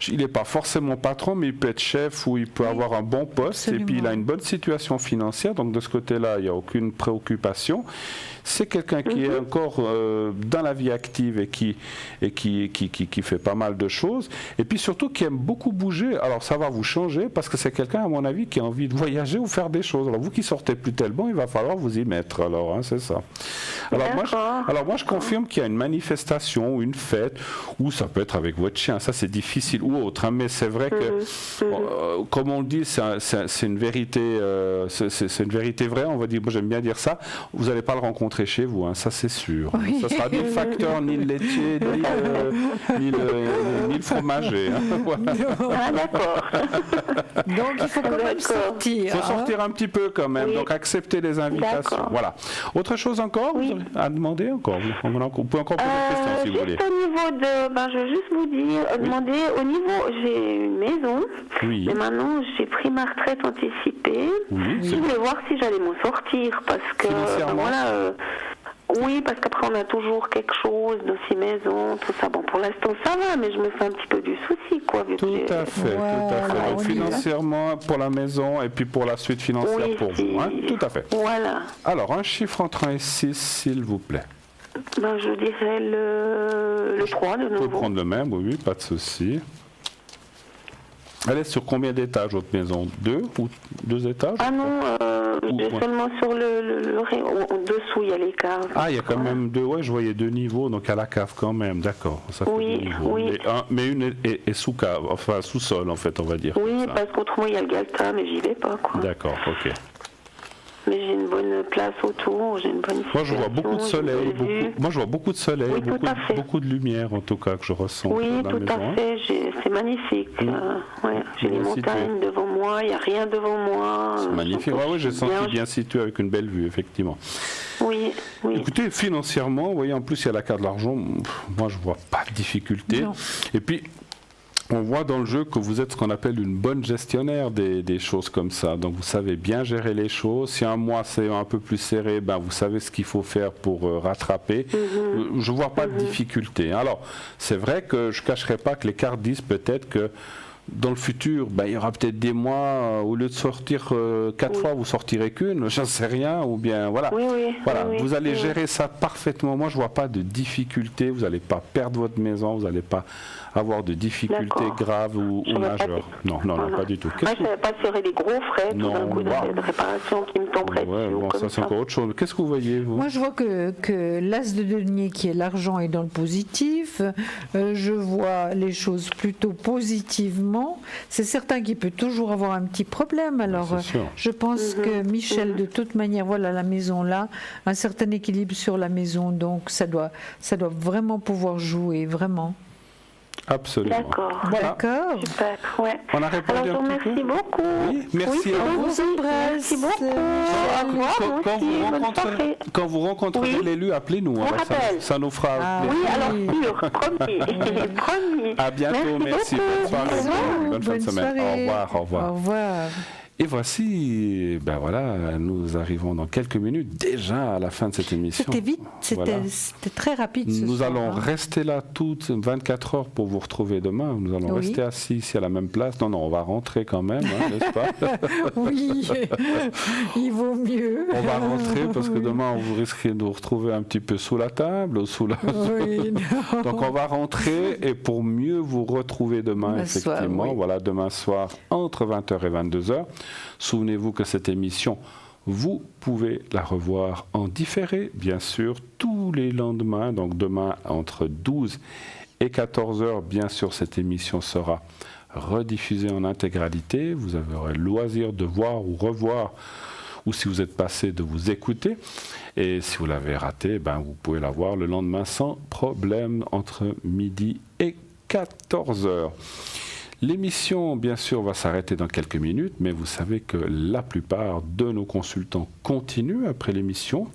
il n'est pas forcément patron, mais il peut être chef ou il peut avoir un bon poste. Absolument. Et puis il a une bonne situation financière. Donc de ce côté-là, il n'y a aucune préoccupation. C'est quelqu'un qui est encore dans la vie active et qui fait pas mal de choses. Et puis surtout qui aime beaucoup bouger. Alors ça va vous changer parce que c'est quelqu'un, à mon avis, qui a envie de voyager ou faire des choses. Alors vous qui sortez plus tellement, il va falloir vous y mettre. Alors, hein, c'est ça. Alors moi, je confirme qu'il y a une manifestation ou une fête, ou ça peut être avec votre chien. Ça, c'est difficile ou autre. Hein, mais c'est vrai que, comme on le dit, c'est une vérité, c'est une vérité vraie. On va dire, moi, j'aime bien dire ça. Vous n'allez pas le rencontrer chez vous, hein, ça c'est sûr. Oui. Ça sera ni le facteur, ni le laitier, ni le fromager. Hein, voilà. Ah, d'accord. Donc il faut quand même sortir. Il faut sortir un petit peu quand même, donc accepter les invitations. Voilà. Autre chose encore à demander encore. Vous pouvez encore poser des questions si vous voulez. Au niveau de, je veux juste vous dire, demander, au niveau, j'ai une maison, mais maintenant j'ai pris ma retraite anticipée. Je voulais voir si j'allais m'en sortir, parce que, oui, parce qu'après on a toujours quelque chose, dossier maison, tout ça. Bon, pour l'instant ça va, mais je me fais un petit peu du souci, quoi. Tout à fait. Donc, financièrement pour la maison et puis pour la suite financière pour vous. Hein, tout à fait. Voilà. Alors, un chiffre entre 1 et 6, s'il vous plaît. Je dirais le 3 de nouveau. Vous pouvez prendre le même, oui, pas de souci. Elle est sur combien d'étages, votre maison? 2 ou 2 étages? Ah non, seulement sur le dessous, il y a les caves. Ah, il y a quand même 2, je voyais 2 niveaux, donc à la cave quand même, d'accord. Ça fait 2 niveaux. Mais une est sous cave, enfin sous-sol en fait, on va dire. Oui, parce qu'autrement il y a le Galta, mais j'y vais pas, quoi. D'accord, ok. Mais j'ai une bonne place autour, j'ai une bonne situation. Moi je vois beaucoup de soleil, beaucoup de lumière en tout cas que je ressens. Oui, tout à fait, c'est magnifique. J'ai les montagnes devant moi, il n'y a rien devant moi. C'est magnifique, oui, j'ai senti bien situé avec une belle vue, effectivement. Oui. Écoutez, financièrement, vous voyez, en plus il y a la carte de l'argent, moi je ne vois pas de difficulté. Non. Et puis, on voit dans le jeu que vous êtes ce qu'on appelle une bonne gestionnaire des choses comme ça. Donc vous savez bien gérer les choses. Si un mois c'est un peu plus serré, vous savez ce qu'il faut faire pour rattraper. Je ne vois pas de difficulté. Alors, c'est vrai que je ne cacherai pas que les cartes disent peut-être que dans le futur, il y aura peut-être des mois, au lieu de sortir 4 fois, vous sortirez qu'une, j'en sais rien, ou bien voilà. Vous allez gérer ça parfaitement. Moi, je ne vois pas de difficulté. Vous n'allez pas perdre votre maison, vous n'allez pas avoir de difficultés graves ou majeures. Non, pas du tout. Je ne savais pas s'il y aurait des gros frais, tout d'un coup, de réparation qui me tomberaient dessus. Ça, c'est encore autre chose. Qu'est-ce que vous voyez, vous? Moi, je vois que l'as de denier, qui est l'argent, est dans le positif. Je vois les choses plutôt positivement. C'est certain qu'il peut toujours avoir un petit problème. Alors, je pense que Michel, de toute manière, voilà la maison là, un certain équilibre sur la maison. Donc, ça doit vraiment pouvoir jouer, vraiment. Absolument. D'accord. Super, ouais. On a répondu alors, un petit peu. Merci beaucoup. Oui, merci à vous. Merci beaucoup. Quand vous rencontrez l'élu, appelez-nous. Ça nous fera plaisir. Oui, alors sûr, promis. À bientôt, merci. Bonne soirée. Bonne fin de semaine. Au revoir. Au revoir. Et voici, nous arrivons dans quelques minutes déjà à la fin de cette émission. C'était vite, c'était très rapide ce soir. Nous allons rester là toutes 24 heures pour vous retrouver demain. Nous allons rester assis ici à la même place. Non, on va rentrer quand même, n'est-ce pas? Oui, il vaut mieux. On va rentrer parce que demain, vous risquez de nous retrouver un petit peu sous la table ou sous la... Donc on va rentrer et pour mieux vous retrouver demain, effectivement, demain soir entre 20h et 22h. Souvenez-vous que cette émission, vous pouvez la revoir en différé, bien sûr, tous les lendemains. Donc demain, entre 12 et 14h, bien sûr, cette émission sera rediffusée en intégralité. Vous aurez le loisir de voir ou revoir, ou si vous êtes passé, de vous écouter. Et si vous l'avez raté, vous pouvez la voir le lendemain sans problème, entre midi et 14h. L'émission, bien sûr, va s'arrêter dans quelques minutes, mais vous savez que la plupart de nos consultants continuent après l'émission.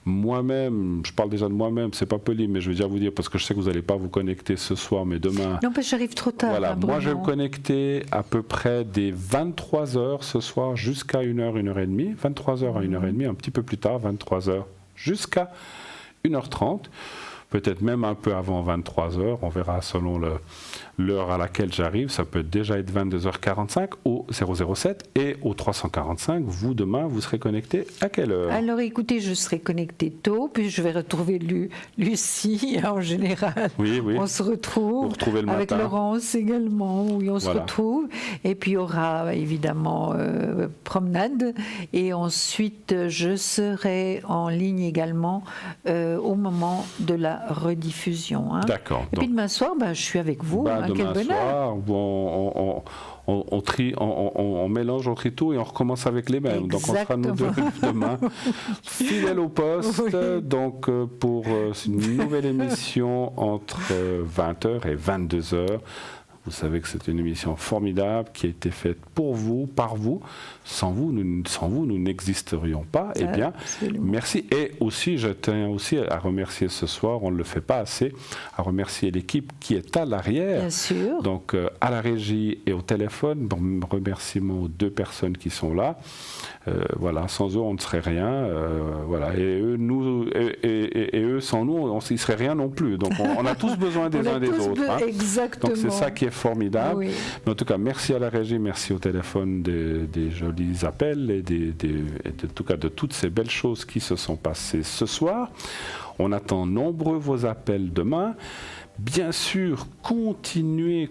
Moi-même, je parle déjà de moi-même, c'est pas poli, mais je veux déjà vous dire, parce que je sais que vous n'allez pas vous connecter ce soir, mais demain... Non, parce que j'arrive trop tard. Voilà, moi je vais me connecter à peu près des 23h ce soir jusqu'à 1h, 1h30, 23h à 1h30, un petit peu plus tard, 23h jusqu'à 1h30. peut-être même un peu avant 23h, on verra selon l'heure à laquelle j'arrive, ça peut déjà être 22h45 au 007 et au 345, vous demain, vous serez connecté à quelle heure? Alors écoutez, je serai connecté tôt, puis je vais retrouver Lucie en général. Oui. On se retrouve le avec matin. Laurence également, oui, on se retrouve. Et puis il y aura évidemment promenade. Et ensuite, je serai en ligne également au moment de la rediffusion. Hein. D'accord. Et puis demain soir, je suis avec vous. Demain soir, on trie, on mélange, on trie tout et on recommence avec les mêmes. Exactement. Donc on sera nous deux demain, fidèles au poste. Oui. Donc pour une nouvelle émission entre 20h et 22h. Vous savez que c'est une émission formidable qui a été faite pour vous, par vous. Sans vous, nous n'existerions pas. Eh bien, merci. Et aussi, je tiens aussi à remercier ce soir, on ne le fait pas assez, à remercier l'équipe qui est à l'arrière. Bien sûr. Donc, à la régie et au téléphone. Bon, remerciements aux 2 personnes qui sont là. Voilà, sans eux, on ne serait rien. Voilà. Et eux, sans nous, on ne serait rien non plus. Donc, on a tous besoin des uns des autres. Hein. Exactement. Donc, c'est ça qui est formidable. Oui. Mais en tout cas, merci à la régie, merci au téléphone des jolis appels et en tout cas de toutes ces belles choses qui se sont passées ce soir. On attend nombreux vos appels demain. Bien sûr, continuez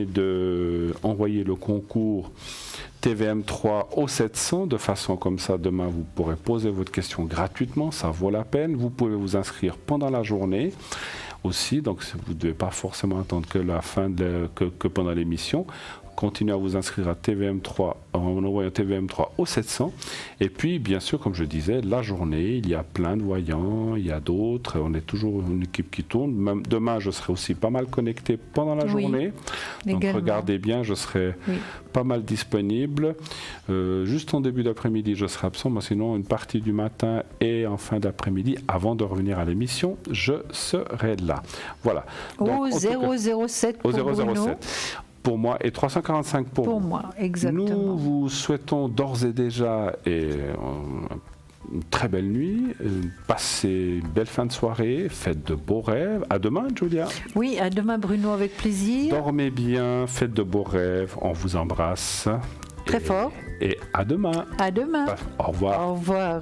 de envoyer le concours TVM3 au 700, de façon comme ça, demain, vous pourrez poser votre question gratuitement, ça vaut la peine. Vous pouvez vous inscrire pendant la journée aussi, donc vous ne devez pas forcément attendre que la fin que pendant l'émission. Continuez à vous inscrire à TVM3 en envoyant TVM3 au 700. Et puis, bien sûr, comme je disais, la journée, il y a plein de voyants, il y a d'autres. On est toujours une équipe qui tourne. Même demain, je serai aussi pas mal connecté pendant la journée. Donc, regardez bien, je serai pas mal disponible. Juste en début d'après-midi, je serai absent. Mais sinon, une partie du matin et en fin d'après-midi, avant de revenir à l'émission, je serai là. Voilà. Donc, au 007 pour Bruno. Pour moi et 345 pour moi, exactement. Nous vous souhaitons d'ores et déjà une très belle nuit, passez une belle fin de soirée, faites de beaux rêves. À demain, Julia. Oui, à demain, Bruno, avec plaisir. Dormez bien, faites de beaux rêves, on vous embrasse. Très fort. Et à demain. À demain. Au revoir. Au revoir.